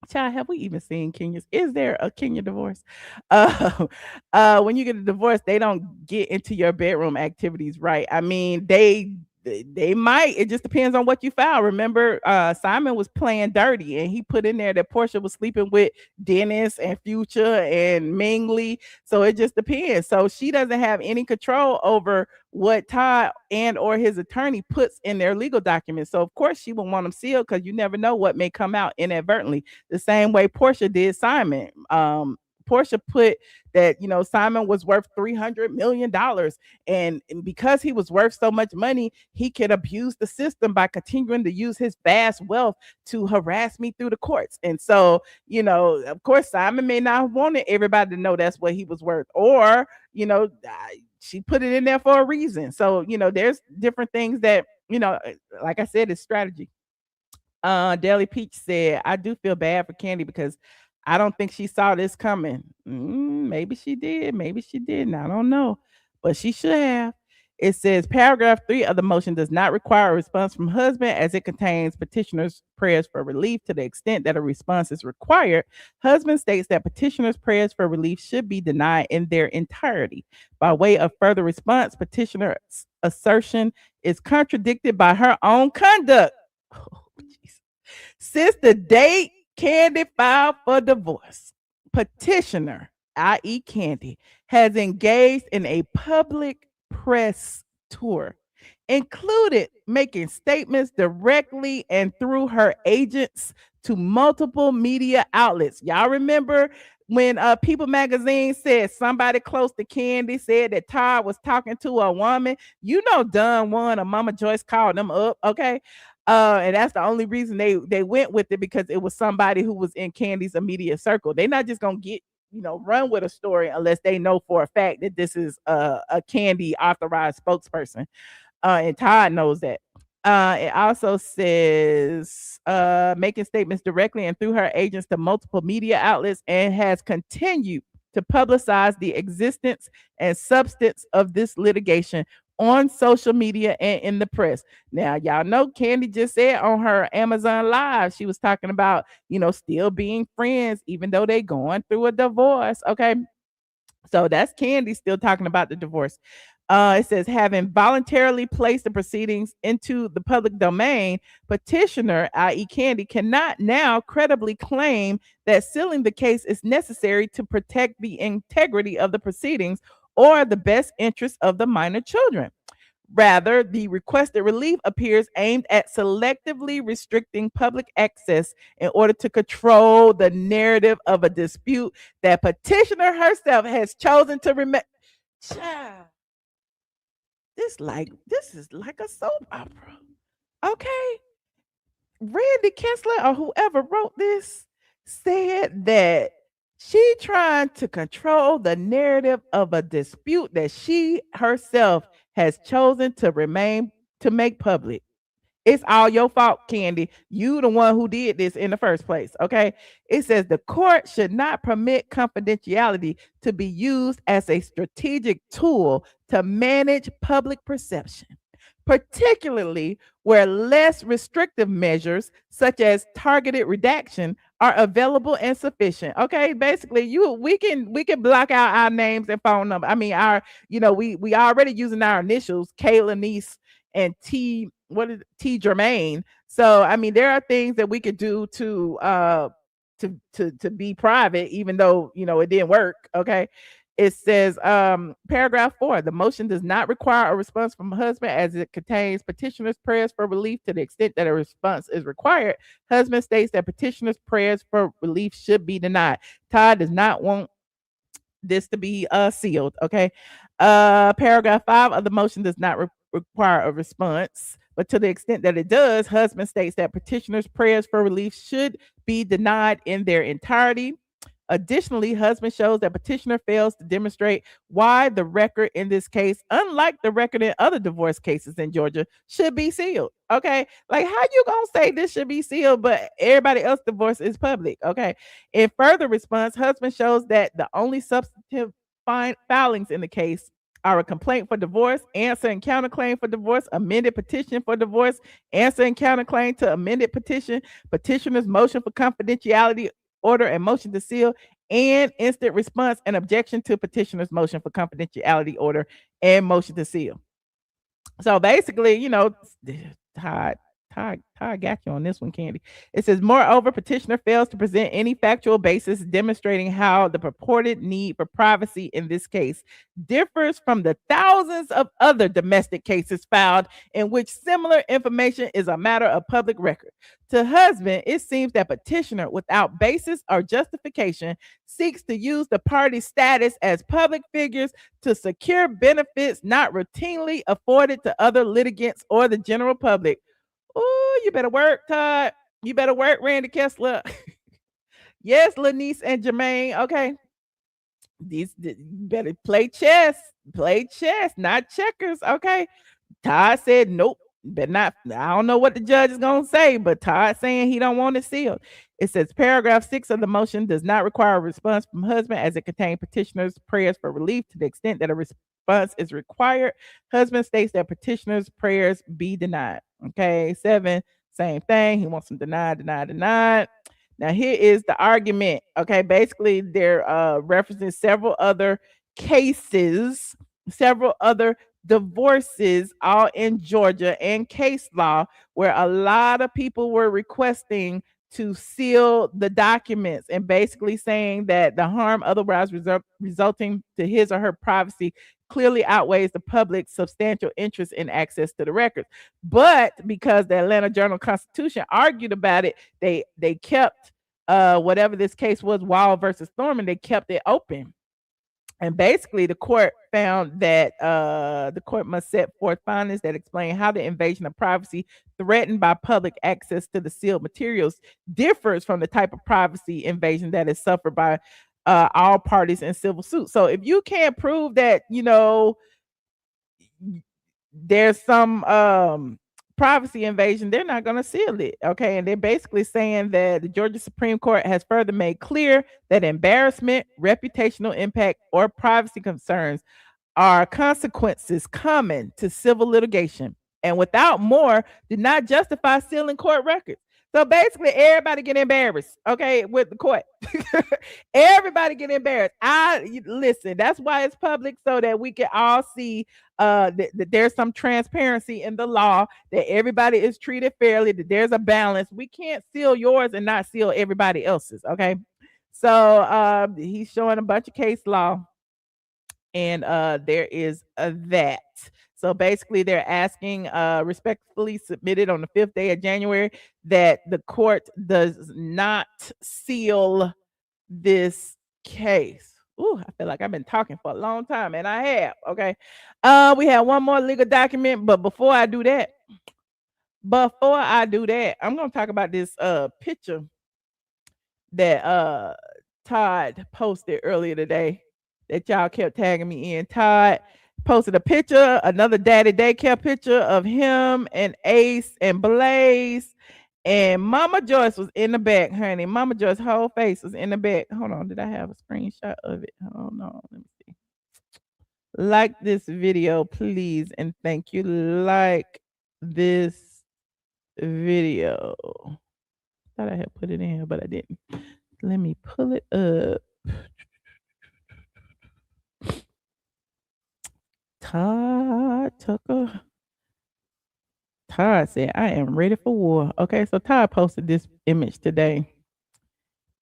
Child, have we even seen Kenya's? Is there a Kenya divorce? When you get a divorce, they don't get into your bedroom activities, right? I mean, they they might. It just depends on what you file. Remember, Simon was playing dirty, and he put in there that Porsha was sleeping with Dennis and Future and Mingley. So it just depends. So she doesn't have any control over what Todd and or his attorney puts in their legal documents. So of course she will want them sealed because you never know what may come out inadvertently. The same way Porsha did Simon. Porsha put that, Simon was worth $300 million. And because he was worth so much money, he could abuse the system by continuing to use his vast wealth to harass me through the courts. And so, of course, Simon may not have wanted everybody to know that's what he was worth. Or, she put it in there for a reason. So, there's different things that, like I said, it's strategy. Daily Peach said, I do feel bad for Kandi because I don't think she saw this coming. Maybe she did. Maybe she didn't. I don't know. But she should have. It says paragraph 3 of the motion does not require a response from husband as it contains petitioner's prayers for relief to the extent that a response is required. Husband states that petitioner's prayers for relief should be denied in their entirety. By way of further response, petitioner's assertion is contradicted by her own conduct. Since the date Kandi filed for divorce, petitioner, i.e. Kandi, has engaged in a public press tour, included making statements directly and through her agents to multiple media outlets. Y'all remember when People Magazine said somebody close to Kandi said that Todd was talking to a woman? Don Juan or Mama Joyce called them up, okay? And that's the only reason they went with it, because it was somebody who was in Kandi's immediate circle. They're not just gonna run with a story unless they know for a fact that this is a Kandi authorized spokesperson. And Todd knows that. It also says making statements directly and through her agents to multiple media outlets, and has continued to publicize the existence and substance of this litigation on social media and in the press. Now, y'all know Kandi just said on her Amazon Live, she was talking about, still being friends, even though they going through a divorce. Okay. So that's Kandi still talking about the divorce. It says, having voluntarily placed the proceedings into the public domain, petitioner, i.e. Kandi, cannot now credibly claim that sealing the case is necessary to protect the integrity of the proceedings or the best interest of the minor children. Rather, the requested relief appears aimed at selectively restricting public access in order to control the narrative of a dispute that petitioner herself has chosen to remain. This is like a soap opera. Okay. Randy Kessler or whoever wrote this said that she trying to control the narrative of a dispute that she herself has chosen to make public. It's all your fault, Kandi. You the one who did this in the first place, okay? It says the court should not permit confidentiality to be used as a strategic tool to manage public perception, particularly where less restrictive measures such as targeted redaction are available and sufficient. Okay, basically, we can block out our names and phone number. I mean, we already using our initials, Kayla Niece and T Germain. So I mean, there are things that we could do to be private, even though it didn't work. Okay. It says, paragraph 4, the motion does not require a response from a husband as it contains petitioner's prayers for relief to the extent that a response is required. Husband states that petitioner's prayers for relief should be denied. Todd does not want this to be sealed. Okay. Paragraph 5 of the motion does not require a response, but to the extent that it does, husband states that petitioner's prayers for relief should be denied in their entirety. Additionally, husband shows that petitioner fails to demonstrate why the record in this case, unlike the record in other divorce cases in Georgia, should be sealed. Okay. Like, how you gonna say this should be sealed, but everybody else's divorce is public? Okay. In further response, husband shows that the only substantive filings in the case are a complaint for divorce, answer and counterclaim for divorce, amended petition for divorce, answer and counterclaim to amended petition, petitioner's motion for confidentiality order and motion to seal, and instant response and objection to petitioner's motion for confidentiality order and motion to seal. So basically, you know, Todd got you on this one, Kandi. It says, moreover, petitioner fails to present any factual basis demonstrating how the purported need for privacy in this case differs from the thousands of other domestic cases filed in which similar information is a matter of public record. To husband, it seems that petitioner, without basis or justification, seeks to use the party's status as public figures to secure benefits not routinely afforded to other litigants or the general public. Oh, you better work, Todd. You better work, Randy Kessler. Yes, Lanice and Jermaine. Okay. These better play chess, not checkers. Okay. Todd said, nope, but not. I don't know what the judge is gonna say, but Todd saying he don't want it sealed. It says paragraph 6 of the motion does not require a response from husband as it contains petitioner's prayers for relief to the extent that a response is required. Husband states that petitioner's prayers be denied. Okay, 7, same thing. He wants them denied. Now here is the argument. Okay, basically they're referencing several other cases, several other divorces, all in Georgia and case law, where a lot of people were requesting to seal the documents and basically saying that the harm otherwise resulting to his or her privacy clearly outweighs the public's substantial interest in access to the records. But because the Atlanta Journal-Constitution argued about it, they kept whatever this case was, Wild versus Thurman, they kept it open. And basically, the court found that the court must set forth findings that explain how the invasion of privacy threatened by public access to the sealed materials differs from the type of privacy invasion that is suffered by all parties in civil suits. So if you can't prove that, you know, there's some privacy invasion, they're not going to seal it. Okay. And they're basically saying that the Georgia Supreme Court has further made clear that embarrassment, reputational impact, or privacy concerns are consequences common to civil litigation, and without more, do not justify sealing court records. So basically, everybody get embarrassed, okay, with the court. Everybody get embarrassed. Listen, that's why it's public, so that we can all see that there's some transparency in the law, that everybody is treated fairly, that there's a balance. We can't seal yours and not seal everybody else's, okay? So he's showing a bunch of case law, and there is that. So basically, they're asking, respectfully submitted on the 5th day of January, that the court does not seal this case. Ooh, I feel like I've been talking for a long time, and I have. Okay. We have one more legal document, but before I do that, I'm gonna talk about this picture that Todd posted earlier today that y'all kept tagging me in. Todd posted a picture, another daddy daycare picture of him and Ace and Blaze, and Mama Joyce was in the back, honey. Mama Joyce's whole face was in the back. Hold on, did I have a screenshot of it? Hold on, let me see. Like this video, please, and thank you. Like this video. Thought I had put it in, but I didn't. Let me pull it up. Todd Tucker. Todd said, I am ready for war. Okay, so Todd posted this image today.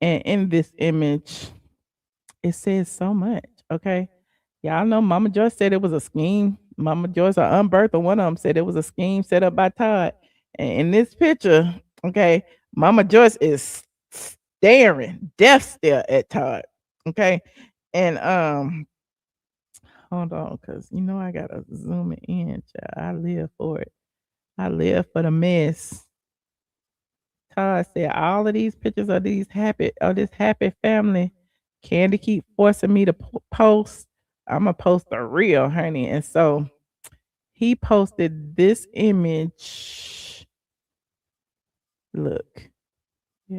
And in this image, it says so much. Okay. Y'all know Mama Joyce said it was a scheme. Mama Joyce or Unbirth, one of them, said it was a scheme set up by Todd. And in this picture, okay, Mama Joyce is staring, death stare at Todd. Okay. And hold on, because you know I gotta zoom it in, child. I live for it. I live for the mess. Todd said all of these pictures of this happy family, Kandi keep forcing me to post. I'm gonna post the real, honey. And so he posted this image. Look,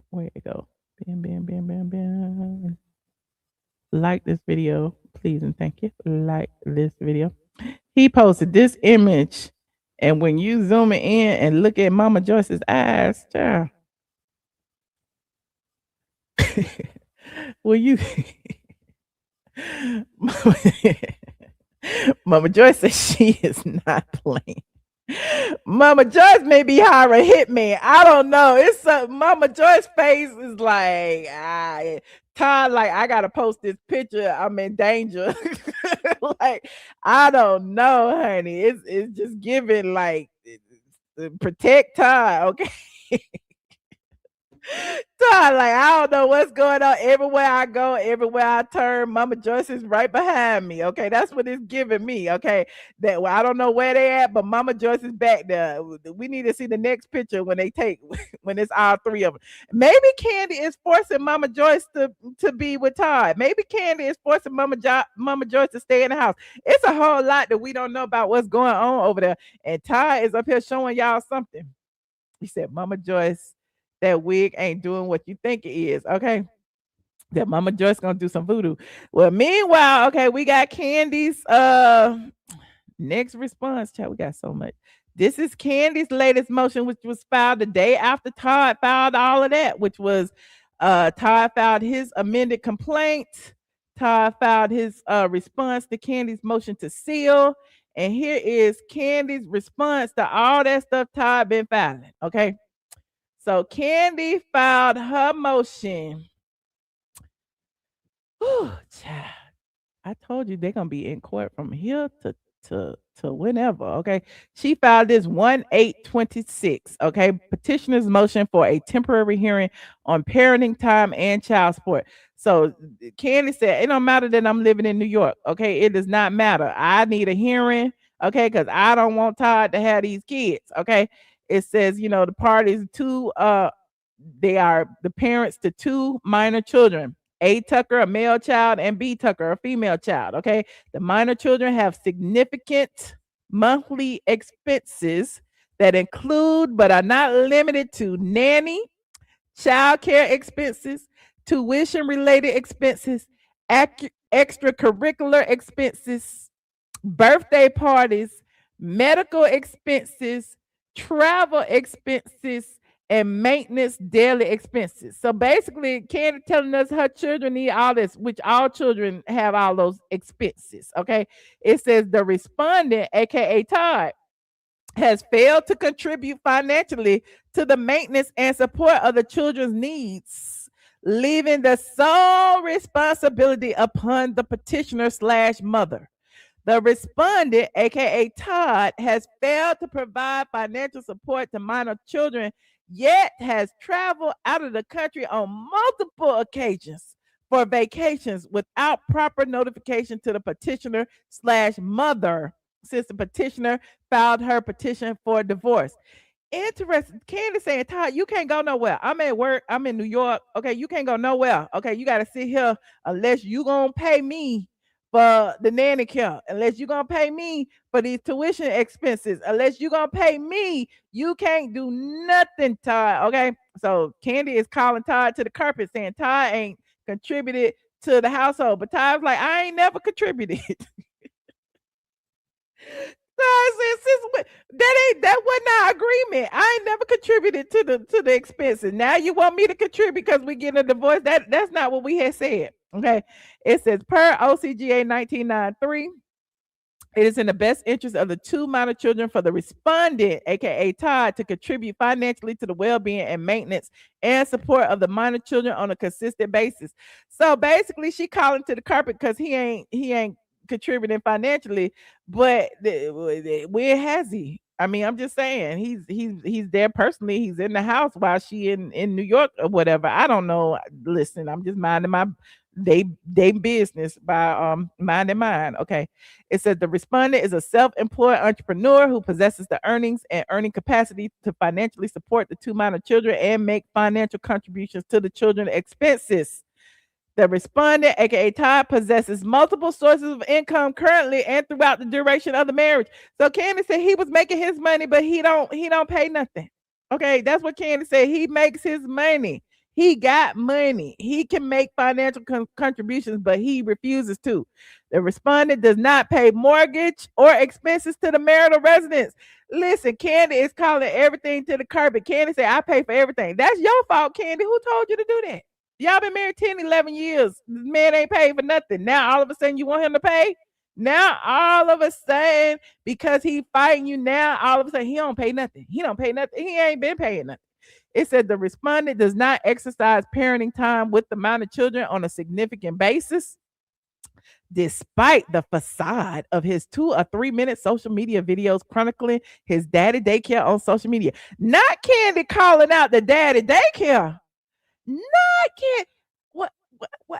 where it go? Bam, bam, bam, bam, bam. Like this video, please, and thank you. Like this video. He posted this image, and when you zoom it in and look at Mama Joyce's eyes, child. Will you Mama Joyce says she is not playing. Mama Joyce may be hiring a hitman. I don't know. It's Mama Joyce's face is like, Todd, like, I gotta post this picture. I'm in danger. Like, I don't know, honey. It's just giving like protect Todd, okay? Todd, like, I don't know what's going on. Everywhere I go, everywhere I turn, Mama Joyce is right behind me. Okay, that's what it's giving me. Okay, that I don't know where they at, but Mama Joyce is back there. We need to see the next picture when when it's all three of them. Maybe Kandi is forcing Mama Joyce to be with Todd. Maybe Kandi is forcing Mama Joyce to stay in the house. It's a whole lot that we don't know about what's going on over there. And Todd is up here showing y'all something. He said, Mama Joyce, that wig ain't doing what you think it is, okay? That Mama Joyce gonna do some voodoo. Well, meanwhile, okay, we got Kandi's next response. Chat, we got so much. This is Kandi's latest motion, which was filed the day after Todd filed all of that, which was Todd filed his amended complaint. Todd filed his response to Kandi's motion to seal. And here is Kandi's response to all that stuff Todd been filing, okay? So Kandi filed her motion. Whew, child. I told you they're gonna be in court from here to whenever. Okay. She filed this 1/8/26. Okay. Petitioner's motion for a temporary hearing on parenting time and child support. So Kandi said, it don't matter that I'm living in New York. Okay. It does not matter. I need a hearing. Okay, because I don't want Todd to have these kids. Okay. It says, you know, the parties they are the parents to two minor children, A Tucker, a male child, and B Tucker, a female child. Okay. The minor children have significant monthly expenses that include, but are not limited to, nanny, child care expenses, tuition related expenses, extracurricular expenses, birthday parties, medical expenses, travel expenses, and maintenance daily expenses. So basically, Kandi telling us her children need all this, which all children have all those expenses. Okay. It says the respondent, aka Todd, has failed to contribute financially to the maintenance and support of the children's needs, leaving the sole responsibility upon the petitioner/mother. The respondent, aka Todd, has failed to provide financial support to minor children, yet has traveled out of the country on multiple occasions for vacations without proper notification to the petitioner/mother since the petitioner filed her petition for divorce. Interesting. Kandi saying, Todd, you can't go nowhere. I'm at work. I'm in New York. Okay, you can't go nowhere. Okay, you got to sit here unless you gonna pay me for the nanny care, unless you're gonna pay me for these tuition expenses, unless you're gonna pay me, you can't do nothing, Todd. Okay. So Kandi is calling Todd to the carpet saying Todd ain't contributed to the household. But Todd's like, I ain't never contributed. That wasn't our agreement. I ain't never contributed to the expenses. Now you want me to contribute because we getting a divorce? That's not what we had said. Okay. It says per OCGA 1993, it is in the best interest of the two minor children for the respondent, aka Todd, to contribute financially to the well-being and maintenance and support of the minor children on a consistent basis. So basically, she calling to the carpet because he ain't contributing financially, but where has he? I mean, I'm just saying he's there personally. He's in the house while she in New York or whatever. I don't know. Listen, I'm just minding my they business by minding mine. Okay. It says the respondent is a self-employed entrepreneur who possesses the earnings and earning capacity to financially support the two minor children and make financial contributions to the children's expenses. The respondent, aka Todd, possesses multiple sources of income currently and throughout the duration of the marriage. So Kandi said he was making his money, but he don't pay nothing. Okay, that's what Kandi said. He makes his money. He got money. He can make financial contributions, but he refuses to. The respondent does not pay mortgage or expenses to the marital residence. Listen, Kandi is calling everything to the carpet. Kandi said, I pay for everything. That's your fault, Kandi. Who told you to do that? Y'all been married 10, 11 years. This man ain't paid for nothing. Now, all of a sudden, you want him to pay? Now all of a sudden, because he fighting you now, all of a sudden he don't pay nothing. He don't pay nothing. He ain't been paying nothing. It said the respondent does not exercise parenting time with the minor children on a significant basis, despite the facade of his 2 or 3 minute social media videos chronicling his daddy daycare on social media. Not Kandi calling out the daddy daycare. Not Kandi. What?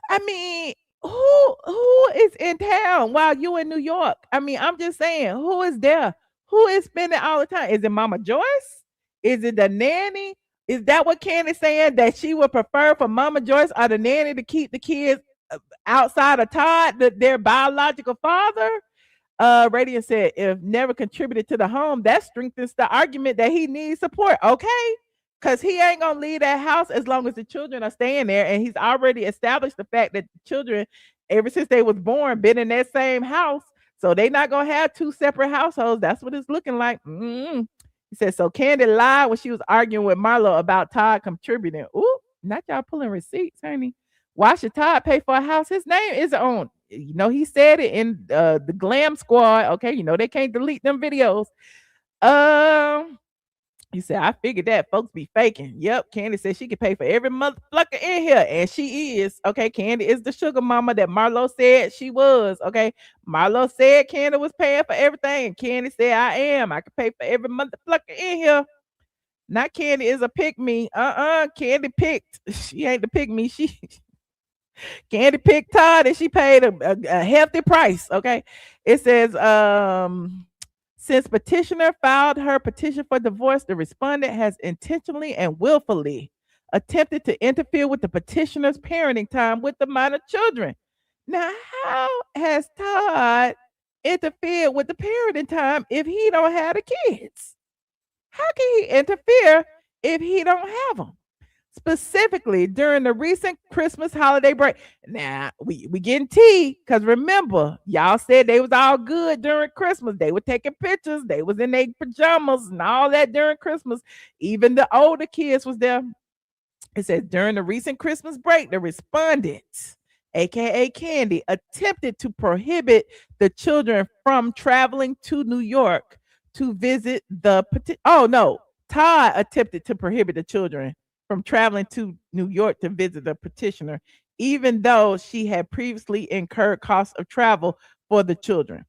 I mean, who is in town while you in New York? I mean, I'm just saying, who is there? Who is spending all the time? Is it Mama Joyce? Is it the nanny? Is that what Kandi's saying, that she would prefer for Mama Joyce or the nanny to keep the kids outside of Todd, their biological father? Radiant said, if never contributed to the home, that strengthens the argument that he needs support. Okay, because he ain't gonna leave that house as long as the children are staying there, and he's already established the fact that the children, ever since they was born, been in that same house, so they not gonna have 2 separate households. That's what it's looking like. He said, so Kandi lied when she was arguing with Marlo about Todd contributing. Ooh, not y'all pulling receipts, honey. Why should Todd pay for a house? His name is on. You know, he said it in the Glam Squad. Okay, you know, they can't delete them videos. He said, I figured that folks be faking. Yep, Kandi said she could pay for every motherfucker in here, and she is. Okay, Kandi is the sugar mama that Marlo said she was. Okay, Marlo said Kandi was paying for everything, and Kandi said, I am. I can pay for every motherfucker in here. Not Kandi is a pick me. Kandi picked. She ain't the pick me. Kandi picked Todd, and she paid a hefty price. Okay, it says, since petitioner filed her petition for divorce, the respondent has intentionally and willfully attempted to interfere with the petitioner's parenting time with the minor children. Now, how has Todd interfered with the parenting time if he don't have the kids? How can he interfere if he don't have them? Specifically during the recent Christmas holiday break. Now we getting tea, because remember, y'all said they was all good during Christmas. They were taking pictures, they was in their pajamas and all that during Christmas. Even the older kids was there. It says during the recent Christmas break, the respondents, aka Kandi, attempted to prohibit the children from traveling to New York to visit the Todd attempted to prohibit the children from traveling to New York to visit the petitioner, even though she had previously incurred costs of travel for the children.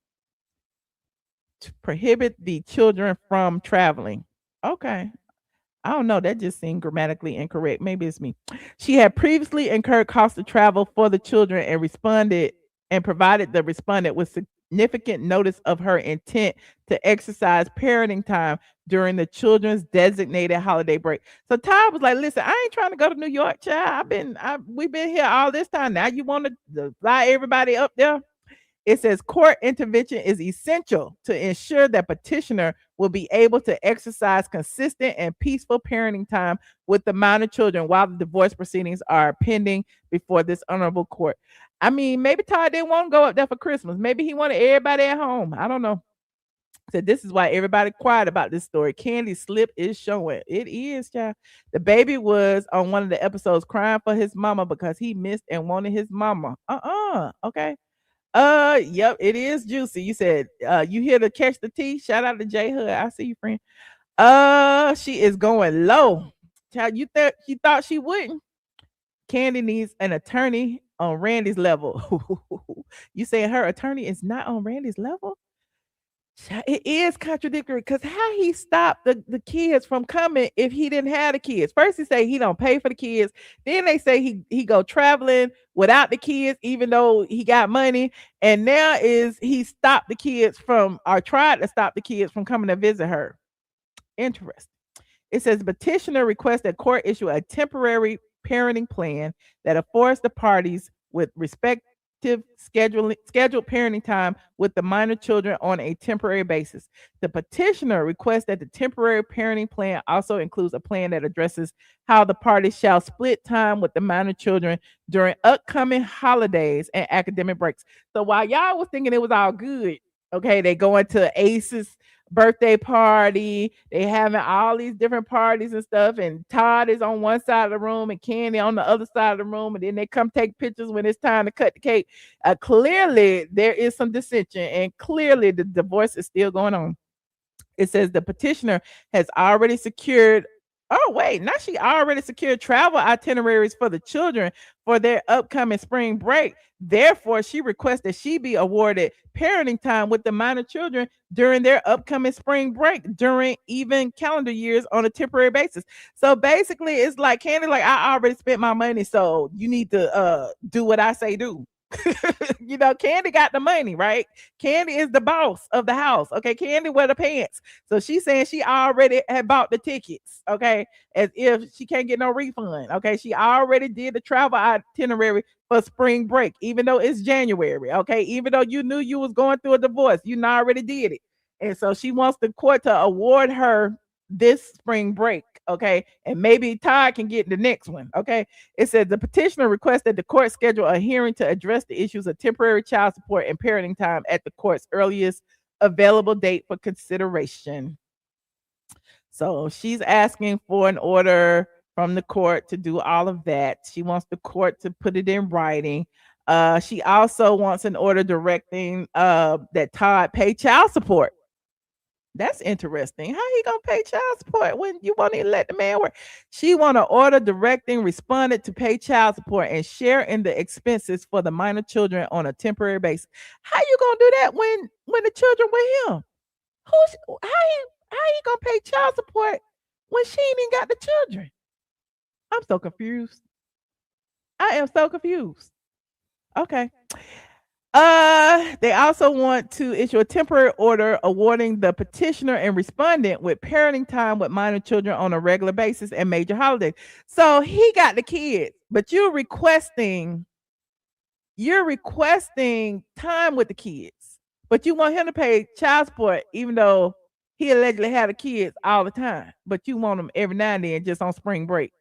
To prohibit the children from traveling. Okay. I don't know. That just seemed grammatically incorrect. Maybe it's me. She had previously incurred costs of travel for the children and provided the respondent with significant notice of her intent to exercise parenting time during the children's designated holiday break. So Todd was like, listen, I ain't trying to go to New York, child. We've been here all this time. Now you want to fly everybody up there? It says court intervention is essential to ensure that petitioner will be able to exercise consistent and peaceful parenting time with the minor children while the divorce proceedings are pending before this honorable court. I mean, maybe Todd didn't want to go up there for Christmas. Maybe he wanted everybody at home. I don't know. So this is why everybody quiet about this story. Kandi's slip is showing. It is, child. The baby was on one of the episodes crying for his mama because he missed and wanted his mama. Okay. Yep, it is juicy. You said you here to catch the tea. Shout out to J Hood. I see you, friend. She is going low. Child, you thought she wouldn't. Kandi needs an attorney on Randy's level. You saying her attorney is not on Randy's level? It is contradictory, because how he stopped the kids from coming if he didn't have the kids? First he say he don't pay for the kids, then they say he go traveling without the kids even though he got money, and now is he stopped the kids from, or tried to stop the kids from coming to visit her. Interesting. It says petitioner requests that court issue a temporary parenting plan that affords the parties with respective scheduled parenting time with the minor children on a temporary basis. The petitioner requests that the temporary parenting plan also includes a plan that addresses how the parties shall split time with the minor children during upcoming holidays and academic breaks. So while y'all was thinking it was all good, okay, they go into ACEs birthday party. They having all these different parties and stuff. And Todd is on one side of the room and Kandi on the other side of the room. And then they come take pictures when it's time to cut the cake. Clearly, there is some dissension, and clearly the divorce is still going on. It says the petitioner has already secured. Oh, wait, now she already secured travel itineraries for the children for their upcoming spring break. Therefore, she requests that she be awarded parenting time with the minor children during their upcoming spring break during even calendar years on a temporary basis. So basically, it's like Kandi, like, I already spent my money, so you need to do what I say do. You know, Kandi got the money, right? Kandi is the boss of the house. Okay, Kandi wear the pants. So she's saying she already had bought the tickets, okay, as if she can't get no refund. Okay, she already did the travel itinerary for spring break, even though it's January. Okay, even though you knew you was going through a divorce, you already did it. And so she wants the court to award her this spring break, okay, and maybe Todd can get the next one, okay. It says the petitioner requests that the court schedule a hearing to address the issues of temporary child support and parenting time at the court's earliest available date for consideration. So she's asking for an order from the court to do all of that. She wants the court to put it in writing. She also wants an order directing that Todd pay child support. That's interesting. How he gonna pay child support when you won't even let the man work? She want to order directing respondent to pay child support and share in the expenses for the minor children on a temporary basis. How you gonna do that when the children with him? How he gonna pay child support when she ain't even got the children? I'm so confused. I am so confused. Okay. They also want to issue a temporary order awarding the petitioner and respondent with parenting time with minor children on a regular basis and major holidays. So he got the kids, but you're requesting time with the kids, but you want him to pay child support even though he allegedly had the kids all the time, but you want them every now and then just on spring break.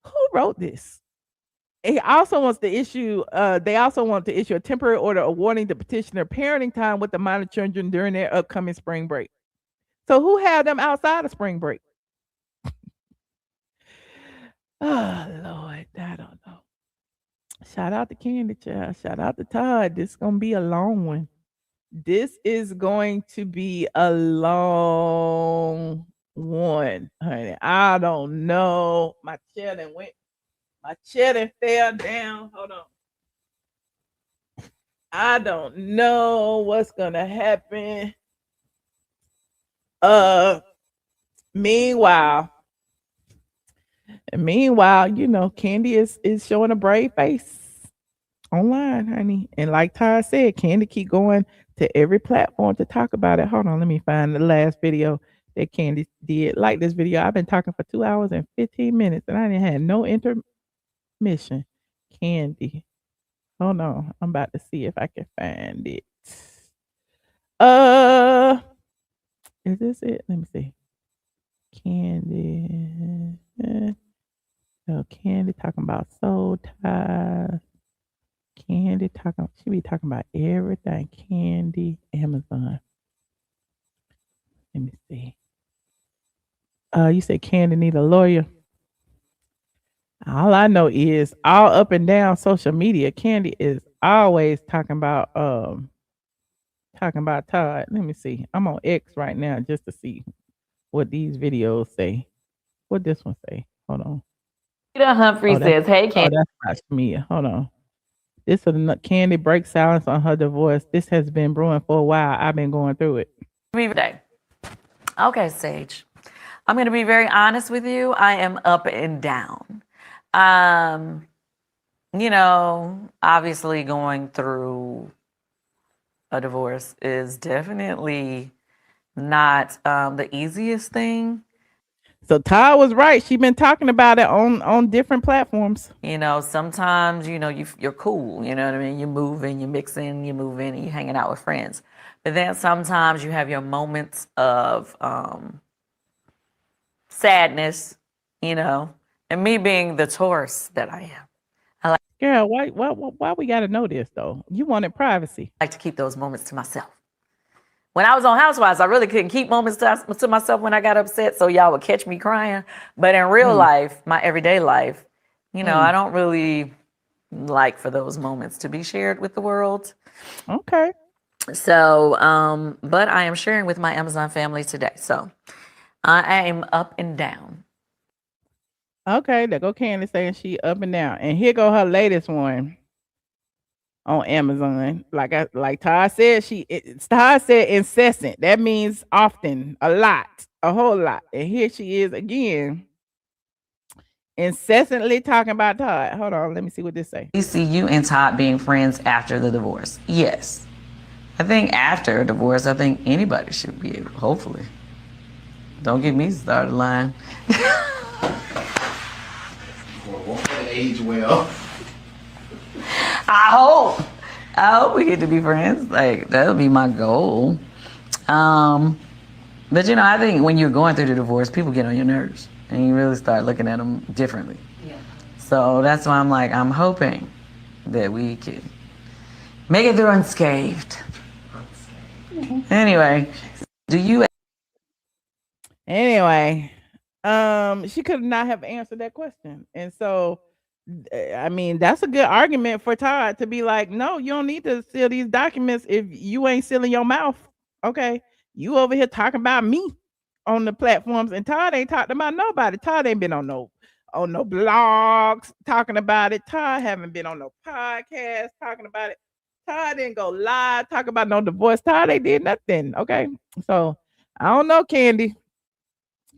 Who wrote this? He also wants to issue. They also want to issue a temporary order awarding the petitioner parenting time with the minor children during their upcoming spring break. So who had them outside of spring break? Oh Lord, I don't know. Shout out to Kandi, child. Shout out to Todd. This is gonna be a long one. This is going to be a long one, honey. I don't know. My chair fell down. Hold on. I don't know what's gonna happen. Meanwhile, you know, Kandi is showing a brave face online, honey. And like Todd said, Kandi keep going to every platform to talk about it. Hold on, let me find the last video that Kandi did. Like this video, I've been talking for 2 hours and 15 minutes and I didn't have no intermission. Kandi. Hold on, I'm about to see if I can find it. Is this it? Let me see. Kandi. Kandi talking about soul ties. Kandi talking, she be talking about everything. Kandi, Amazon. Let me see. You say Kandi need a lawyer. All I know is all up and down social media, Kandi is always talking about Todd. Let me see. I'm on X right now just to see what these videos say. What this one say? Hold on. Peter Humphrey says, "Hey, Kandi." Oh, that's not Mia. Hold on. This is Kandi breaks silence on her divorce. This has been brewing for a while. I've been going through it. Okay, Sage. I'm going to be very honest with you. I am up and down. You know, obviously going through a divorce is definitely not the easiest thing. So Todd was right. She's been talking about it on different platforms. You know, sometimes, you know, you're cool. You know what I mean? You're moving, you're mixing, you're moving, and you're hanging out with friends. But then sometimes you have your moments of sadness, you know, and me being the Taurus that I am. I like, girl, why we got to know this though? You wanted privacy. I like to keep those moments to myself. When I was on Housewives, I really couldn't keep moments to myself when I got upset, so y'all would catch me crying. But in real life, my everyday life, you know, I don't really like for those moments to be shared with the world. Okay. So, but I am sharing with my Amazon family today. So I am up and down. Okay, there go Candace saying she up and down. And here go her latest one on Amazon. Like Todd said, Todd said incessant. That means often, a lot, a whole lot. And here she is again, incessantly talking about Todd. Hold on, let me see what this say. You see you and Todd being friends after the divorce. Yes. I think after a divorce, I think anybody should be able, hopefully. Don't get me started lying. Won't age well. I hope we get to be friends. Like, that'll be my goal. But you know, I think when you're going through the divorce, people get on your nerves and you really start looking at them differently. Yeah. So that's why I'm like, I'm hoping that we can make it through unscathed. Anyway, Anyway, she could not have answered that question. And so, I mean, that's a good argument for Todd to be like, no, you don't need to seal these documents if you ain't sealing your mouth. Okay. You over here talking about me on the platforms, and Todd ain't talking about nobody. Todd ain't been on no blogs talking about it. Todd haven't been on no podcast talking about it. Todd didn't go live talk about no divorce. Todd ain't did nothing. Okay. So I don't know, Kandi.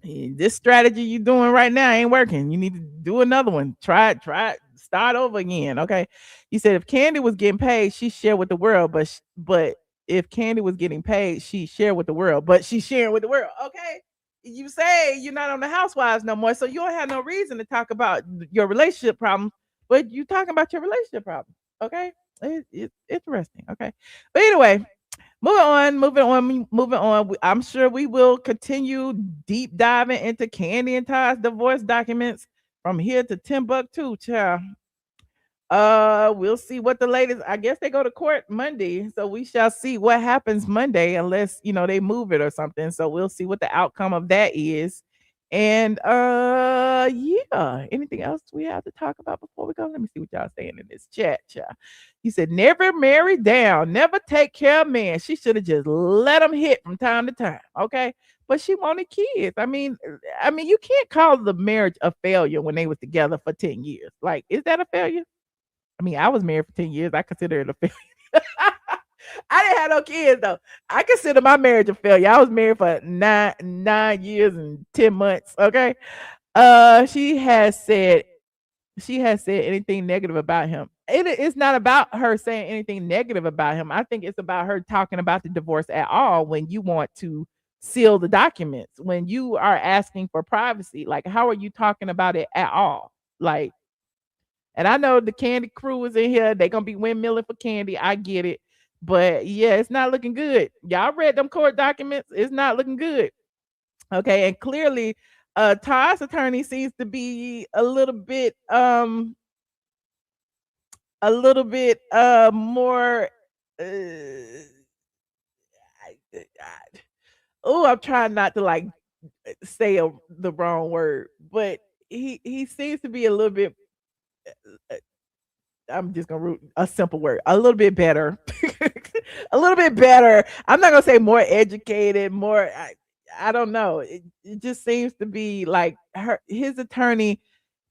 This strategy you doing right now ain't working. You need to do another one. Try it. Start over again. Okay. You said if Kandi was getting paid, she share with the world. But if Kandi was getting paid, she share with the world. But she's sharing with the world. Okay. You say you're not on the Housewives no more, so you don't have no reason to talk about your relationship problems. But you talking about your relationship problems. Okay. It's interesting. Okay. But anyway. Moving on. I'm sure we will continue deep diving into Kandi and Todd's divorce documents from here to Timbuktu, child. We'll see what the latest. I guess they go to court Monday, so we shall see what happens Monday, unless they move it or something. So we'll see what the outcome of that is. And yeah, anything else we have to talk about before we go? Let me see what y'all saying in this chat. You said never marry down, never take care of man. She should have just let him hit from time to time. Okay. But she wanted kids. I mean, you can't call the marriage a failure when they was together for 10 years. Like, is that a failure? I mean, I was married for 10 years. I consider it a failure. I didn't have no kids though. I consider my marriage a failure. I was married for nine years and 10 months. Okay. She has said anything negative about him. It's not about her saying anything negative about him. I think it's about her talking about the divorce at all when you want to seal the documents, when you are asking for privacy. Like, how are you talking about it at all? Like, and I know the Kandi crew is in here. They're going to be windmilling for Kandi. I get it. But yeah, it's not looking good. Y'all read them court documents. It's not looking good. Okay. And clearly, Todd's attorney seems to be a little bit more I'm trying not to like say the wrong word, but he seems to be a little bit I'm just gonna a simple word, a little bit better. A little bit better. I'm not gonna say more educated, more I don't know. It just seems to be like his attorney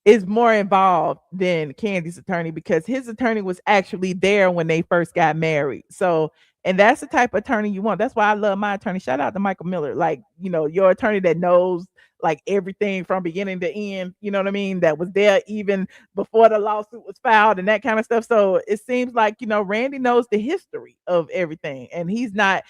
is more involved than Kandi's attorney, because his attorney was actually there when they first got married. So, and that's the type of attorney you want. That's why I love my attorney. Shout out to Michael Miller. Like, your attorney that knows like everything from beginning to end, you know what I mean? That was there even before the lawsuit was filed and that kind of stuff. So it seems like, Randy knows the history of everything, and he's not,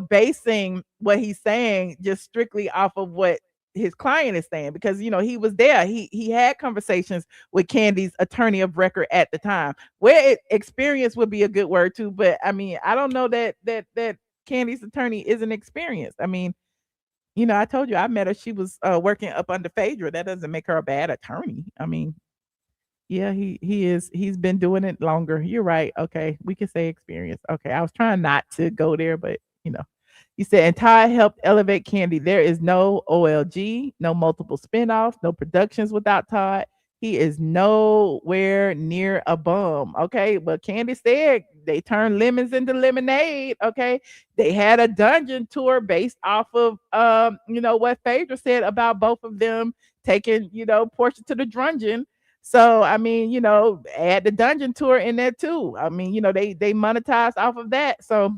basing what he's saying just strictly off of what his client is saying, because he was there. He had conversations with Kandi's attorney of record at the time, where experience would be a good word too. But I mean, I don't know that Kandi's attorney isn't experienced. I mean, I told you I met her. She was working up under Phaedra. That doesn't make her a bad attorney. I mean, yeah, he is. He's been doing it longer. You're right. Okay, we can say experience. Okay, I was trying not to go there, but You said, and Todd helped elevate Kandi. There is no OLG, no multiple spinoffs, no productions without Todd. He is nowhere near a bum. Okay. But Kandi said they turned lemons into lemonade. Okay. They had a dungeon tour based off of what Phaedra said about both of them taking, Porsha to the dungeon. So I mean, add the dungeon tour in there too. I mean, they monetized off of that. So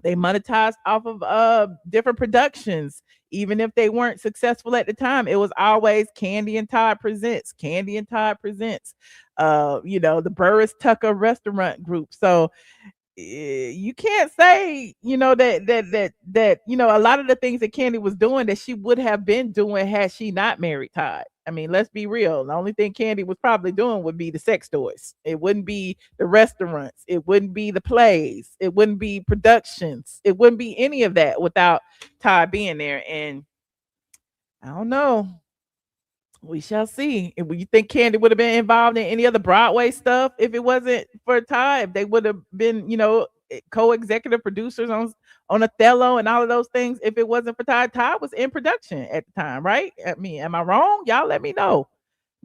they monetized off of different productions. Even if they weren't successful at the time, it was always Kandi and Todd presents. Kandi and Todd presents. The Burruss Tucker restaurant group. So you can't say, that a lot of the things that Kandi was doing that she would have been doing had she not married Todd. I mean, let's be real. The only thing Kandi was probably doing would be the sex toys. It wouldn't be the restaurants. It wouldn't be the plays. It wouldn't be productions. It wouldn't be any of that without Todd being there. And I don't know. We shall see. If you think Kandi would have been involved in any other Broadway stuff if it wasn't for Todd, if they would have been, co-executive producers on Othello and all of those things, if it wasn't for Todd. Todd was in production at the time, right? I mean, am I wrong? Y'all let me know.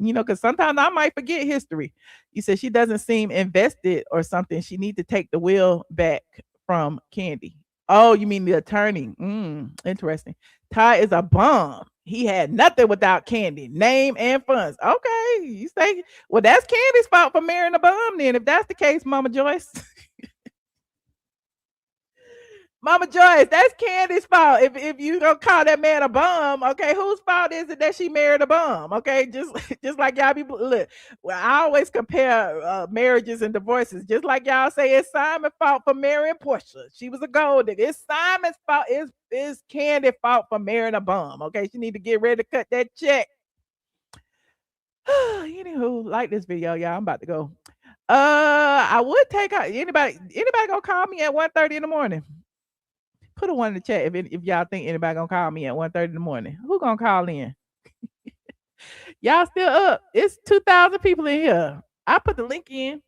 Because sometimes I might forget history. You said she doesn't seem invested or something. She need to take the wheel back from Kandi. Oh, you mean the attorney? Interesting. Todd is a bum. He had nothing without Kandi, name and funds. Okay, you say, well, that's Candy's fault for marrying a bum then, if that's the case, Mama Joyce. Mama Joyce, that's Candy's fault. If you don't call that man a bum, okay, whose fault is it that she married a bum? Okay, just like y'all be look. Well, I always compare marriages and divorces. Just like y'all say, it's Simon's fault for marrying Porsha. She was a gold digger. It's Simon's fault. It's Kandi's fault for marrying a bum. Okay, she need to get ready to cut that check. Anywho, like this video, y'all. I'm about to go. I would take out anybody gonna call me at 1:30 in the morning. Put a one in the chat if y'all think anybody gonna call me at 1:30 in the morning. Who gonna call in? Y'all still up? It's 2,000 people in here. I put the link in.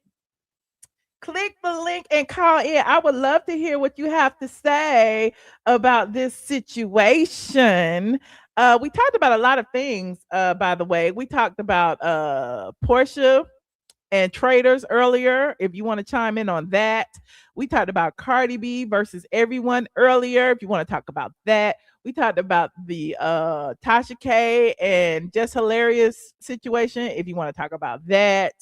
Click the link and call in. I would love to hear what you have to say about this situation. We talked about a lot of things, by the way. We talked about Porsha and Traitors earlier, if you want to chime in on that. We talked about Cardi B versus everyone earlier, if you want to talk about that. We talked about the Tasha K and Jess Hilarious situation, if you want to talk about that.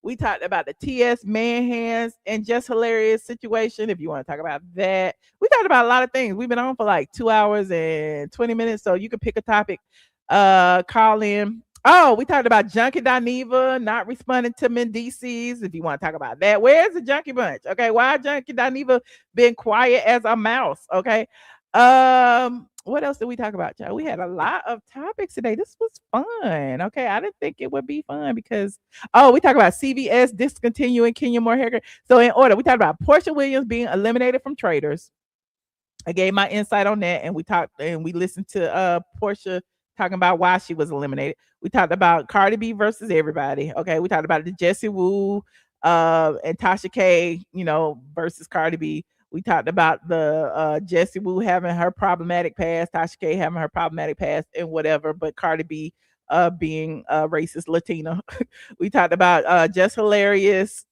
We talked about the TS Manhands and Jess Hilarious situation, if you want to talk about that. We talked about a lot of things. We've been on for like 2 hours and 20 minutes, so you can pick a topic, call in. Oh, we talked about Junkie Dineva not responding to Mendeecees, if you want to talk about that. Where's the Junkie Bunch? Okay, why Junkie Dineva been quiet as a mouse? Okay. What else did we talk about, y'all? We had a lot of topics today. This was fun. Okay, I didn't think it would be fun because we talked about CBS discontinuing Kenya Moore Haircut. So in order, we talked about Porsha Williams being eliminated from Traitors. I gave my insight on that, and we listened to Porsha talking about why she was eliminated. We talked about Cardi B versus everybody. Okay, we talked about the Jessie Woo and Tasha K, versus Cardi B. We talked about the Jessie Woo having her problematic past, Tasha K having her problematic past and whatever, but Cardi B being racist Latina. We talked about Jess Hilarious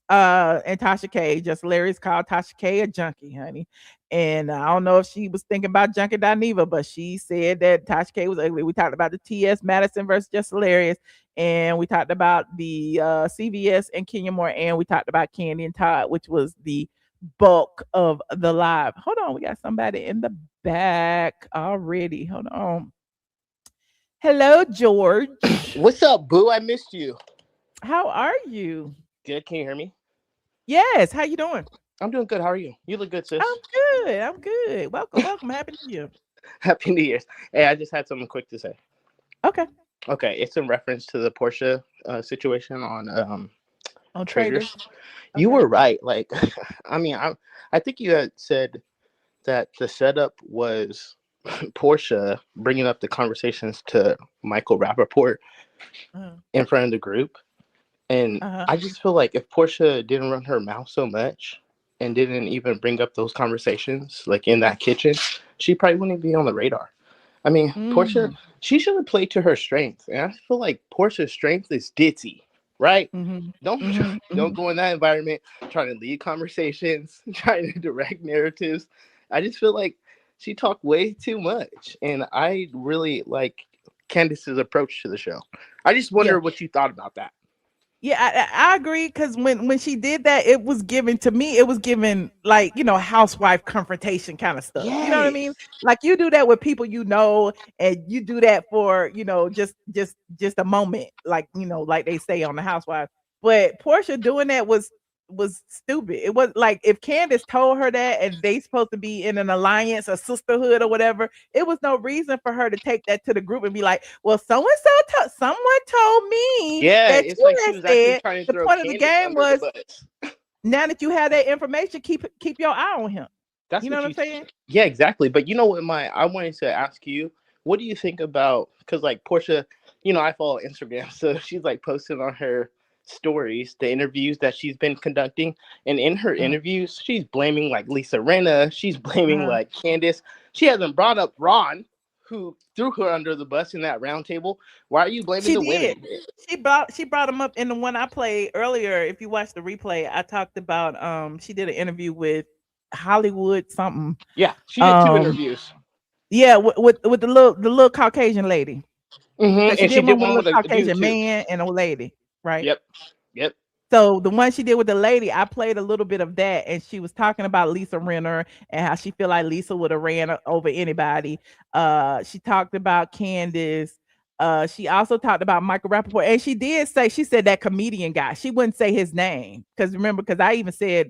and Tasha K. Jess Hilarious called Tasha K a junkie, honey. And I don't know if she was thinking about Junkie Dineva, but she said that Tasha K was ugly. We talked about the TS Madison versus Jess Hilarious, and we talked about the CVS and Kenya Moore, and we talked about Kandi and Todd, which was the bulk of the live. Hold on, we got somebody in the back already. Hold on. Hello, George. What's up, boo? I missed you. How are you? Good. Can you hear me? Yes. How you doing? I'm doing good. How are you? You look good, sis. I'm good. Welcome. Happy New Year. Happy New Year's. Hey, I just had something quick to say. Okay. It's in reference to the Porsha situation on Traitors. Okay. You were right. Like, I mean, I think you had said that the setup was Porsha bringing up the conversations to Michael Rappaport in front of the group. And I just feel like if Porsha didn't run her mouth so much, and didn't even bring up those conversations like in that kitchen, she probably wouldn't be on the radar. I mean, Porsha, she should have played to her strength. And I feel like Portia's strength is ditzy, right? Don't go in that environment trying to lead conversations, trying to direct narratives. I just feel like she talked way too much. And I really like Candace's approach to the show. I just wonder what you thought about that. Yeah, I agree, because when she did that, it was given to me, it was given like, you know, housewife confrontation kind of stuff. You know what I mean? Like, you do that with people you know, and you do that for, you know, just a moment, like, you know, like they say on the Housewives. But Porsha doing that was stupid. It was like, if Candace told her that and they supposed to be in an alliance, a sisterhood or whatever, it was no reason for her to take that to the group and be like, well, someone told me that it's you like she had was actually said trying to the throw point of the Candace game under was, the bus. now that you have that information, keep your eye on him. That's you know what I'm saying? Yeah, exactly. But you know what, I wanted to ask you, what do you think about, because like Porsha, you know, I follow Instagram, so she's like posting on her stories the interviews that she's been conducting, and in her interviews she's blaming like Lisa Rinna, she's blaming like Candace. She hasn't brought up Ron, who threw her under the bus in that round table. Why are you blaming the women? She brought him up in the one I played earlier. If you watch the replay, I talked about she did an interview with Hollywood something. Yeah, she did 2 interviews. Yeah, with the little Caucasian lady. And She she did did one one with a with a dude Caucasian too. man and a lady, right? Yep. So the one she did with the lady, I played a little bit of that, and she was talking about Lisa Rinna and how she feel like Lisa would have ran over anybody. She talked about Candace. She also talked about Michael Rappaport, and she said that comedian guy. She wouldn't say his name, because I even said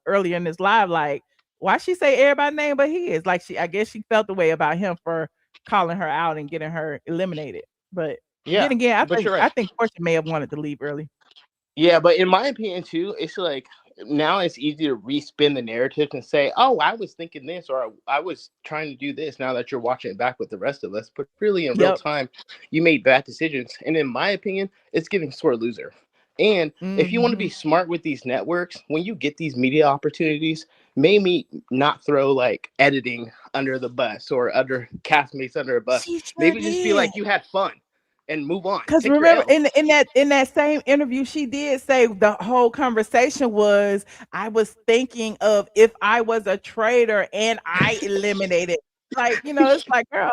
earlier in this live, like, why she say everybody's name but his? Like, I guess she felt the way about him for calling her out and getting her eliminated. But then again, I think Porsha may have wanted to leave early. Yeah, but in my opinion too, it's like now it's easy to respin the narrative and say, oh, I was thinking this, or I was trying to do this, now that you're watching it back with the rest of us. But really in real time, you made bad decisions. And in my opinion, it's giving sore loser. And if you want to be smart with these networks, when you get these media opportunities, maybe not throw like editing under the bus or other castmates under a bus. Maybe just be like, you had fun and move on. Because remember, in that same interview, she did say the whole conversation was, I was thinking of if I was a traitor and I eliminated. Like, you know, it's like, girl.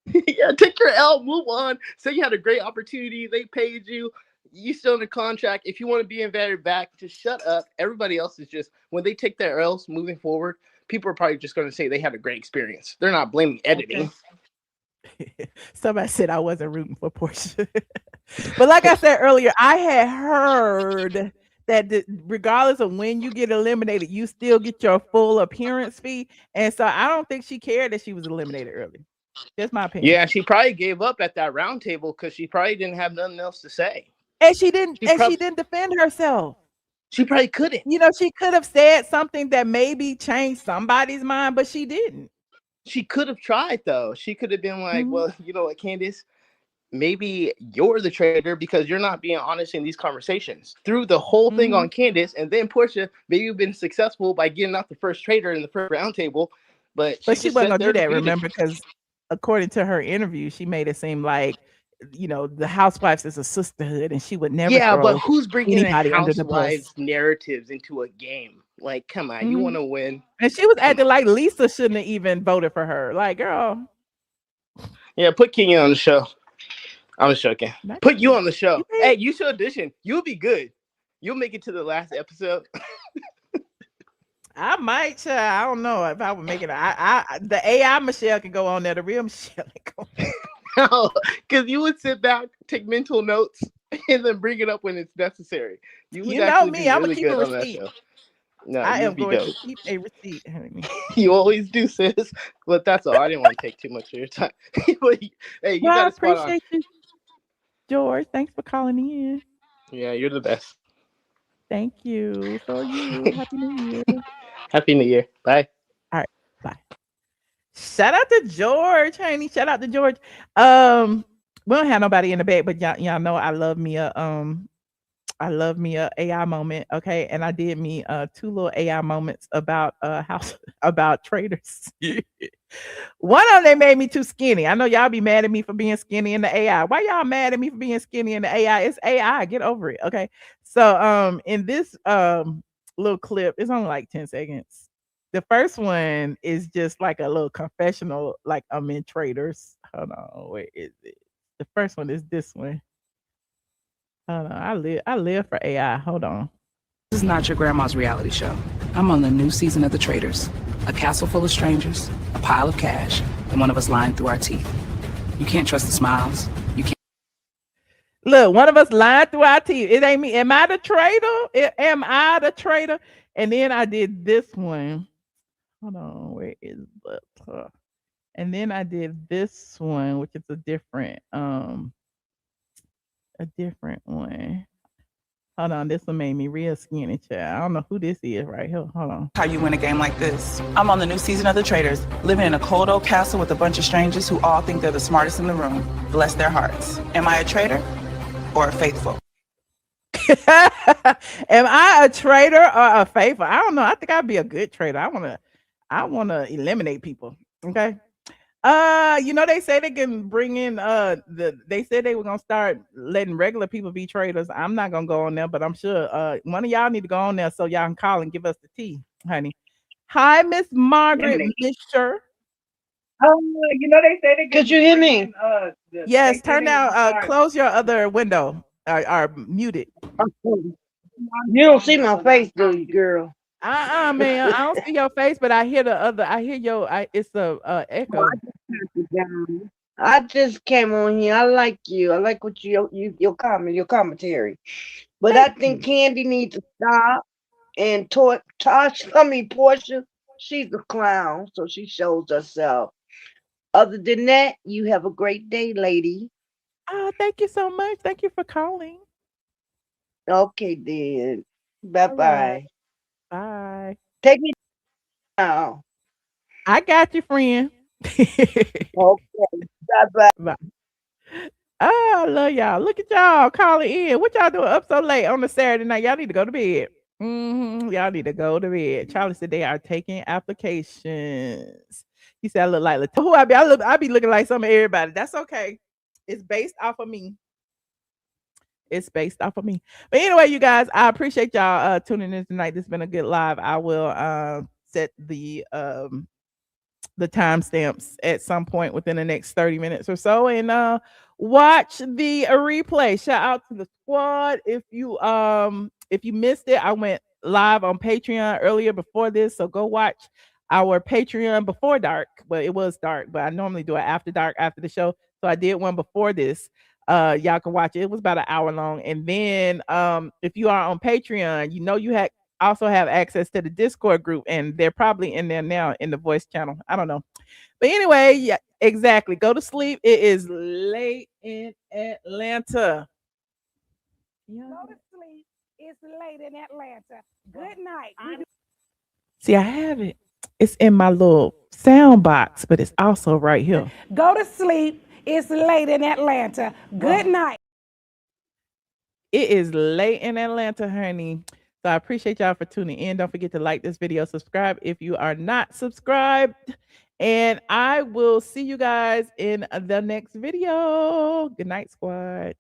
Yeah, take your L, move on. Say you had a great opportunity, they paid you, you still in the contract. If you want to be invited back, just shut up. Everybody else is just, when they take their L's moving forward, people are probably just going to say they had a great experience. They're not blaming editing. Somebody said I wasn't rooting for Porsha. But like I said earlier, I had heard that regardless of when you get eliminated, you still get your full appearance fee. And so I don't think she cared that she was eliminated early. That's my opinion. Yeah, she probably gave up at that round table because she probably didn't have nothing else to say. And she didn't defend herself. She probably couldn't. You know, she could have said something that maybe changed somebody's mind, but she didn't. She could have tried, though. She could have been like, well, you know what, Candace, maybe you're the traitor because you're not being honest in these conversations. Threw the whole thing on Candace, and then Porsha, maybe you've been successful by getting out the first traitor in the first round table. But she wasn't going to do that, remember, because according to her interview, she made it seem like, you know, the Housewives is a sisterhood and she would never throw but who's bringing anybody under the Housewives bus. narratives into a game? Like, come on, you want to win. And she was acting like Lisa shouldn't have even voted for her. Like, girl. Yeah, put King on the show. I was joking. Put you on the show. Hey, you should audition. You'll be good. You'll make it to the last episode. I might. I don't know if I would make it. The AI Michelle can go on there. The real Michelle can go on. No, because you would sit back, take mental notes, and then bring it up when it's necessary. You know me. I'm really gonna keep a good receipt. No, I am going dope. to keep a receipt. You always do, sis. But that's all. I didn't want to take too much of your time. But, hey, you got a spot on. You, George. Thanks for calling in. Yeah, you're the best. Thank you. So are you. Happy New Year. Happy New Year. Bye. All right. Bye. Shout out to George, honey. Shout out to George. We don't have nobody in the back, but y'all know I love me a I love me a AI moment. Okay. And I did me 2 little AI moments about house about Traitors. One of them, they made me too skinny. I know y'all be mad at me for being skinny in the AI. Why y'all mad at me for being skinny in the AI? It's AI. Get over it. Okay. So in this little clip, it's only like 10 seconds. The first one is just like a little confessional, like I'm in Traitors. Hold on, where is it? The first one is this one. Hold on, I live for AI. Hold on. This is not your grandma's reality show. I'm on the new season of The Traitors. A castle full of strangers, a pile of cash, and one of us lying through our teeth. You can't trust the smiles. You can't. Look, one of us lying through our teeth. It ain't me. Am I the traitor? Am I the traitor? And then I did this one. Hold on, where is the? And then I did this one, which is a different one. Hold on, this one made me real skinny, child. I don't know who this is right here. Hold on. How you win a game like this. I'm on the new season of The Traitors, living in a cold old castle with a bunch of strangers who all think they're the smartest in the room. Bless their hearts. Am I a traitor or a faithful? Am I a traitor or a faithful? I don't know. I think I'd be a good traitor. I wanna eliminate people. Okay. They say they can bring in they said they were gonna start letting regular people be traitors. I'm not gonna go on there, but I'm sure one of y'all need to go on there so y'all can call and give us the tea, honey. Hi, Miss Margaret Misher. They say they could you hear me? Yes, turn down close your other window or mute it. You don't see my face, do you, girl? Man, I don't see your face, but I hear it's the echo. I just came on here. I like you. I like what your commentary. But I think Kandi needs to stop and Porsha, she's a clown, so she shows herself. Other than that, you have a great day, lady. Thank you so much. Thank you for calling. Okay, then. Bye-bye. Bye. Take me now. I got you, friend. Okay. Bye-bye. Bye. I love y'all. Look at y'all calling in. What y'all doing up so late on a Saturday night? Y'all need to go to bed. Y'all need to go to bed. Charlie said they are taking applications. He said I look like who I be? I be looking like some of everybody. That's okay. It's based off of me. It's based off of me. But anyway, you guys, I appreciate y'all tuning in tonight. This has been a good live. I will set the timestamps at some point within the next 30 minutes or so and watch the replay. Shout out to the squad. If you missed it, I went live on Patreon earlier before this, so go watch our Patreon before dark. Well, it was dark, but I normally do it after dark after the show, so I did one before this. Y'all can watch it. It was about an hour long. And then if you are on Patreon, you also have access to the Discord group, and they're probably in there now in the voice channel. I don't know. But anyway, yeah, exactly. Go to sleep. It is late in Atlanta. Go to sleep. It's late in Atlanta. Good night. See, I have it. It's in my little sound box, but it's also right here. Go to sleep. It's late in Atlanta. Good night. It is late in Atlanta, honey. So I appreciate y'all for tuning in. Don't forget to like this video, subscribe if you are not subscribed. And I will see you guys in the next video. Good night, squad.